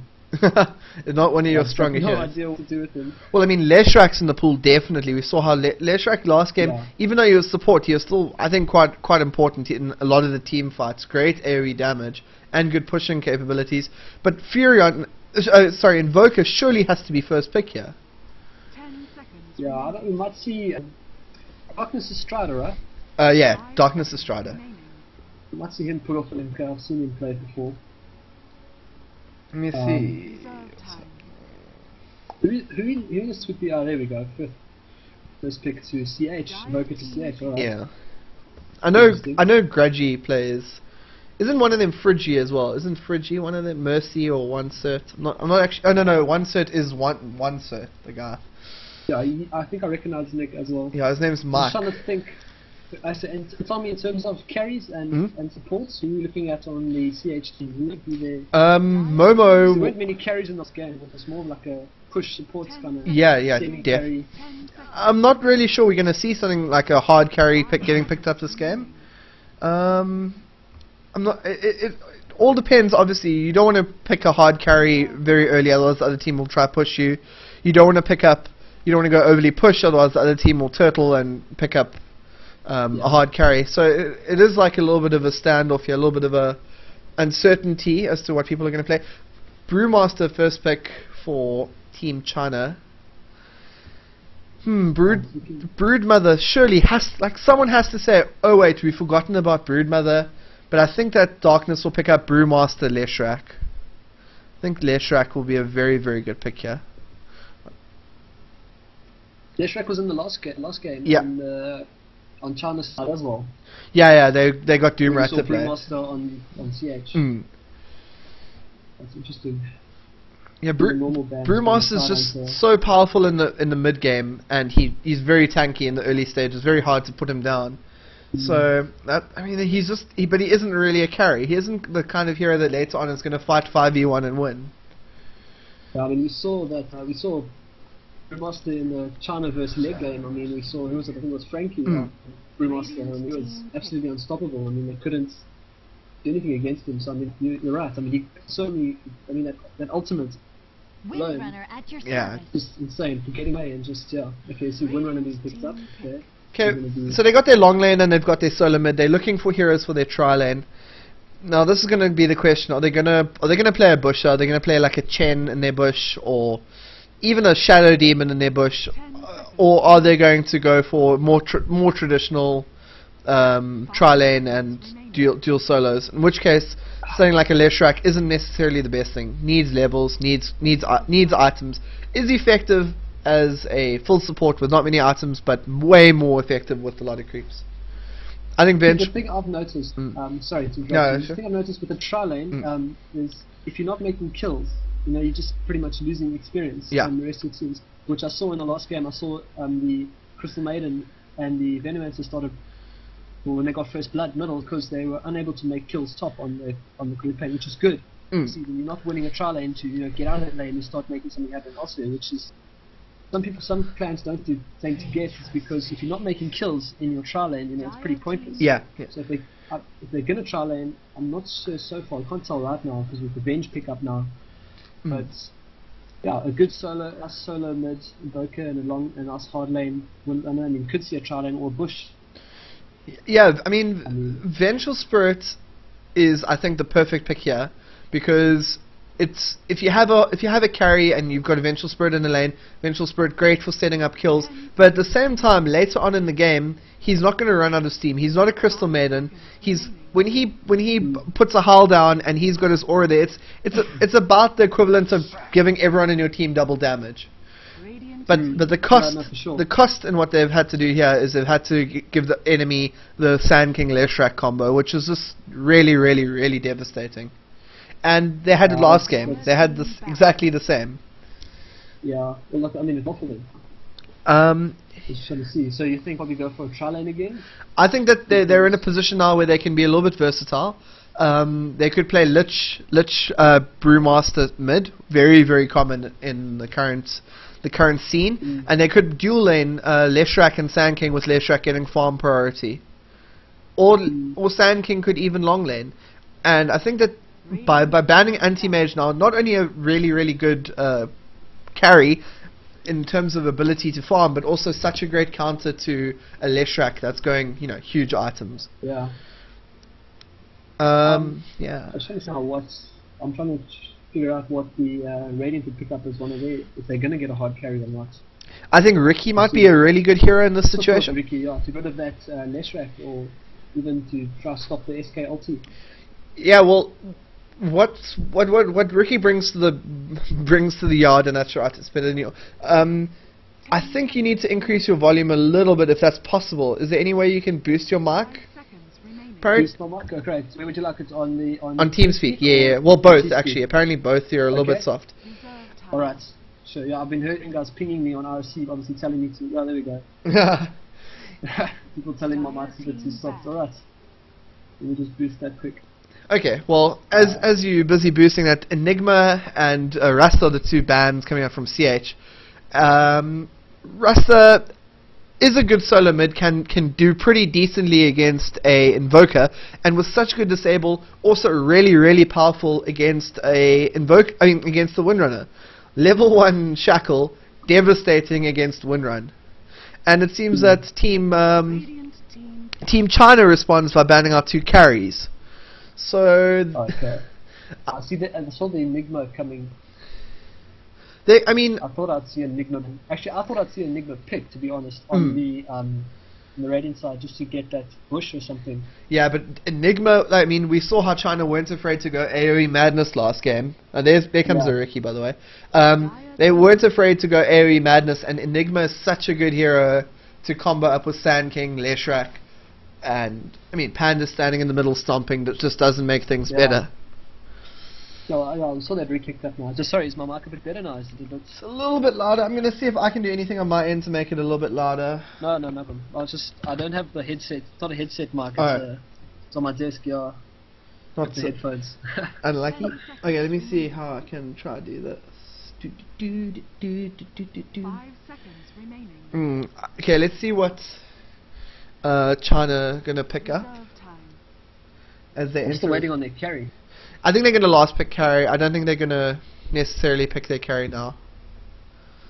Speaker 1: Not one of your stronger heroes.
Speaker 8: No idea what to do with him.
Speaker 1: Well, I mean, Leshrak's in the pool, definitely. We saw how Leshrak last game, even though he was support, he was still, I think, quite important in a lot of the team fights. Great AoE damage and good pushing capabilities. But Furion, Invoker surely has to be first pick here.
Speaker 6: 10 seconds.
Speaker 8: Yeah, we might see Darkness is Strider, right?
Speaker 1: Yeah, Darkness is Strider.
Speaker 8: We might see him put off an MK. I've seen him play before.
Speaker 1: Let me see.
Speaker 8: Who is with the... there we go. First pick to CH. Invoker to CH. All right.
Speaker 1: Yeah. I know Grudgy plays. Isn't one of them Friggy as well? Isn't Friggy one of them Mercy or One Cert? I'm not actually. Oh no, One Cert is One Cert, the guy.
Speaker 8: Yeah, I think I recognize Nick as well.
Speaker 1: Yeah, his name's Mike.
Speaker 8: I'm trying to think. Tell me in terms of carries and supports, who are you looking at on the CH team? Who would be there?
Speaker 1: Momo.
Speaker 8: There weren't many carries in this game. It was more like a push supports kind of.
Speaker 1: Yeah,
Speaker 8: carry.
Speaker 1: I'm not really sure we're gonna see something like a hard carry getting picked up this game. I'm not. It all depends. Obviously, you don't want to pick a hard carry very early, otherwise the other team will try to push you. You don't want to pick up. You don't want to go overly push, otherwise the other team will turtle and pick up a hard carry. So it is like a little bit of a standoff here, a little bit of a uncertainty as to what people are going to play. Brewmaster first pick for Team China. Broodmother surely someone has to say, oh wait, we've forgotten about Broodmother, but I think that Darkness will pick up Brewmaster Leshrac. I think Leshrac will be a very, very good pick here.
Speaker 8: Leshrac was in the last game
Speaker 1: Yeah.
Speaker 8: On China's side as well.
Speaker 1: Yeah, they got Doomrat to play.
Speaker 8: Brewmaster on CH. That's interesting.
Speaker 1: Yeah, Brewmaster's just so powerful in the mid game, and he's very tanky in the early stages. Very hard to put him down. So but he isn't really a carry. He isn't the kind of hero that later on is going to fight 5v1 and win.
Speaker 8: Yeah, I mean, we saw Brewmaster in the China versus Leg game. I mean, we saw I think it was Frankie Brewmaster, and he was absolutely unstoppable. I mean, they couldn't do anything against him. So I mean, you're right. I mean, that ultimate alone, just insane for getting away and just okay, so Windrunner being picked up.
Speaker 1: Okay, so they got their long lane and they've got their solo mid. They're looking for heroes for their tri lane. Now this is going to be the question: Are they going to play a bush? Are they going to play like a Chen in their bush, or even a Shadow Demon in their bush, or are they going to go for more traditional tri lane and dual solos? In which case, something like a Leshrac isn't necessarily the best thing. Needs levels, needs items. Is effective as a full support with not many items, but way more effective with a lot of creeps. I think
Speaker 8: the thing I've noticed, sorry to interrupt.
Speaker 1: No,
Speaker 8: the thing I've noticed with the tri lane is if you're not making kills, you're just pretty much losing experience from the rest of the teams. Which I saw in the last game. I saw the Crystal Maiden and the Venomancer started when they got first blood middle because they were unable to make kills top on the group lane, which is good. See, when you're not winning a tri lane to get out of that lane and start making something happen elsewhere, which is some clans don't tend to get. It's because if you're not making kills in your tri lane, it's pretty pointless.
Speaker 1: Yeah.
Speaker 8: So if they're gonna tri lane, I'm not sure so far. I can't tell right now because with the bench pickup now, but yeah, a good solo mid invoker and a nice hard lane. Could see a tri lane or a bush.
Speaker 1: Yeah, I mean, Vengeful Spirit is, I think, the perfect pick here, because it's if you have a carry and you've got a Vengeful Spirit in the lane, Vengeful Spirit great for setting up kills, but at the same time, later on in the game, he's not going to run out of steam. He's not a Crystal Maiden. When he puts a hull down and he's got his aura there, it's about the equivalent of giving everyone in your team double damage. But the cost in what they've had to do here is they've had to give the enemy the Sand King Leshrac combo, which is just really, really, really devastating. And they had it last game. They had this exactly the same.
Speaker 8: Yeah, well, look, I mean, it's awful. Just trying to see. So you think probably go for a tri lane again? I
Speaker 1: think that they're in a position now where they can be a little bit versatile. They could play Lich Brewmaster mid, very, very common in the current scene, and they could dual lane Leshrac and Sand King with Leshrac getting farm priority, or Sand King could even long lane. And I think that by banning anti-mage now, not only a really, really good carry in terms of ability to farm, but also such a great counter to a Leshrac that's going huge items.
Speaker 8: Yeah.
Speaker 1: Yeah.
Speaker 8: I'm trying to figure out what the rating to pick up is if they're going to get a hard carry or not.
Speaker 1: I think Ricky might be a really good hero in this situation.
Speaker 8: Ricky, yeah, to go to that Leshrac or even to try to stop the SK ulti.
Speaker 1: Yeah, well, what Ricky brings to the yard, and that's right, it's better than you. I think you need to increase your volume a little bit if that's possible. Is there any way you can boost your mic?
Speaker 8: Boost my mic? Oh, great. Where would you like it on
Speaker 1: TeamSpeak? Yeah. Well, both actually. Apparently, both. You're a little bit soft.
Speaker 8: All right. Sure. Yeah, I've been hearing guys pinging me on RC, obviously telling me to. Oh, there we go. People telling my mic's a bit too soft. All right. Let me just boost that quick.
Speaker 1: Okay, well, as you're busy boosting that, Enigma and Rasta are the two bands coming out from CH. Rasta is a good solo mid, can do pretty decently against a Invoker, and with such good disable, also really, really powerful against against the Windrunner. Level 1 Shackle, devastating against Windrun. And it seems that Team China responds by banning out 2 carries. So
Speaker 8: I see that, and I saw the Enigma coming.
Speaker 1: I mean,
Speaker 8: I thought I'd see Enigma. Actually, I thought I'd see Enigma pick, to be honest, on the Radiant side, just to get that bush or something.
Speaker 1: yeah, but Enigma. I mean, we saw how China weren't afraid to go AOE Madness last game. And there comes
Speaker 8: Yeah.
Speaker 1: Zariki, by the way. They weren't afraid to go AOE Madness, and Enigma is such a good hero to combo up with Sand King, Leshrak, and I mean Panda standing in the middle stomping. That just doesn't make things better.
Speaker 8: No, I saw that re-kicked up now. Just sorry, is my mic a bit better now? Is it a bit...
Speaker 1: It's a little bit louder. I'm gonna see if I can do anything on my end to make it a little bit louder.
Speaker 8: No, nothing. I don't have the headset. It's not a headset mic. It's on my desk. Yeah.
Speaker 1: Not
Speaker 8: The
Speaker 1: so
Speaker 8: headphones.
Speaker 1: unlucky. Okay, let me see how I can try to do this.
Speaker 6: 5 seconds remaining.
Speaker 1: Okay, let's see what China gonna pick up
Speaker 6: Reserve time.
Speaker 1: as they
Speaker 8: I'm still
Speaker 1: enter.
Speaker 8: waiting on their carry.
Speaker 1: I think they're gonna last pick carry. I don't think they're gonna necessarily pick their carry now.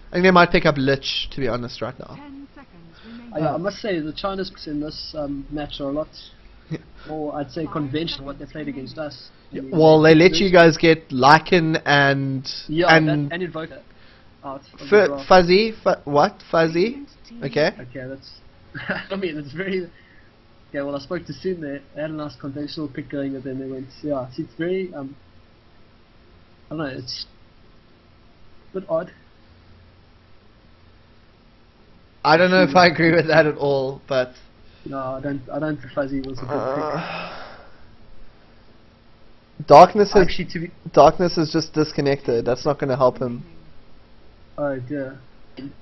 Speaker 1: I think they might pick up Lich, to be honest, right now.
Speaker 6: 10 seconds remaining.
Speaker 8: I must say the China's picks in this match are a lot more, I'd say, conventional what they played against us. I mean,
Speaker 1: Well, they let you guys get Lycan and
Speaker 8: and Invoker out. of the draft.
Speaker 1: Fuzzy. What? Fuzzy? Okay.
Speaker 8: Okay, that's. I mean, it's very. Yeah, well, I spoke to Sin there. They had a nice conventional pick going, and then they went. Yeah, see, it's very. I don't know. It's a bit odd.
Speaker 1: I don't know if I agree with that at all, but
Speaker 8: No, I don't. I don't think Fuzzy was a good
Speaker 1: Darkness
Speaker 8: pick.
Speaker 1: has
Speaker 8: Actually, to be.
Speaker 1: Darkness is just disconnected. That's not going to help him.
Speaker 8: Oh dear.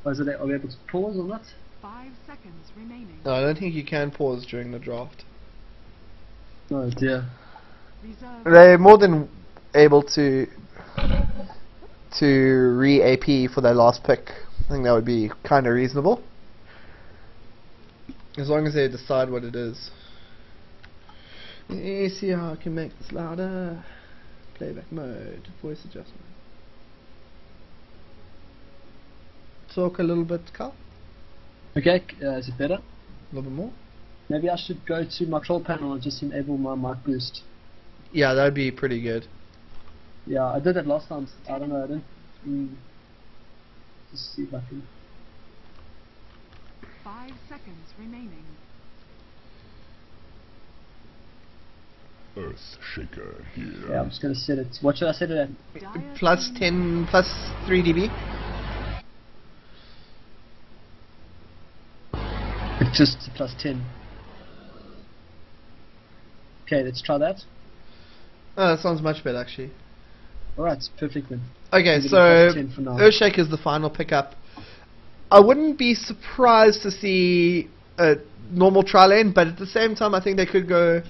Speaker 8: Are we able to pause or not?
Speaker 6: 5 seconds remaining.
Speaker 1: No, I don't think you can pause during the draft.
Speaker 8: Oh dear.
Speaker 6: Reserve.
Speaker 1: They're more than able to re-AP for their last pick. I think that would be kind of reasonable. As long as they decide what it is. Let me see how I can make this louder. Playback mode, voice adjustment. Talk a little bit, Carl.
Speaker 8: Okay, is it better?
Speaker 1: A little bit more.
Speaker 8: Maybe I should go to my control panel and just enable my mic boost.
Speaker 1: Yeah, that would be pretty good.
Speaker 8: Yeah, I did that last time. I don't know. I didn't. Just see if I can.
Speaker 6: 5 seconds remaining.
Speaker 5: Earthshaker here.
Speaker 8: Yeah, I'm just gonna set it. What should I set it at?
Speaker 6: Dire
Speaker 1: Plus
Speaker 6: team
Speaker 1: 10, plus 3 dB.
Speaker 8: It's just plus 10. Okay, let's try that.
Speaker 1: Oh, that sounds much better actually.
Speaker 8: Alright, it's perfect then.
Speaker 1: Okay,
Speaker 8: Give it a
Speaker 1: so
Speaker 8: plus 10 for now.
Speaker 1: Earthshake is the final pickup. I wouldn't be surprised to see a normal tri lane, but at the same time, I think they could go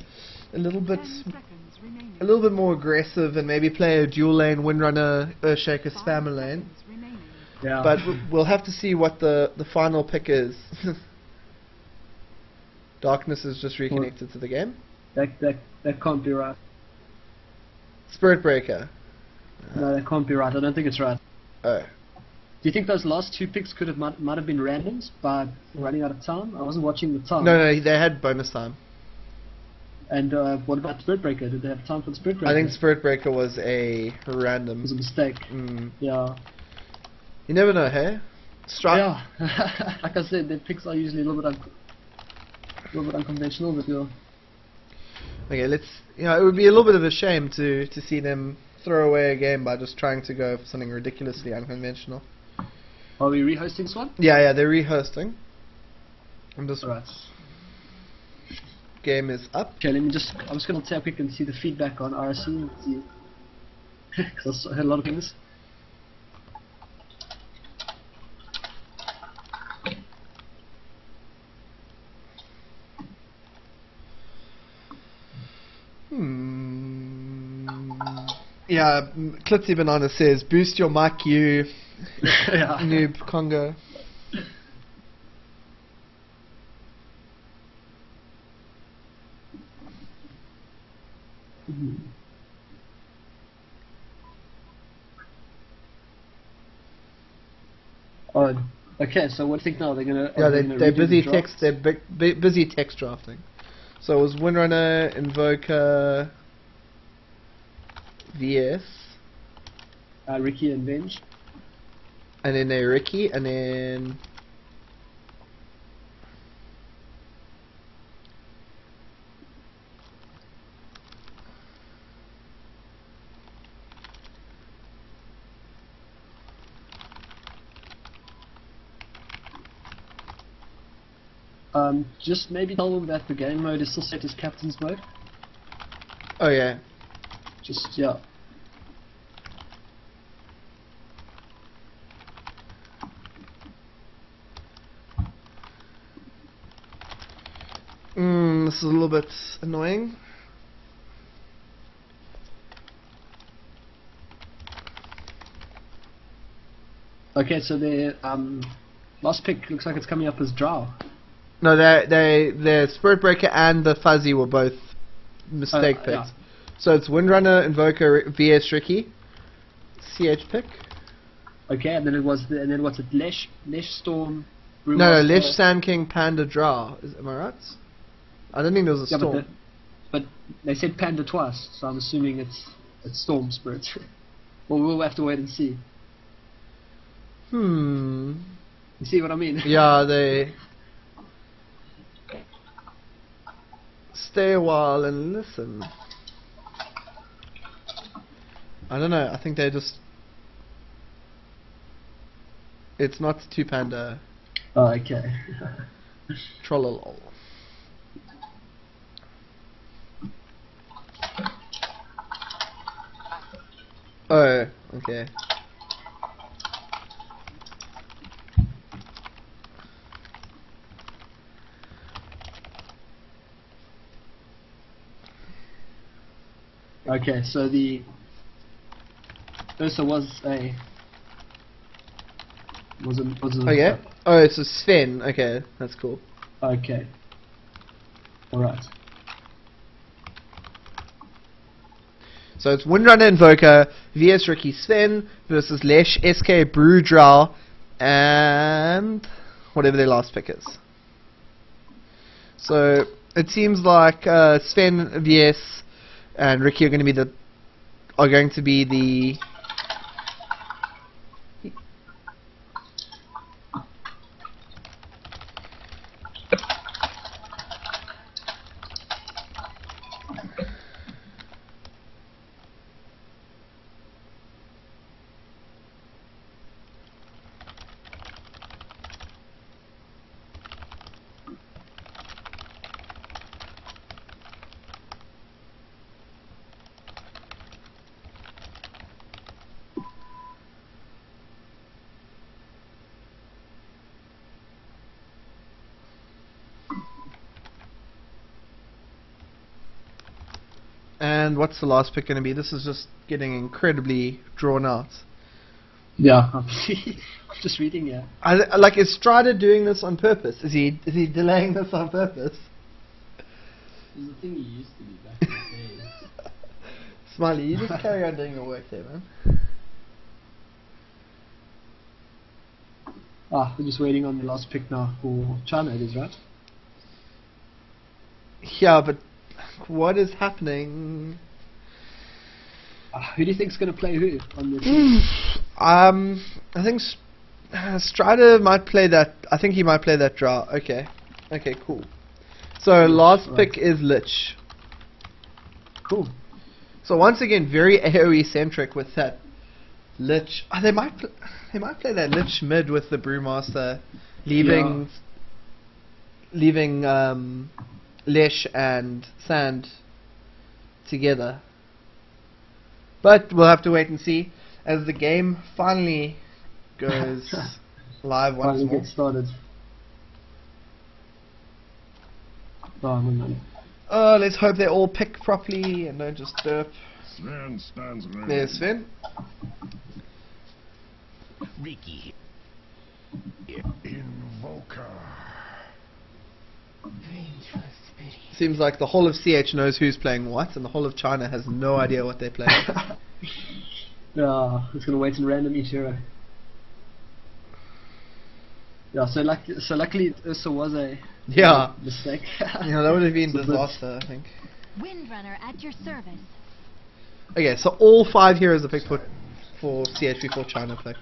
Speaker 1: a little
Speaker 6: 10
Speaker 1: bit
Speaker 6: seconds remaining.
Speaker 1: more aggressive and maybe play a dual lane Windrunner Earthshaker
Speaker 6: 5
Speaker 1: spammer lane.
Speaker 6: seconds remaining.
Speaker 8: Yeah.
Speaker 1: But we'll have to see what the final pick is. Darkness is just reconnected to the game.
Speaker 8: that can't be right.
Speaker 1: Spirit Breaker.
Speaker 8: No, that can't be right. I don't think it's right.
Speaker 1: Oh.
Speaker 8: Do you think those last two picks might have been randoms by running out of time? I wasn't watching the time.
Speaker 1: No, they had bonus time.
Speaker 8: And what about Spirit Breaker? Did they have time for the Spirit Breaker?
Speaker 1: I think Spirit Breaker was a
Speaker 8: it
Speaker 1: random.
Speaker 8: was a mistake. Yeah.
Speaker 1: You never know, hey? Strike.
Speaker 8: Yeah. Like I said, their picks are usually a little bit unconventional, but yeah.
Speaker 1: Okay, it would be a little bit of a shame to see them throw away a game by just trying to go for something ridiculously unconventional.
Speaker 8: Are we rehosting this one?
Speaker 1: Yeah, they're rehosting. And this
Speaker 8: Alright.
Speaker 1: game is up.
Speaker 8: Okay, I'm just gonna tap quick and see the feedback on RSC and see. Because I heard a lot of things.
Speaker 1: Yeah, Klitzy Banana says, boost your mic, you
Speaker 8: Yeah.
Speaker 1: noob Congo.
Speaker 8: Oh, okay. So what do you think now? They're gonna.
Speaker 1: Yeah,
Speaker 8: they're gonna
Speaker 1: they're
Speaker 8: redo
Speaker 1: busy
Speaker 8: the
Speaker 1: text.
Speaker 8: draft?
Speaker 1: They're busy text drafting. So it was Windrunner, Invoker, VS.
Speaker 8: Ricky and Venge.
Speaker 1: And then a Ricky, and then...
Speaker 8: Just maybe tell them that the game mode is still set as captain's mode.
Speaker 1: Oh yeah.
Speaker 8: Just, yeah.
Speaker 1: This is a little bit annoying.
Speaker 8: Okay, so the last pick looks like it's coming up as Drow.
Speaker 1: No, the Spirit Breaker and the Fuzzy were both mistake picks.
Speaker 8: Yeah.
Speaker 1: So it's Windrunner, Invoker, VS Ricky, CH pick.
Speaker 8: Okay, and then it was and then what's it? Lesh Storm.
Speaker 1: No,
Speaker 8: Brewmaster.
Speaker 1: Lesh, Sand King, Panda, Drow. Am I right? I don't think there was a
Speaker 8: Yeah,
Speaker 1: Storm.
Speaker 8: but they said Panda twice, so I'm assuming it's Storm Spirit. Well, we'll have to wait and see. You see what I mean?
Speaker 1: Yeah, they stay a while and listen. I don't know. I think they just. It's not two Panda.
Speaker 8: Oh, okay.
Speaker 1: Trollolol. Oh, okay.
Speaker 8: Okay, so the Ursa was a
Speaker 1: Oh yeah? Oh, it's a Sven. Okay, that's cool.
Speaker 8: Okay. Alright.
Speaker 1: So it's Windrunner Invoker, VS Ricky Sven versus Lesh, SK Brewdrow, and whatever their last pick is. So it seems like Sven, VS, and Ricky are going to be the And what's the last pick going to be? This is just getting incredibly drawn out.
Speaker 8: Yeah, I'm just reading, yeah.
Speaker 1: Like, is Strider doing this on purpose? Is he delaying this on purpose?
Speaker 2: It's the thing he used to be back in the day.
Speaker 1: Smiley, you just carry on doing your work there, man.
Speaker 8: We're just waiting on the last pick now for China, it is, right?
Speaker 1: Yeah, but what is happening?
Speaker 8: Who do you think's going to play who on the team?
Speaker 1: I think Strider might play that. I think he might play that draw. Okay, cool. So last pick is Lich.
Speaker 8: Cool.
Speaker 1: So once again, very AOE centric with that Lich. They might play that Lich mid with the Brewmaster, leaving Lesh and Sand together. But we'll have to wait and see as the game finally goes live once more.
Speaker 8: Get started.
Speaker 1: Let's hope they all pick properly and don't just derp.
Speaker 5: Sven stands ready.
Speaker 1: There's Sven.
Speaker 5: Ricky. Invoker.
Speaker 1: Seems like the whole of CH knows who's playing what, and the whole of China has no idea what they're playing.
Speaker 8: Yeah, it's gonna wait in random each hero. Yeah, so luckily Ursa was a mistake.
Speaker 1: Yeah, that would have been disaster, I think.
Speaker 9: Windrunner at your service.
Speaker 1: Okay, so all 5 heroes are picked for CH before China pick.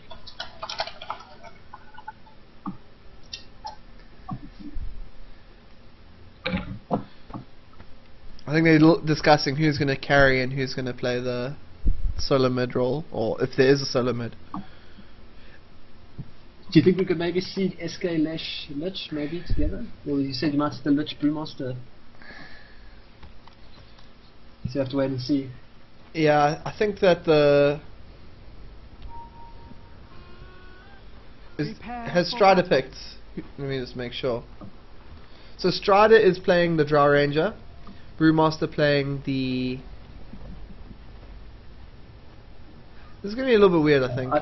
Speaker 1: I think they're discussing who's going to carry and who's going to play the solo mid role, or if there is a solo mid.
Speaker 8: Do you think we could maybe see SK Lich maybe together? Or you said you might still Lich Brewmaster. So you have to wait and see.
Speaker 1: Yeah, I think that has Strider picked? Let me just make sure. So Strider is playing the Drow Ranger, Brewmaster playing the... This is going to be a little bit weird, I think.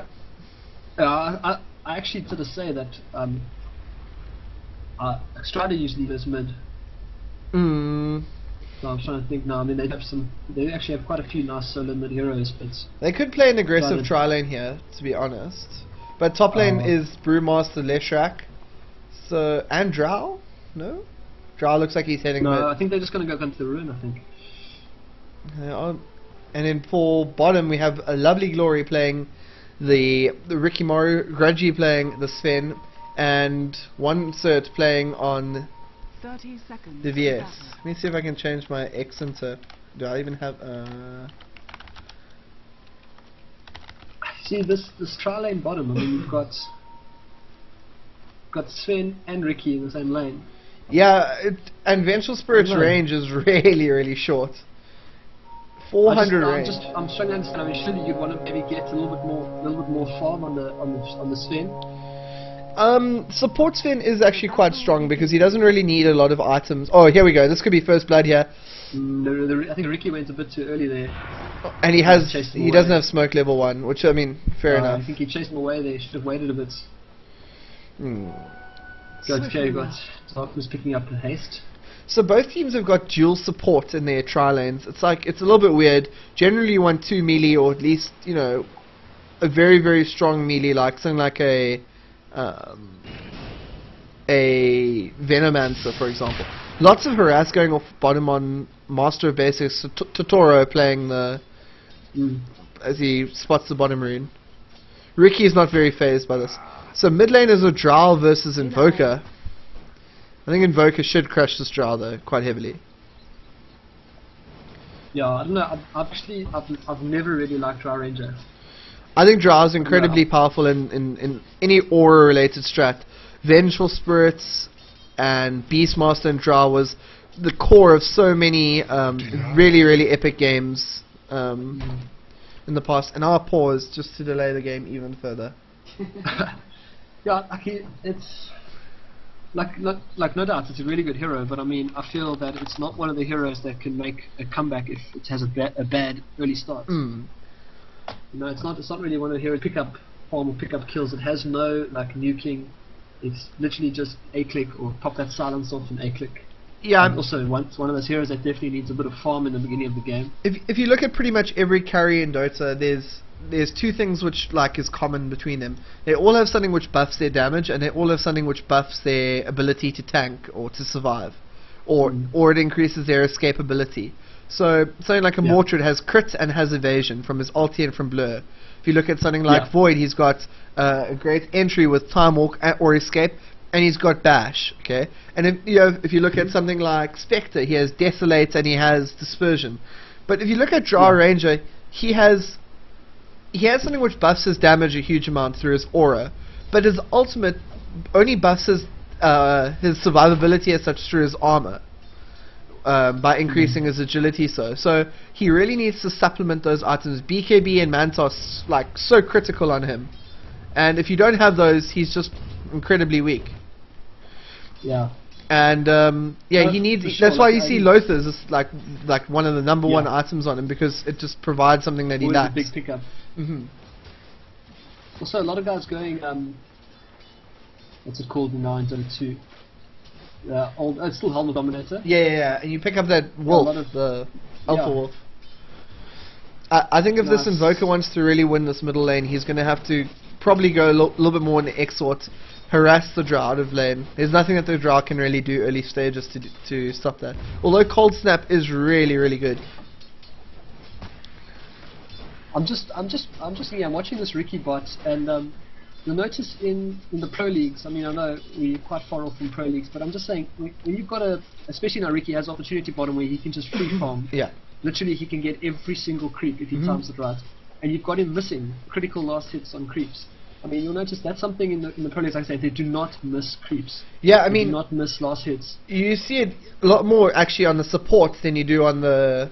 Speaker 8: I actually sort of say that Strider usually does mid. So I'm trying to think now. I mean, they actually have quite a few nice solo mid heroes, but
Speaker 1: they could play an aggressive tri lane here, to be honest. But top lane is Brewmaster, Leshrac, and Drow. No, Drow looks like he's heading mid.
Speaker 8: No, I think they're just going to go into the rune. I think.
Speaker 1: And then for bottom we have a Lovely Glory playing the Ricky Moru, Grudgy playing the Sven, and one Cert playing on
Speaker 6: 30 seconds.
Speaker 1: the VS. Let me see if I can change my X into... Do I even have...
Speaker 8: See this tri lane bottom. I mean, you've got Sven and Ricky in the same lane.
Speaker 1: Yeah, and Vengeful Spirit's range is really, really short. 400 range.
Speaker 8: I'm struggling to understand. I mean, surely you'd want to maybe get a little bit more farm on the Sven.
Speaker 1: Support Sven is actually quite strong because he doesn't really need a lot of items. Oh, here we go. This could be first blood here.
Speaker 8: I think Ricky went a bit too early there.
Speaker 1: And he doesn't have smoke level 1, which I mean, fair enough.
Speaker 8: I think he chased him away there. Should have waited a bit. Okay, got Darkness picking up the haste.
Speaker 1: So both teams have got dual support in their tri lanes. It's a little bit weird. Generally you want 2 melee, or at least, you know, a very, very strong melee, like something like a Venomancer, for example. Lots of harass going off bottom on Master of Basics. Totoro playing the as he spots the bottom rune. Ricky is not very phased by this. So mid lane is a Drow versus Invoker. I think Invoker should crush this Drow though, quite heavily.
Speaker 8: Yeah, I don't know. I've never really liked Drow Ranger.
Speaker 1: I think Drow is incredibly powerful in any aura related strat. Vengeful Spirits and Beastmaster and Drow was the core of so many really, really epic games in the past. And I'll pause just to delay the game even further.
Speaker 8: Yeah, it's like no doubt it's a really good hero, but I mean I feel that it's not one of the heroes that can make a comeback if it has a bad early start. You know, it's not really one of the heroes pick up farm or pick up kills. It has no like nuking. It's literally just a click or pop that silence off and a click. Yeah. And also one of those heroes that definitely needs a bit of farm in the beginning of the game. If
Speaker 1: you look at pretty much every carry in Dota, there's two things which like is common between them. They all have something which buffs their damage, and they all have something which buffs their ability to tank or to survive, or it increases their escapability. So something like a Mortrid has crit and has evasion from his ulti and from blur. If you look at something like Void, he's got a great entry with time walk or escape, and he's got bash. Okay, and if you look at something like Spectre, he has desolate and he has dispersion. But if you look at Drow Ranger, he has something which buffs his damage a huge amount through his aura, but his ultimate only buffs his survivability as such through his armor. By increasing his agility, so he really needs to supplement those items. BKB and Mantos like so critical on him, and if you don't have those, he's just incredibly weak.
Speaker 8: Yeah.
Speaker 1: And he needs.
Speaker 8: Sure,
Speaker 1: that's why you see Lothar is like one of the number one items on him, because it just provides something that he lacks.
Speaker 8: A big pickup. Also, a lot of guys going. What's it called now in Dota 2? It's still Helmet Dominator.
Speaker 1: Yeah, and you pick up that wolf, the Alpha Wolf. I think if this Invoker wants to really win this middle lane, he's going to have to probably go a little bit more in the Exort, harass the Drow out of lane. There's nothing that the Drow can really do early stages to stop that. Although Cold Snap is really, really good.
Speaker 8: I'm watching this Ricky bot, and you'll notice in the pro leagues. I mean, I know we're quite far off from pro leagues, but I'm just saying when you've got especially now Ricky has opportunity bottom where he can just free farm.
Speaker 1: Yeah.
Speaker 8: Literally, he can get every single creep if he times it right, and you've got him missing critical last hits on creeps. I mean, you'll notice that's something in the pro leagues. Like I say, they do not miss creeps.
Speaker 1: Yeah, I
Speaker 8: They
Speaker 1: mean,
Speaker 8: do not miss last hits.
Speaker 1: you see it a lot more actually on the support than you do on the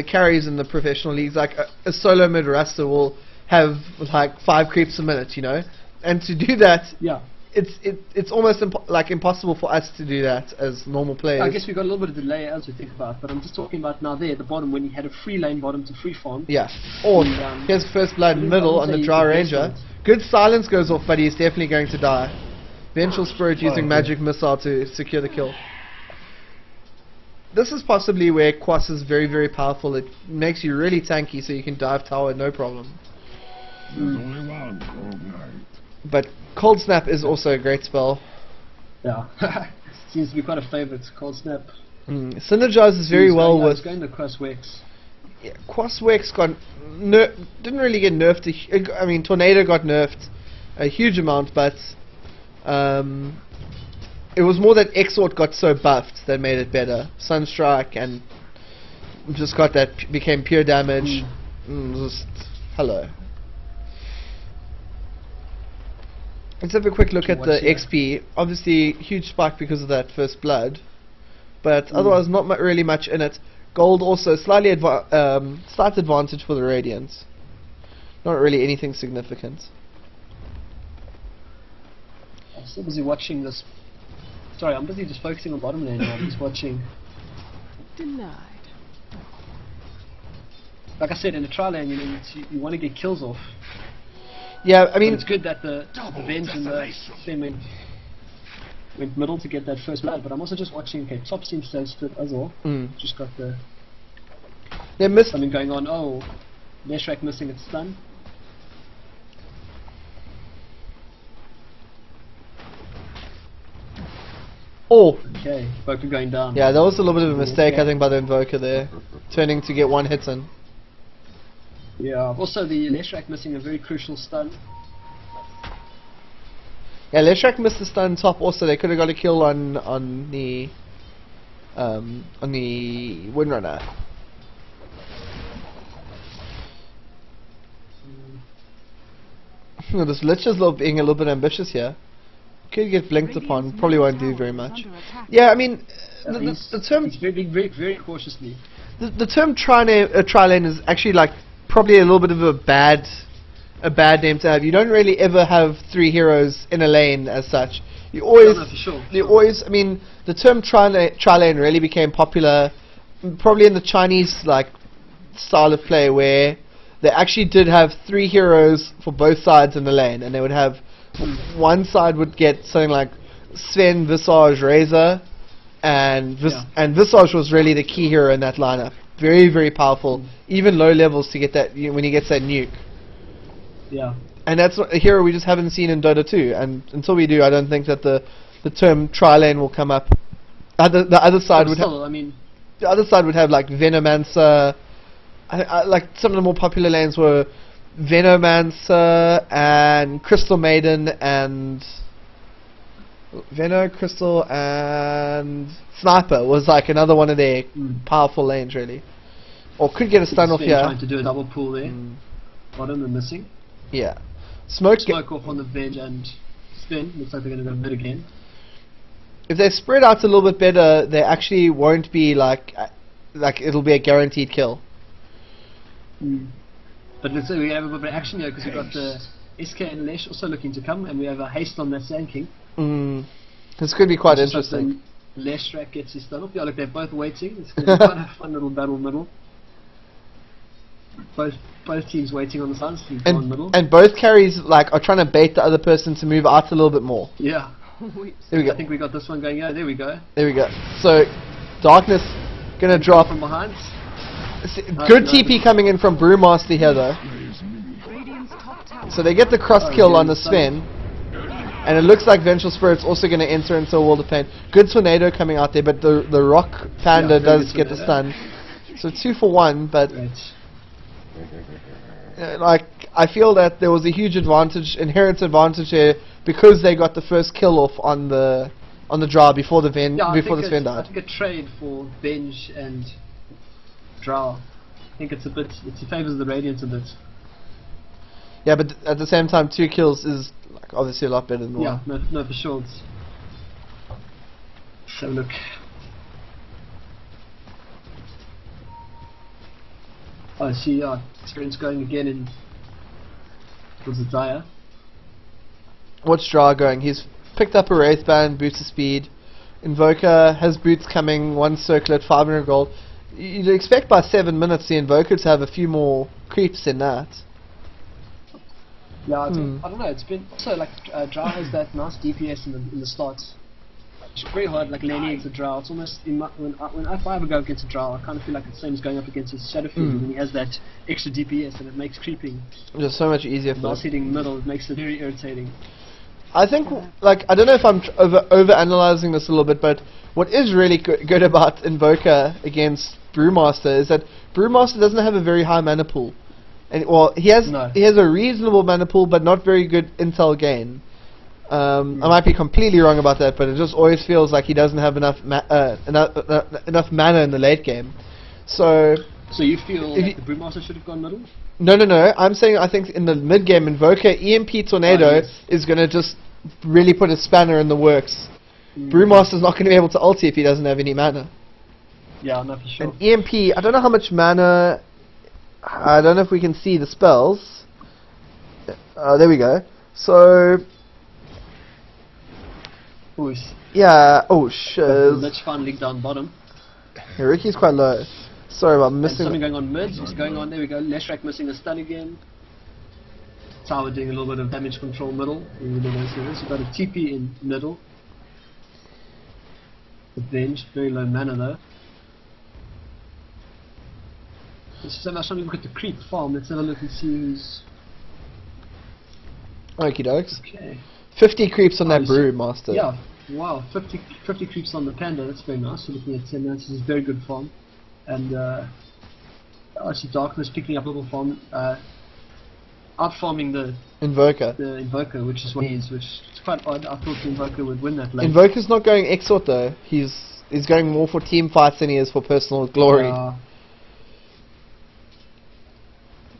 Speaker 1: carries in the professional leagues. Like a solo mid raster will have like 5 creeps a minute, you know, and to do that,
Speaker 8: Yeah.
Speaker 1: it's almost impossible for us to do that as normal players.
Speaker 8: I guess we've got a little bit of delay as we think about, but I'm just talking about now there at the bottom when he had a free lane bottom to free farm.
Speaker 1: Yeah. Or
Speaker 8: And,
Speaker 1: here's first blood middle on the dry ranger. Good silence goes off, but he's definitely going to die. Vengeful Spirit using magic missile to secure the kill. This is possibly where Quas is very, very powerful. It makes you really tanky, so you can dive tower no problem.
Speaker 5: There's only one cold night.
Speaker 1: But Cold Snap is also a great spell.
Speaker 8: Yeah. Seems to be quite a favourite. Cold Snap.
Speaker 1: Synergizes very well with.
Speaker 8: He's going to Cross Wex.
Speaker 1: Yeah, Quas Wex didn't really get nerfed. I mean, Tornado got nerfed a huge amount, but it was more that Exort got so buffed that made it better. Sunstrike and just got that became pure damage. Just hello. Let's have a quick look at the XP. Obviously, huge spike because of that first blood, but otherwise not really much in it. Gold also slightly slight advantage for the Radiants. Not really anything significant.
Speaker 8: I'm still busy watching this. Sorry, I'm busy just focusing on bottom lane now. I'm just watching.
Speaker 6: Denied.
Speaker 8: Like I said, in the trial lane, you want to get kills off.
Speaker 1: Yeah, I mean,
Speaker 8: But it's good that the Venge and the Sven went middle to get that first blood. But I'm also just watching. Okay, top seems to have stood as well. Just got the
Speaker 1: they missed.
Speaker 8: something going on. Oh, Leshrak missing its stun.
Speaker 1: Oh,
Speaker 8: Okay, Invoker going down.
Speaker 1: yeah, that was a little bit of a mistake, I think, by the Invoker there, turning to get one hit in.
Speaker 8: Yeah. Also, the Leshrak missing a very crucial stun.
Speaker 1: Yeah, Leshrak missed the stun top. Also, they could have got a kill on the Windrunner. This Lich is being a little bit ambitious here. Could get blinked upon. Probably won't do very much. Yeah, I mean, the term
Speaker 8: He's very, very, very cautiously.
Speaker 1: the term tri-lane is actually like probably a little bit of a bad name to have. You don't really ever have 3 heroes in a lane as such. You always,
Speaker 8: No, for sure.
Speaker 1: always. I mean, the term tri-lane really became popular, probably in the Chinese like style of play, where they actually did have 3 heroes for both sides in the lane, and they would have one side would get something like Sven, Visage, Razor, and Visage was really the key hero in that lineup. Very, very powerful, even low levels to get that when he gets that nuke.
Speaker 8: Yeah.
Speaker 1: And that's a hero we just haven't seen in Dota 2, and until we do, I don't think that the term tri-lane will come up. The other side would
Speaker 8: still, I mean,
Speaker 1: the other side would have like Venomancer. Like some of the more popular lanes were Venomancer and Crystal Maiden and Crystal and Sniper was like another one of their powerful lanes really. Or could get a stun off here.
Speaker 8: Trying to do a double pull there. Bottom and missing.
Speaker 1: Yeah. Smoke
Speaker 8: off on the Venge and Spin. Looks like they're going to go mid again.
Speaker 1: If they spread out a little bit better, they actually won't be like it'll be a guaranteed kill.
Speaker 8: But let's say we have a bit of action here because we've got the SK and Lesh also looking to come, and we have a haste on that Sand King.
Speaker 1: This could be quite interesting.
Speaker 8: Leshrak gets his stun off. Yeah, look, they're both waiting. It's going to be quite a fun little battle middle. Both teams waiting on the sun, so on middle.
Speaker 1: And both carries like are trying to bait the other person to move out a little bit more.
Speaker 8: Yeah.
Speaker 1: There we go.
Speaker 8: I think we got this one going. Yeah, there we go.
Speaker 1: There we go. So Darkness gonna drop
Speaker 8: from behind.
Speaker 1: Good TP coming in from Brewmaster here though. So they get the cross kill on the Sven. And it looks like Vengeful Spirit's also going to enter into a World of Pain. Good Tornado coming out there, but the Rock Panda does get the stun. So 2 for 1, but Like, I feel that there was a huge inherent advantage here because they got the first kill off on the draw before the Sven
Speaker 8: I
Speaker 1: died.
Speaker 8: think a trade for Benj and Drow. I think it favors the Radiant a bit.
Speaker 1: Yeah, but at the same time, 2 kills is like obviously a lot better than 1.
Speaker 8: Yeah, no, for sure. So look. Oh, see, Sven's going again in. Was it Dire?
Speaker 1: What's Draw going? He's picked up a Wraithband, boots of speed. Invoker has boots coming, 1 circlet, 500 gold. You'd expect by 7 minutes the Invoker to have a few more creeps in that.
Speaker 8: Yeah, I don't know. It's been also like Drow has that nice DPS in the start. It's very hard, like laning against a Drow. It's almost if I ever go against a Drow, I kind of feel like the same as going up against a Shadowfiend when he has that extra DPS and it makes creeping
Speaker 1: Just so much easier for
Speaker 8: whilst hitting middle. It makes it very irritating.
Speaker 1: I think, like, I don't know if I'm over analyzing this a little bit, but what is really good about Invoker against Brewmaster is that Brewmaster doesn't have a very high mana pool. And well, he has a reasonable mana pool, but not very good intel gain. I might be completely wrong about that, but it just always feels like he doesn't have enough enough mana in the late game. So
Speaker 8: you feel like the Brewmaster should have gone middle?
Speaker 1: No. I'm saying I think in the mid game, Invoker EMP Tornado is going to just really put a spanner in the works. Brewmaster's not going to be able to ulti if he doesn't have any mana.
Speaker 8: Yeah, no, for sure.
Speaker 1: And EMP, I don't know how much mana. I don't know if we can see the spells. There we go. So yeah. Oh shit.
Speaker 8: Lich finally down bottom.
Speaker 1: Yeah, Ricky's quite low. Sorry about missing.
Speaker 8: Something going on mid. He's going on. There we go. Leshrac missing a stun again. Tower doing a little bit of damage control middle. We've got a TP in middle. Avenged, very low mana though. Let's just have a look at the creep farm. Let's have a look and see who's.
Speaker 1: Okie dokes.
Speaker 8: Okay.
Speaker 1: 50 creeps on that Brewmaster.
Speaker 8: Yeah. Wow. 50 creeps on the Panda. That's very nice. We're looking at 10 minutes. This is very good farm. And I see Darkness picking up a little farm. Outfarming the Invoker, which is what he is, which is quite odd. I thought the Invoker would win that lane.
Speaker 1: Invoker's not going Exort though. He's going more for team fights than he is for personal glory.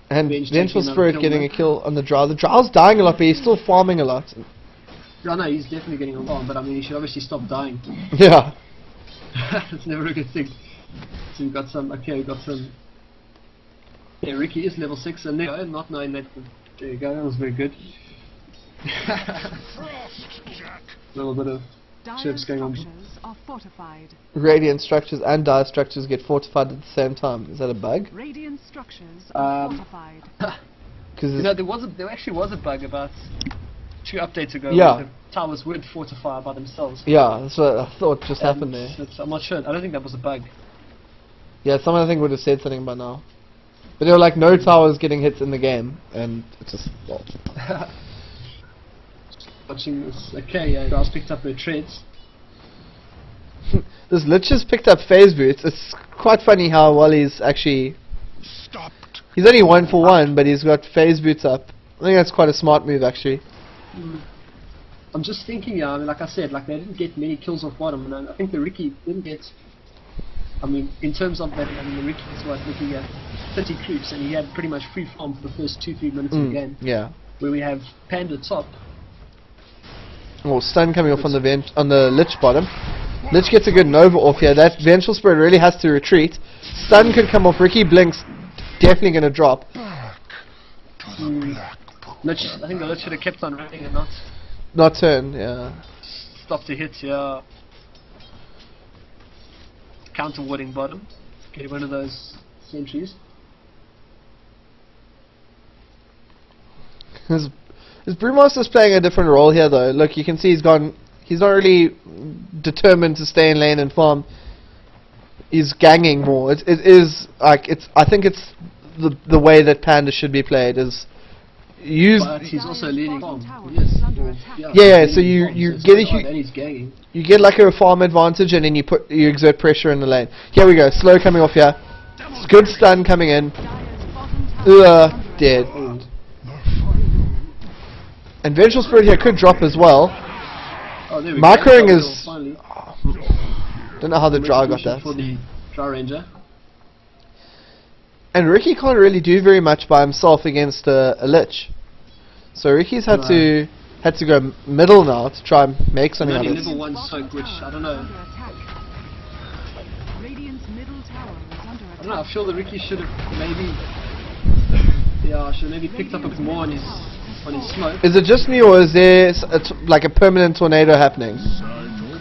Speaker 1: And Vengeful Spirit getting a kill on the Drow. The Drow's dying a lot, but he's still farming a lot.
Speaker 8: Yeah, no, he's definitely getting a farm, but I mean, he should obviously stop dying.
Speaker 1: Yeah.
Speaker 8: That's never a good thing. So we've got some. Okay, we've got some. Yeah, Ricky is level 6, and no, not knowing that. There you go, that was very good. A little bit of chirps going on.
Speaker 6: Are fortified.
Speaker 1: Radiant structures and dire structures get fortified at the same time. Is that a bug?
Speaker 6: Radiant structures are fortified.
Speaker 1: Because
Speaker 8: you know, there actually was a bug about 2 updates ago.
Speaker 1: Yeah.
Speaker 8: Where the towers would fortify by themselves.
Speaker 1: Yeah, that's what I thought just happened there.
Speaker 8: I'm not sure. I don't think that was a bug.
Speaker 1: Yeah, someone I think would have said something by now. But there were like no towers getting hits in the game, and it just. Well.
Speaker 8: Watching this. Okay, yeah, guys picked up their treads.
Speaker 1: This Lich has picked up phase boots. It's quite funny how well he's actually.
Speaker 5: Stopped.
Speaker 1: He's only 1 for 1, but he's got phase boots up. I think that's quite a smart move, actually.
Speaker 8: I'm just thinking, yeah, I mean, like I said, like they didn't get many kills off bottom, and I think the Ricky didn't get. I mean, in terms of that, I mean, the Ricky was looking at 30 creeps, and he had pretty much free farm for the first 2-3 minutes of the game.
Speaker 1: Yeah.
Speaker 8: Where we have Panda top.
Speaker 1: Oh, stun coming off on the Lich bottom. Lich gets a good Nova off here. That Vengeful Spirit really has to retreat. Stun could come off. Ricky blinks. Definitely going to drop.
Speaker 8: Lich, I think the Lich should have kept on running and
Speaker 1: not turn, yeah.
Speaker 8: Stop the hits, yeah. Counter warding bottom. Get one of those sentries.
Speaker 1: His Brewmaster's playing a different role here though. Look, you can see he's not really determined to stay in lane and farm. He's ganging more. It is like I think it's the way that Panda should be played is use.
Speaker 8: But he's also leading farm.
Speaker 1: Yeah, so you get you get like a farm advantage and then you exert pressure in the lane. Here we go, slow coming off here. Good stun coming in. Dead. And Vengeful Spirit here could drop as well.
Speaker 8: Oh, there we
Speaker 1: Microing
Speaker 8: go.
Speaker 1: is...
Speaker 8: Finally.
Speaker 1: Don't know how the Drow got that.
Speaker 8: For the Drow Ranger.
Speaker 1: And Ricky can't really do very much by himself against a Lich. So Ricky's had to go middle now to try and make something out of it.
Speaker 8: Level 1 soak, which I don't know.
Speaker 6: Radiant's middle tower is under
Speaker 8: I
Speaker 6: attack.
Speaker 8: don't know. I feel that Ricky should have maybe, should have maybe picked up a bit more on his smoke.
Speaker 1: Is it just me, or is there like a permanent tornado happening?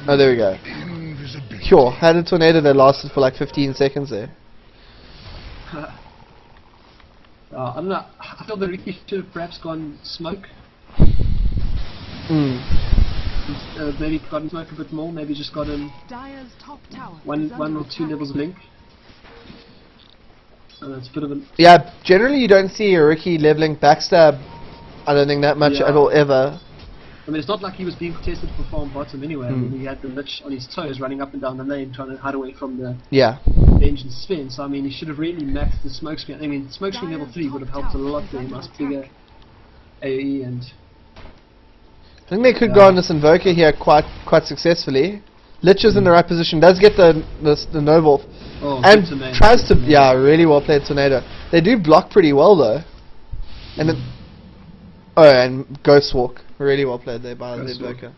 Speaker 1: Oh, there we go. Sure, had a tornado that lasted for like 15 seconds there.
Speaker 8: I don't know. I feel that Ricky should have perhaps gone smoke. Maybe gotten smoke a bit more. Maybe just gotten
Speaker 6: Dire's top tower
Speaker 8: one
Speaker 6: is under
Speaker 8: or two
Speaker 6: attack.
Speaker 8: levels blink. It's a bit of an
Speaker 1: Yeah, generally you don't see a Ricky leveling backstab. I don't think that much at all ever.
Speaker 8: I mean, it's not like he was being contested for farm bottom anyway. I mean, he had the Lich on his toes running up and down the lane trying to hide away from the engine spin. So, I mean, he should have really maxed the smoke screen. I mean, smoke screen level 3 would have helped a lot there. Much bigger AoE and...
Speaker 1: I think they could go on this Invoker here quite successfully. Lich is in the right position, does get the Nova and tries to... Yeah, really well played Tornado. They do block pretty well though. And then... Oh, and Ghost Walk. Really well played there by the Invoker.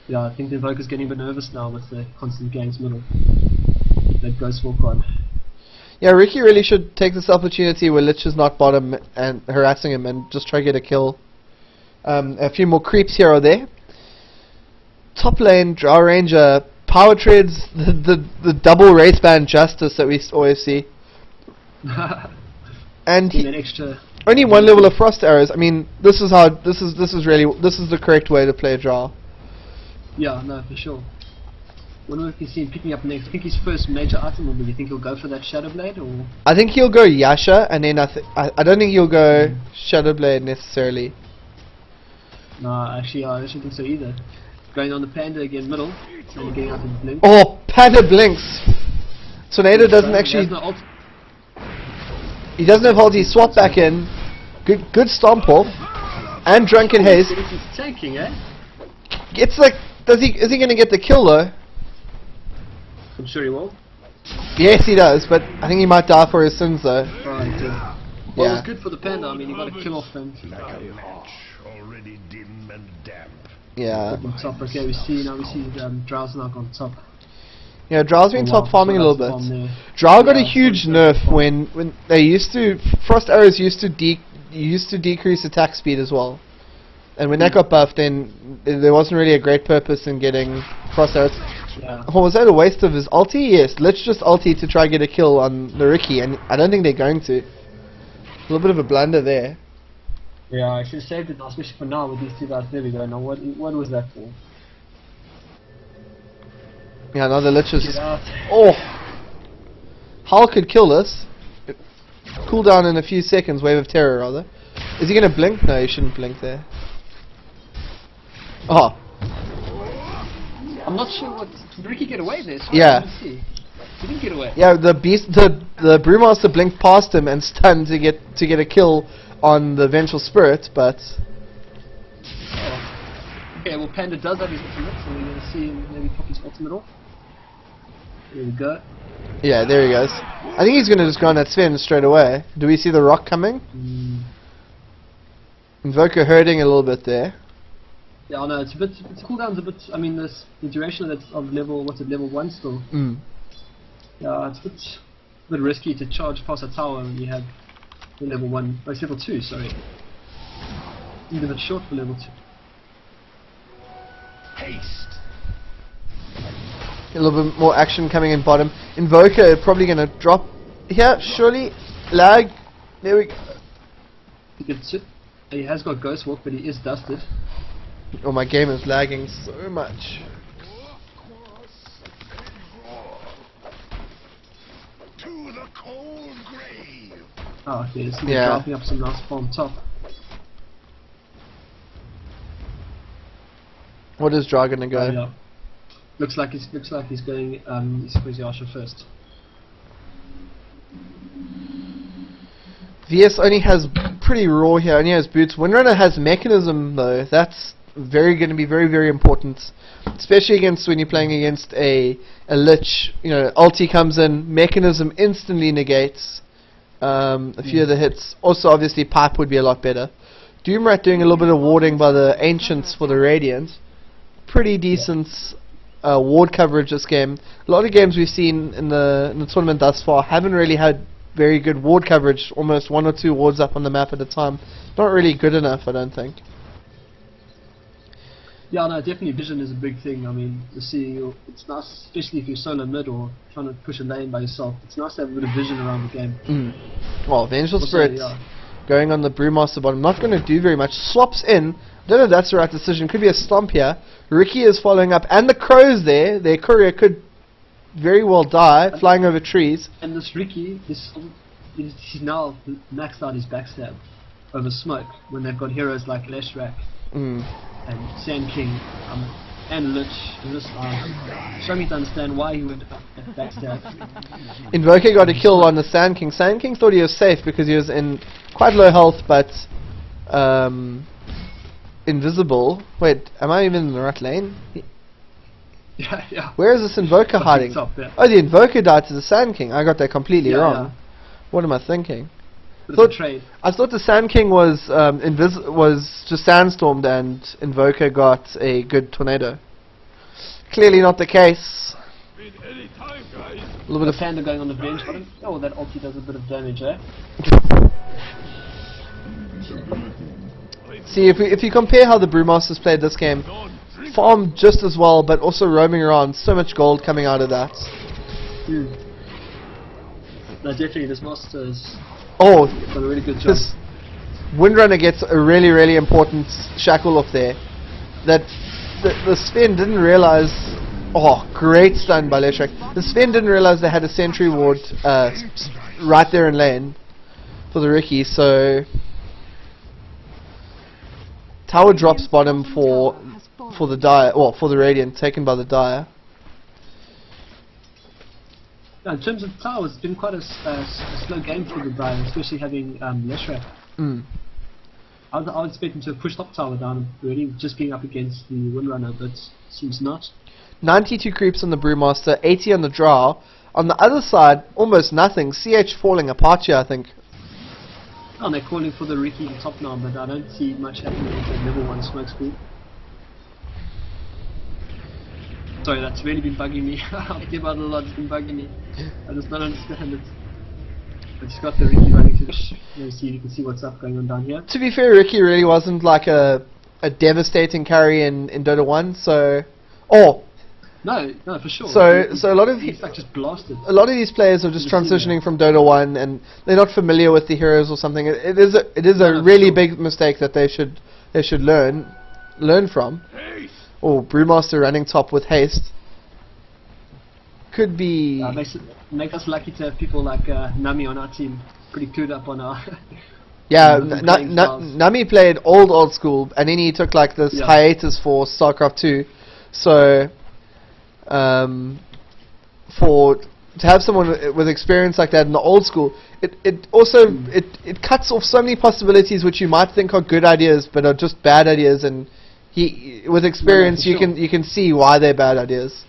Speaker 8: Yeah, I think the Invoker's getting a bit nervous now with the constant gangs middle. That Ghost Walk on.
Speaker 1: Yeah, Ricky really should take this opportunity where Lich is not bottom and harassing him and just try to get a kill. A few more creeps here or there. Top lane, Drow Ranger, power treads, the double race band justice that we always see. And he,
Speaker 8: extra
Speaker 1: only one level of frost arrows. I mean, this is the correct way to play a Drow.
Speaker 8: Yeah, no, for sure. Wonder if you see him picking up next. I think his first major item, or do you think he'll go for that Shadow Blade, or?
Speaker 1: I think he'll go Yasha, and then I don't think he'll go Shadow Blade necessarily.
Speaker 8: No, actually, I don't think so either. Going on the Panda again, middle, and getting out of the blink.
Speaker 1: Oh, Panda blinks. Tornado doesn't actually. He doesn't have hold. He swap back in. Good stomp off, and Drunken Haze.
Speaker 8: He's tanking, eh?
Speaker 1: It's like, is he gonna get the kill though?
Speaker 8: I'm sure he will.
Speaker 1: Yes, he does, but I think he might die for his sins though.
Speaker 8: Right. Well, it's good for the Panda. I mean, he got a kill off him.
Speaker 5: Already dim and damp.
Speaker 1: Yeah.
Speaker 8: On top. Okay, we see Drow's now on top.
Speaker 1: Yeah, Drow's been top farming a little bit. Drow got a huge nerf when they used to frost arrows used to decrease attack speed as well. And when that got buffed, then there wasn't really a great purpose in getting frost arrows.
Speaker 8: Yeah.
Speaker 1: Oh, was that a waste of his ulti? Yes, let's just ulti to try and get a kill on the Ricky, and I don't think they're going to. A little bit of a blunder there.
Speaker 8: Yeah, I should have saved it, especially for now with these two guys. There we go. Now, what was that for?
Speaker 1: Yeah, now the Lich is... Oh! Hull could kill this. Cool down in a few seconds, Wave of Terror rather. Is he going to blink? No, he shouldn't blink there. Oh.
Speaker 8: I'm not sure what... Did Ricky get away there?
Speaker 1: Yeah.
Speaker 8: He didn't get away.
Speaker 1: Yeah, the Brewmaster blinked past him and stunned to get a kill on the Vengeful Spirit, but...
Speaker 8: Okay, well Panda does have his ultimate, so we're going to see him maybe pop his ultimate off. There we go.
Speaker 1: Yeah, there he goes. I think he's going to just go on that Sven straight away. Do we see the rock coming? Invoker hurting a little bit there.
Speaker 8: Yeah, I know, it's cooldown's a bit, I mean, the duration of that of level, what's it, level 1 still? Yeah, it's a bit risky to charge past a tower when you have the level 1, oh, it's level 2, sorry. Even a bit short for level 2.
Speaker 5: Haste.
Speaker 1: A little bit more action coming in bottom. Invoker probably going to drop here, surely. Lag. There we go.
Speaker 8: He has got Ghost Walk, but he is dusted.
Speaker 1: Oh, my game is lagging so much.
Speaker 5: To the cold grave.
Speaker 8: Oh, okay, so
Speaker 1: yeah.
Speaker 8: dropping up some nice farm top.
Speaker 1: What is Draw gonna go?
Speaker 8: Oh, yeah. Looks like he's going he's Yasha first.
Speaker 1: VS only has pretty raw here, only has boots. Windrunner has mechanism though. That's going to be very, very important, especially against when you're playing against a lich. You know, ulti comes in, mechanism instantly negates a few of the hits. Also, obviously, pipe would be a lot better. Doomrat doing a little bit of warding by the ancients for the Radiant. Pretty decent ward coverage this game. A lot of games we've seen in the tournament thus far haven't really had very good ward coverage, almost 1 or 2 wards up on the map at a time. Not really good enough, I don't think.
Speaker 8: Yeah, no, definitely vision is a big thing. I mean, it's nice, especially if you're solo mid or trying to push a lane by yourself. It's nice to have a bit of vision around the game.
Speaker 1: Well, Vengeful Spirit going on the Brewmaster bottom, not going to do very much. Swaps in. I don't know if that's the right decision. Could be a stomp here. Ricky is following up, and the crows there. Their courier could very well die, flying over trees.
Speaker 8: And this Ricky, he's now maxed out his backstab over smoke when they've got heroes like Leshrak and Sand King and Lich. Show me to understand why he would backstab.
Speaker 1: Invoker got a kill on the Sand King. Sand King thought he was safe because he was in quite low health, but invisible. Wait, am I even in the right lane?
Speaker 8: Yeah.
Speaker 1: Where is this Invoker hiding?
Speaker 8: Top, yeah.
Speaker 1: Oh, the Invoker died to the Sand King. I got that completely wrong.
Speaker 8: Yeah.
Speaker 1: What am I thinking?
Speaker 8: I thought
Speaker 1: the Sand King was was just sandstormed and Invoker got a good tornado. Clearly not the case. A little bit of
Speaker 8: Panda going on the bench. Oh, that ulti does a bit of damage, eh?
Speaker 1: See, if you compare how the Brewmasters played this game, farmed just as well, but also roaming around, so much gold coming out of that.
Speaker 8: No, definitely, this master has
Speaker 1: done
Speaker 8: a really good job.
Speaker 1: This Windrunner gets a really, really important shackle off there. That the Sven didn't realize. Oh, great stun by Leshrak. The Sven didn't realize they had a sentry ward right there in lane for the Ricky, so tower drops bottom for the Dire, well, for the Radiant, taken by the Dire.
Speaker 8: In terms of towers, it's been quite a slow game for the Dire, especially having Leshrak. I would expect him to have pushed up tower down already, just being up against the Windrunner, but seems not.
Speaker 1: 92 creeps on the Brewmaster, 80 on the Drow. On the other side, almost nothing. CH falling apart here, I think.
Speaker 8: Oh, and they're calling for the Ricky top now, but I don't see much happening with that level 1 smoke screen. Sorry, that's really been bugging me. I think about it a lot, it's been bugging me. I just don't understand it. I just got the Ricky running to the you can see what's up going on down here.
Speaker 1: To be fair, Ricky really wasn't like a devastating carry in Dota 1, so...
Speaker 8: No, for sure.
Speaker 1: So a lot of
Speaker 8: he's like just blasted.
Speaker 1: A lot of these players are just transitioning from Dota 1 and they're not familiar with the heroes or something. It is a really big mistake that they should learn from. Brewmaster running top with haste. Could be
Speaker 8: make us lucky to have people like Nami on our team, pretty clued up on our.
Speaker 1: Yeah, Nami played old school, and then he took like this hiatus for StarCraft 2. So, to have someone with experience like that in the old school, it also cuts off so many possibilities which you might think are good ideas but are just bad ideas, and with experience you can see why they're bad ideas.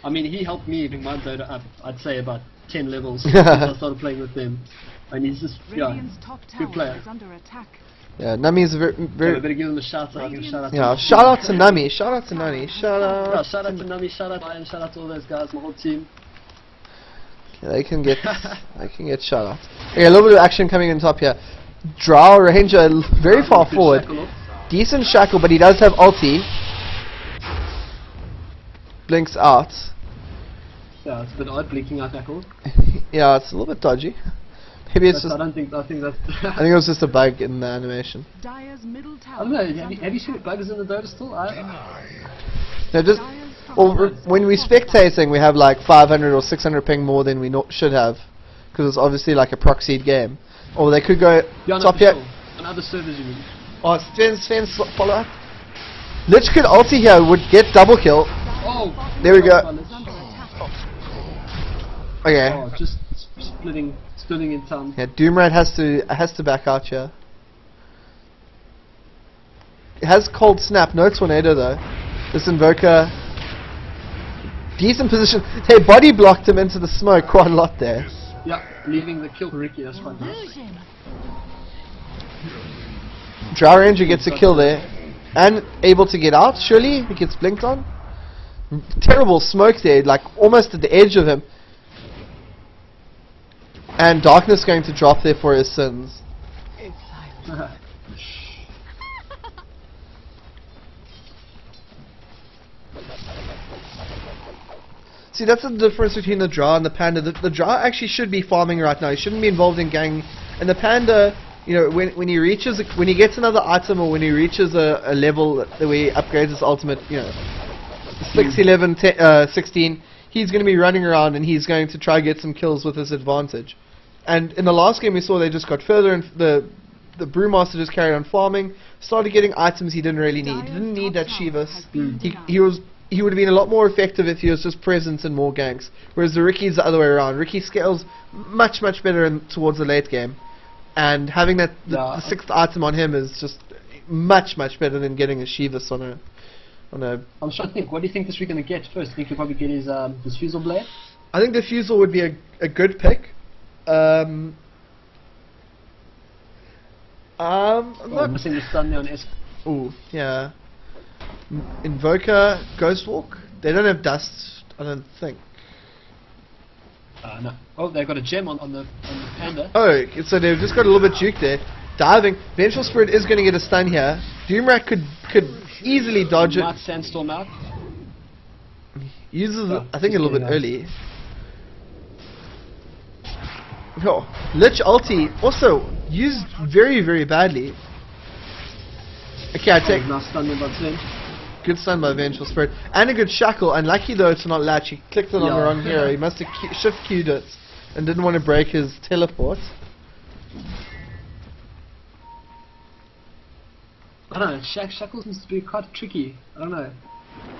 Speaker 8: I mean, he helped me bring my Dota up, I'd say about 10 levels since I started playing with them, and he's just good player.
Speaker 1: Yeah, Nami is very.
Speaker 8: I better give him a shout out.
Speaker 1: Shout out to Nami. Shout out to Nami. Shout out.
Speaker 8: Shout out to Nami. Shout out Ian. Shout out to all those guys, my whole team.
Speaker 1: Yeah, they can get shout out. Okay, a little bit of action coming in top here. Drow Ranger very far forward. Decent shackle, but he does have ulti. Blinks out.
Speaker 8: Yeah, it's a bit odd blinking out tackle.
Speaker 1: Yeah, it's a little bit dodgy. Maybe it's just.
Speaker 8: I think that's.
Speaker 1: I think it was just a bug in the animation.
Speaker 8: I don't know. Have you seen bugs in the Dota still?
Speaker 1: No, just. Well, when we spectating, we have like 500 or 600 ping more than we should have, because it's obviously like a proxied game. Or they could go top here.
Speaker 8: Sure. On other servers, you mean?
Speaker 1: Oh, Sven's follow up. Lich could ulti here, would get double kill.
Speaker 8: Oh,
Speaker 1: there we go. Okay.
Speaker 8: Oh, just splitting Stunning in town.
Speaker 1: Yeah, Doomrat has to back out here. It has Cold Snap, no Tornado though. This Invoker, decent position. Hey, body blocked him into the smoke quite a lot there.
Speaker 8: Yeah, leaving the kill for Ricky, that's quite nice.
Speaker 6: Illusion.
Speaker 1: Drow Ranger gets a kill there. And able to get out, surely? He gets blinked on. Terrible smoke there, like almost at the edge of him. And Darkness going to drop there for his sins. See, that's the difference between the Drow and the Panda. The Drow actually should be farming right now. He shouldn't be involved in gang. And the Panda, you know, when he reaches, when he gets another item or when he reaches a level where he upgrades his ultimate, you know, 6, 11, 16, he's going to be running around and he's going to try get some kills with his advantage. And in the last game we saw they just got further and the Brewmaster just carried on farming, started getting items he didn't really need. He didn't need that Shivas. He would have been a lot more effective if he was just present in more ganks. Whereas the Ricky's the other way around. Ricky scales much better towards the late game. And having that the 6th item on him is just much better than getting a Shivas on a
Speaker 8: I'm trying to think, what do you think this we're going to get first? I think he'll probably get his Fusel Blade?
Speaker 1: I think the Fusel would be a good pick. I'm not
Speaker 8: missing the stun there on S.
Speaker 1: Ooh, yeah. Invoker, Ghostwalk. They don't have dust, I don't think.
Speaker 8: No. Oh, they've got a gem on the Panda.
Speaker 1: Oh, so they've just got a little bit juked there. Diving. Vengeful Spirit is going to get a stun here. Doomrat could easily dodge it.
Speaker 8: Might Sandstorm out.
Speaker 1: Uses, I think, a little bit early. Oh, Lich ulti also used very badly. Okay, I take
Speaker 8: nice stun there by Sven.
Speaker 1: good stun by Vengeful Spirit and a good shackle. Unlucky though to not latch. He clicked it on the wrong hero. He must have shift queued it and didn't want to break his teleport.
Speaker 8: I don't know. Shackle seems to be quite tricky. I don't know.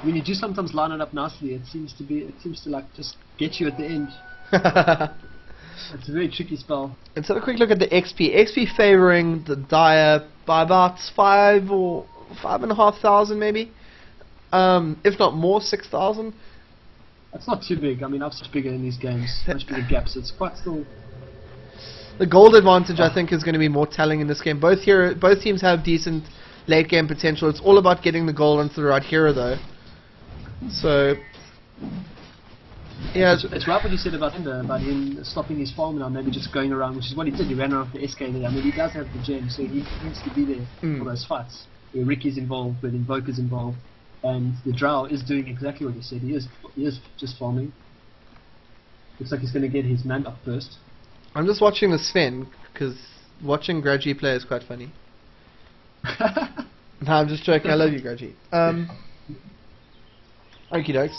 Speaker 8: When you do sometimes line it up nicely, it seems to like just get you at the end. It's a very tricky spell.
Speaker 1: Let's have a quick look at the XP. XP favoring the Dire by about 5 or 5,500 maybe. If not more, 6,000.
Speaker 8: That's not too big. I mean, I've much bigger in these games, much bigger gaps. It's quite still.
Speaker 1: The gold advantage, I think, is going to be more telling in this game. Both teams have decent late game potential. It's all about getting the gold onto the right hero, though. So, yeah,
Speaker 8: it's right what you said about him stopping his farm now, maybe just going around, which is what he did. He ran around the SK there. I mean, he does have the gem, so he needs to be there for those fights. Where Ricky's involved, where the Invoker's involved, and the Drow is doing exactly what you said. He is just farming. Looks like he's going to get his man up first.
Speaker 1: I'm just watching the Sven, because watching Grudgy play is quite funny. No, I'm just joking. I love you, Grudgy. Okie dokes.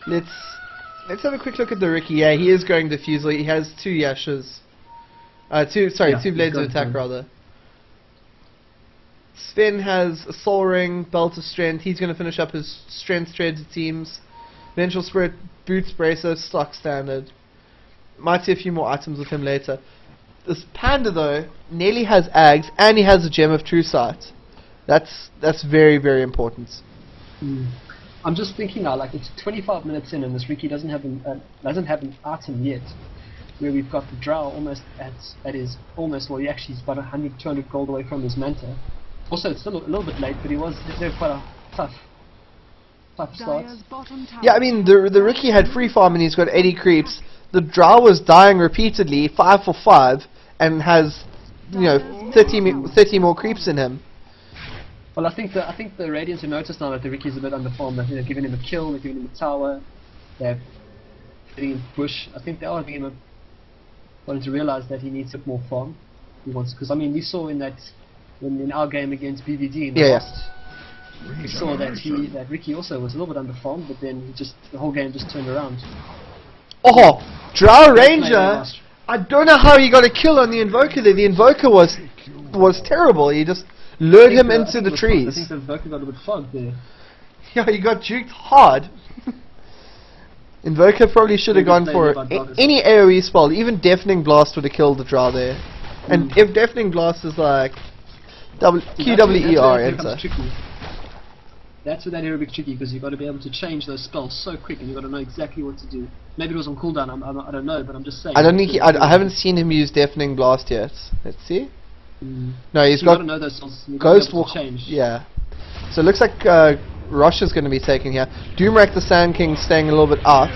Speaker 1: Let's have a quick look at the Ricky. Yeah, he is going Diffusal. He has 2 Yashas. Two Blades of Attack, rather. Sven has a Soul Ring, Belt of Strength. He's going to finish up his Strength Treads, it seems. Vengeful Spirit, Boots, Bracer, stock standard. Might see a few more items with him later. This Panda, though, nearly has Ags, and he has a Gem of True Sight. That's very important.
Speaker 8: I'm just thinking now, like it's 25 minutes in, and this Ricky doesn't have an item yet. Where we've got the Drow almost he's about 100, 200 gold away from his Manta. Also, it's still a little bit late, but he was quite a tough start.
Speaker 1: Yeah, I mean the Ricky had free farm and he's got 80 creeps. The Drow was dying repeatedly, 5 for 5, and has 30 more creeps in him.
Speaker 8: Well, I think the Radiants have noticed now that the Ricky's a bit underfarmed. I think they're giving him a kill, they're giving him a tower, they're getting him bush. I think they are giving him wanting to realize that he needs a bit more farm. He wants, because I mean we saw in our game against BVD in the last, we saw that Ricky also was a little bit underfarmed, but then the whole game just turned around.
Speaker 1: Oh, Drow Ranger! I don't know how he got a kill on the Invoker there. The Invoker was terrible. He just lured him into the trees.
Speaker 8: I think the Invoker got a bit fogged there.
Speaker 1: Yeah, he got juked hard. Invoker probably should have gone for any AoE spell. Even Deafening Blast would have killed the Drow there. And if Deafening Blast is like QWER enter.
Speaker 8: That's where that hero becomes tricky, because you've got to be able to change those spells so quick, and you've got to know exactly what to do. Maybe it was on cooldown, I don't know, but I'm just saying.
Speaker 1: I don't think I haven't seen him use Deafening Blast yet. Let's see. No, he's got
Speaker 8: know those spells.
Speaker 1: Ghost Walk. Yeah. So it looks like Rosh is going to be taken here. Doomrack the Sand King staying a little bit out.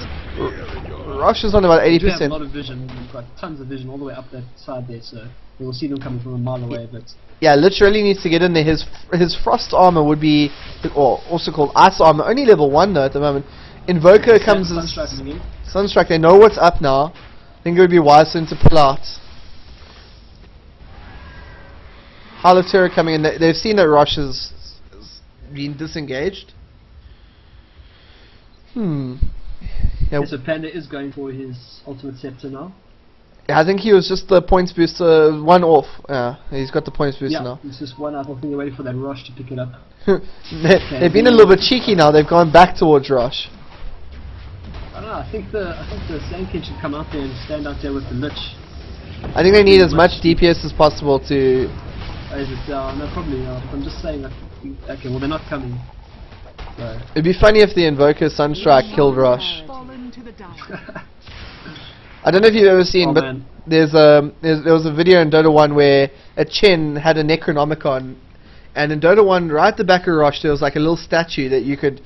Speaker 1: Rosh is on about 80%.
Speaker 8: We have a lot of vision. We've got tons of vision all the way up that side there, so we'll see them coming from a mile away. But
Speaker 1: yeah, literally needs to get in there. His Frost Armor would be, or also called Ice Armor, only level 1 though at the moment. Invoker comes as Sunstrike. They know what's up now. I think it would be wise for him to pull out. Heart of Terror coming in. They've seen that Rosh has been disengaged. Yeah.
Speaker 8: So Panda is going for his ultimate scepter now.
Speaker 1: Yeah, I think he was just the points booster, one off. Yeah, he's got the points booster now.
Speaker 8: He's just one out. I think they're waiting for that Rosh to pick it up.
Speaker 1: They've been a little bit cheeky now. They've gone back towards Rosh.
Speaker 8: I don't know. I think the Sand King should come out there and stand out there with the Lich.
Speaker 1: I think they need as much DPS as possible to.
Speaker 8: No, probably not. I'm just saying that. Okay, well they're not coming. So.
Speaker 1: It'd be funny if the Invoker Sunstrike killed Rosh. I don't know if you've ever seen, but there was a video in Dota 1 where a Chen had a Necronomicon, and in Dota 1, right at the back of Rosh, there was like a little statue that you could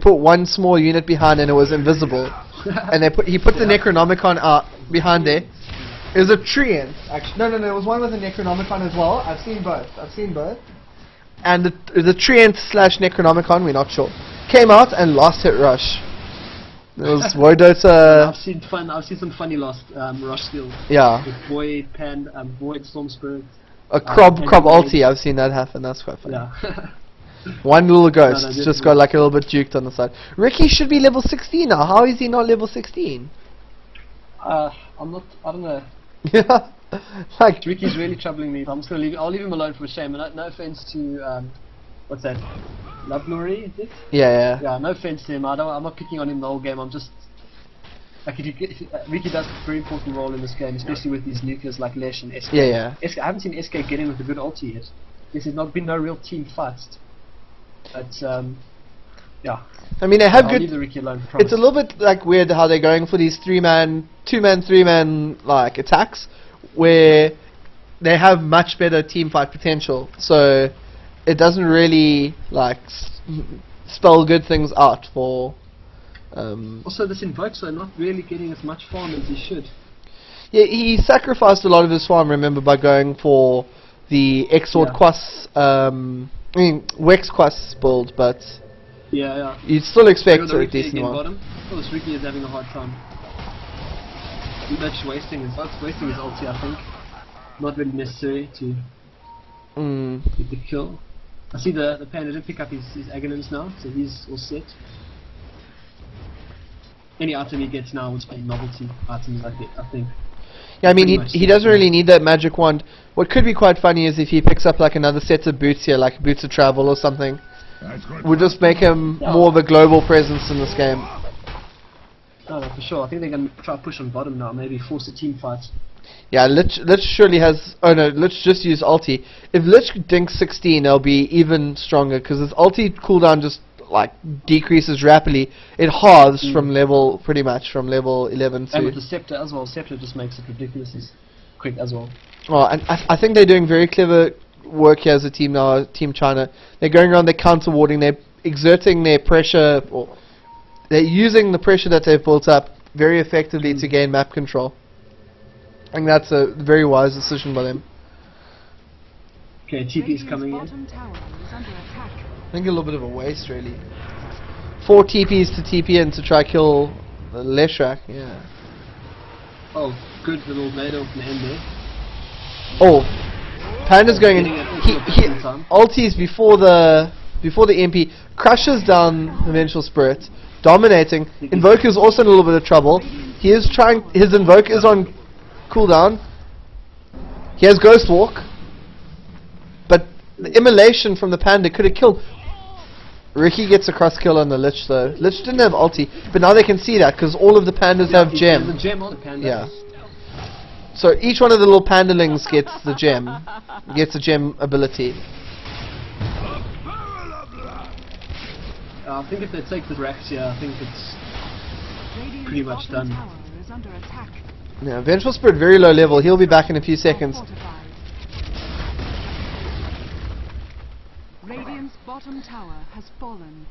Speaker 1: put one small unit behind, and it was invisible. And he put the Necronomicon out behind there. It was a Treant, actually. No, there was one with a Necronomicon as well. I've seen both. And the Treant / Necronomicon, we're not sure, came out and lost hit Rush. It was Dota.
Speaker 8: I've seen some funny lost Rush skills.
Speaker 1: Yeah.
Speaker 8: With Void, Void, Storm Spirit.
Speaker 1: A Crob ulti, I've seen that happen. That's quite funny.
Speaker 8: Yeah.
Speaker 1: One little ghost just got like a little bit juked on the side. Ricky should be level 16 now. How is he not level 16?
Speaker 8: I don't know.
Speaker 1: Yeah. Like
Speaker 8: Ricky's really troubling me. I'm just gonna I'll leave him alone for shame. And no offense to what's that? Love Glory, is it?
Speaker 1: Yeah.
Speaker 8: Yeah, no offense to him. I'm not picking on him the whole game. I'm just like Ricky does a very important role in this game, especially with these nukers like Lesh and SK.
Speaker 1: Yeah.
Speaker 8: I haven't seen SK get in with a good ulti yet. This has not been no real team fights. But yeah.
Speaker 1: I mean, they have
Speaker 8: I'll
Speaker 1: good.
Speaker 8: Leave the Ricky alone,
Speaker 1: it's a little bit like weird how they're going for these 2-man, 3-man like attacks, where they have much better team fight potential. So it doesn't really like spell good things out for.
Speaker 8: Also, this Invokes are not really getting as much farm as he should.
Speaker 1: Yeah, he sacrificed a lot of his farm. Remember, by going for the Exort Quas, Wex Quas build, but.
Speaker 8: Yeah.
Speaker 1: You'd still expect a decent one.
Speaker 8: Bottom. Oh, this Ricky is having a hard time. That's wasting his ulti, I think. Not really necessary to get the kill. I see the Panda did pick up his Agonins now, so he's all set. Any item he gets now is a novelty item, I think.
Speaker 1: Yeah, I mean, he doesn't really need that magic wand. What could be quite funny is if he picks up like another set of boots here, like boots of travel or something. Would just make him more of a global presence in this game.
Speaker 8: No, for sure. I think they're going to try to push on bottom now, maybe force a team fight.
Speaker 1: Yeah, Lich surely has. Oh no, Lich just used ulti. If Lich dinks 16, they'll be even stronger because his ulti cooldown just like decreases rapidly. It halves from level, pretty much from level 11 to.
Speaker 8: And with the Scepter as well. Scepter just makes it ridiculously quick as well.
Speaker 1: Oh, and I think they're doing very clever work here as a team now, Team China. They're going around, they're counter-warding, they're exerting their pressure, or they're using the pressure that they've built up very effectively to gain map control. I think that's a very wise decision by them.
Speaker 8: Okay, TP is coming in.
Speaker 1: I think a little bit of a waste, really. 4 TPs to TP in to try kill the Leshrak, yeah.
Speaker 8: Oh, good little nado from the end there.
Speaker 1: Oh, Panda's going in. He ultis before the MP, crushes down the Vengeful Spirit, dominating. Invoker's also in a little bit of trouble. He is trying. His Invoke is on cooldown. He has Ghost Walk, but the immolation from the Panda could have killed. Ricky gets a cross kill on the Lich though. Lich didn't have ulti, but now they can see that because all of the pandas have gem.
Speaker 8: The gem on the panda.
Speaker 1: Yeah. So each one of the little pandalings gets the gem, gets a gem ability.
Speaker 8: I think if they take the Rex, yeah, I think it's pretty much done.
Speaker 1: Yeah, Vengeful Spirit very low level. He'll be back in a few seconds.
Speaker 6: Radiant's bottom tower has fallen.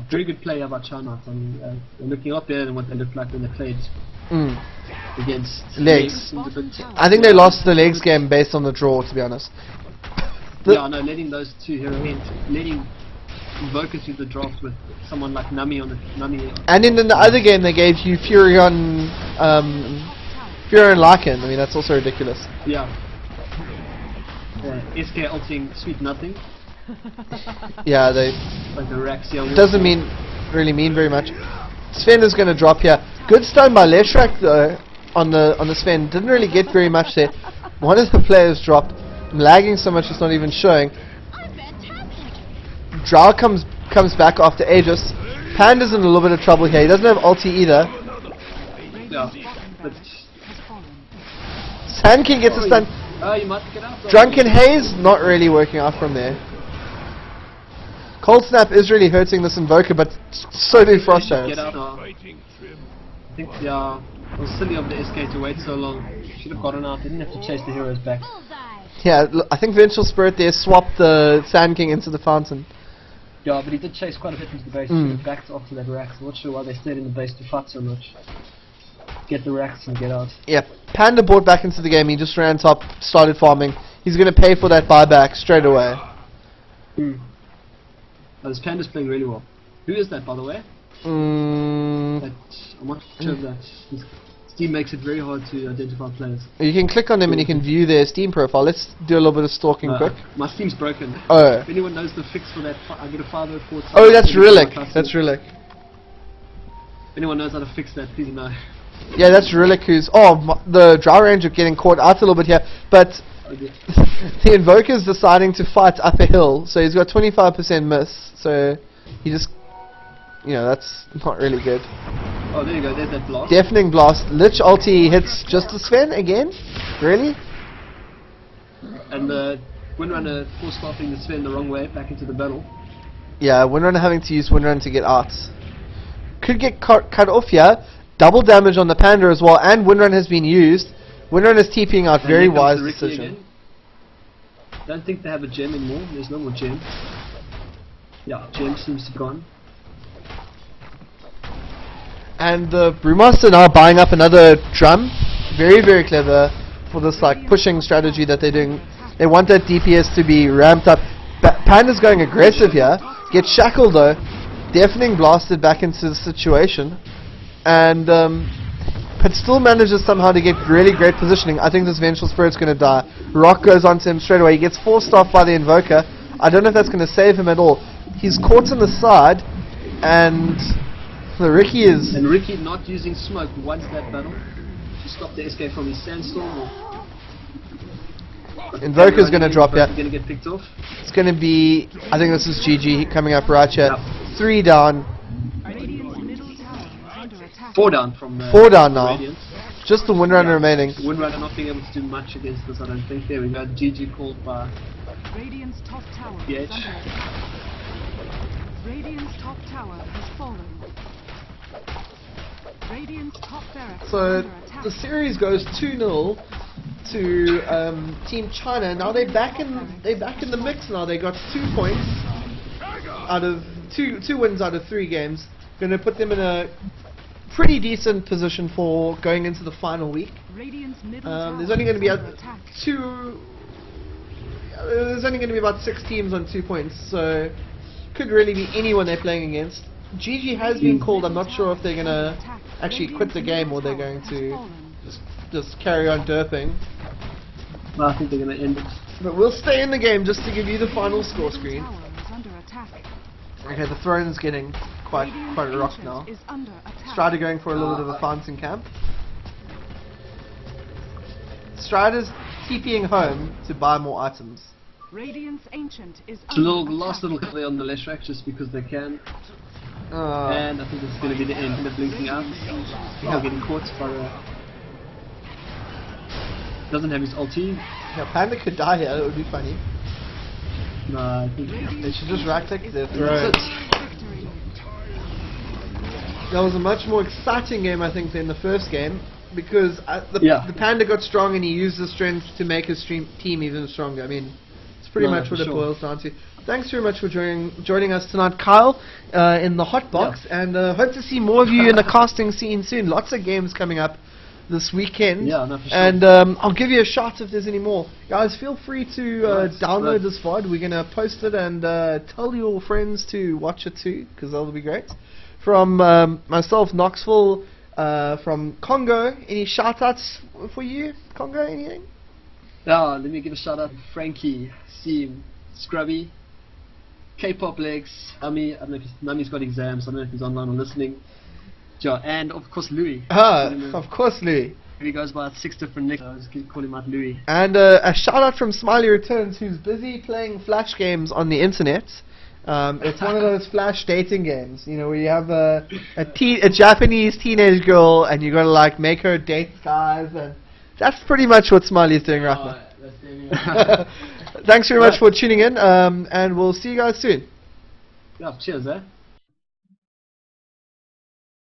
Speaker 8: Very good play by China. I mean, they're looking a lot better than what they looked like when they played against
Speaker 1: Legs. I think they lost the legs game based on the draw, to be honest.
Speaker 8: Yeah, no, letting those two heroines, letting Invoker through the draft with someone like Nami on the Nami.
Speaker 1: And in the other game, they gave you Furion Lycan. I mean, that's also ridiculous.
Speaker 8: Yeah. SK ulting sweet nothing.
Speaker 1: Yeah, they.
Speaker 8: Like the Rex. Yeah.
Speaker 1: Doesn't really mean very much. Sven is going to drop here. Good stun by Leshrak though on the Sven. Didn't really get very much there. One of the players dropped. I'm lagging so much it's not even showing. Drow comes back after Aegis. Panda's in a little bit of trouble here. He doesn't have ulti either.
Speaker 8: Yeah. But
Speaker 1: Sand King gets a stun.
Speaker 8: You might get out.
Speaker 1: Drunken Haze not really working out from there. Cold Snap is really hurting this Invoker, but so do Frost Arrows.
Speaker 8: I think it was silly of the SK to wait so long. Should have gotten out. Didn't have to chase the heroes back.
Speaker 1: Yeah, I think Vengeful Spirit there swapped the Sand King into the fountain.
Speaker 8: Yeah, but he did chase quite a bit into the base. He should have backed off to that Rax. I'm not sure why they stayed in the base to fight so much. Get the Rax and get out.
Speaker 1: Yeah, Panda brought back into the game. He just ran top, started farming. He's going to pay for that buyback straight away.
Speaker 8: Oh, this Panda's playing really well. Who is that, by the way? I'm not sure of that. Steam makes it very hard to identify players.
Speaker 1: You can click on them and you can view their Steam profile. Let's do a little bit of stalking quick.
Speaker 8: My Steam's broken.
Speaker 1: Oh.
Speaker 8: If anyone knows the fix for that, I get a 504.
Speaker 1: Oh, that's Relic. That's Relic.
Speaker 8: If anyone knows how to fix that, please know.
Speaker 1: Yeah, that's Relic who's... Oh, the Drow Ranger getting caught out a little bit here. But the Invoker's deciding to fight up a hill. So he's got 25% miss. So he just... You know, that's not really good.
Speaker 8: Oh, there you go. There's that blast.
Speaker 1: Deafening Blast. Lich ulti hits just the Sven again? Really?
Speaker 8: And the Windrunner force-stopping the Sven the wrong way back into the battle.
Speaker 1: Yeah, Windrunner having to use Windrunner to get out. Could get cut off here. Double damage on the Panda as well, and Windrunner has been used. Windrunner's TPing out, very wise decision.
Speaker 8: Don't think they have a gem anymore. There's no more gem. Yeah, gem seems to be gone.
Speaker 1: And the Brewmaster now buying up another drum. Very, very clever for this like pushing strategy that they're doing. They want that DPS to be ramped up. Panda's going aggressive here. Gets shackled though. Deafening blasted back into the situation. And but still manages somehow to get really great positioning. I think this Vengeful Spirit's going to die. Rock goes onto him straight away. He gets forced off by the Invoker. I don't know if that's going to save him at all. He's caught on the side, and the Ricky is...
Speaker 8: And Ricky not using smoke once that battle to stop the SK from his sandstorm.
Speaker 1: Invoker's going to drop here.
Speaker 8: Going to get picked off.
Speaker 1: It's going to be... I think this is GG coming up right here. Yep. 3 down.
Speaker 8: 4 down from
Speaker 1: 4 down now.
Speaker 8: Radiance.
Speaker 1: Just the Windrunner remaining.
Speaker 8: Windrunner not being able to do much against this, I don't think. There we go. GG called by
Speaker 6: Radiant's top tower
Speaker 8: PH.
Speaker 6: Radiant's top tower has fallen. Radiant's top barracks
Speaker 1: So the series goes 2-0 to Team China. Now they're back in the mix now. They got 2 points out of two wins out of 3 games. Going to put them in a pretty decent position for going into the final week. There's only going to be There's only going to be about 6 teams on 2 points, so could really be anyone they're playing against. GG has been called. I'm not sure if they're going to actually quit the game or they're going to just carry on derping.
Speaker 8: Well, I think they're going to end it.
Speaker 1: But we'll stay in the game just to give you the final score screen. Okay, the throne's getting quite rocked now. Strider going for a little bit of a fountain camp. Strider's TPing home to buy more items.
Speaker 6: Radiant's Ancient is
Speaker 8: It's a little,
Speaker 6: under
Speaker 8: last
Speaker 6: attack.
Speaker 8: little play on the left track just because they can.
Speaker 1: Oh.
Speaker 8: And I think this is going to be the end. They're blinking out. I think I'm getting caught by the... Doesn't have his ulti.
Speaker 1: Yeah, Panda could die here, it would be funny.
Speaker 8: No, I think...
Speaker 1: They should just right click their
Speaker 8: That's
Speaker 1: throw.
Speaker 8: it.
Speaker 6: Victory.
Speaker 1: That was a much more exciting game, I think, than the first game. Because
Speaker 8: Yeah.
Speaker 1: the Panda got strong and he used the strength to make his team even stronger. I mean, it's pretty
Speaker 8: No,
Speaker 1: much what
Speaker 8: for
Speaker 1: it
Speaker 8: sure.
Speaker 1: boils down to. Thanks very much for joining us tonight, Kyle, in the hot box, and hope to see more of you in the casting scene soon. Lots of games coming up this weekend.
Speaker 8: Yeah, no, for sure.
Speaker 1: And I'll give you a shout if there's any more. Guys, feel free to download this VOD. We're going to post it and tell your friends to watch it too, because that'll be great. From myself, Knoxville, from Congo, any shout outs for you, Congo, anything?
Speaker 8: Yeah, let me give a shout out to Frankie, Seam, Scrubby, K-pop Legs, Ami. I don't know if Nami's got exams. I don't know if he's online or listening. Yeah, and of course Louis.
Speaker 1: Of course, Louis.
Speaker 8: He goes by 6 different nicknames. I just keep calling him out Louis.
Speaker 1: And a shout out from Smiley Returns, who's busy playing Flash games on the internet. It's one of those Flash dating games, you know, where you have a Japanese teenage girl and you gotta like make her date guys, and that's pretty much what Smiley's doing right now. Thanks very much for tuning in, and we'll see you guys soon.
Speaker 8: Yeah, cheers, eh?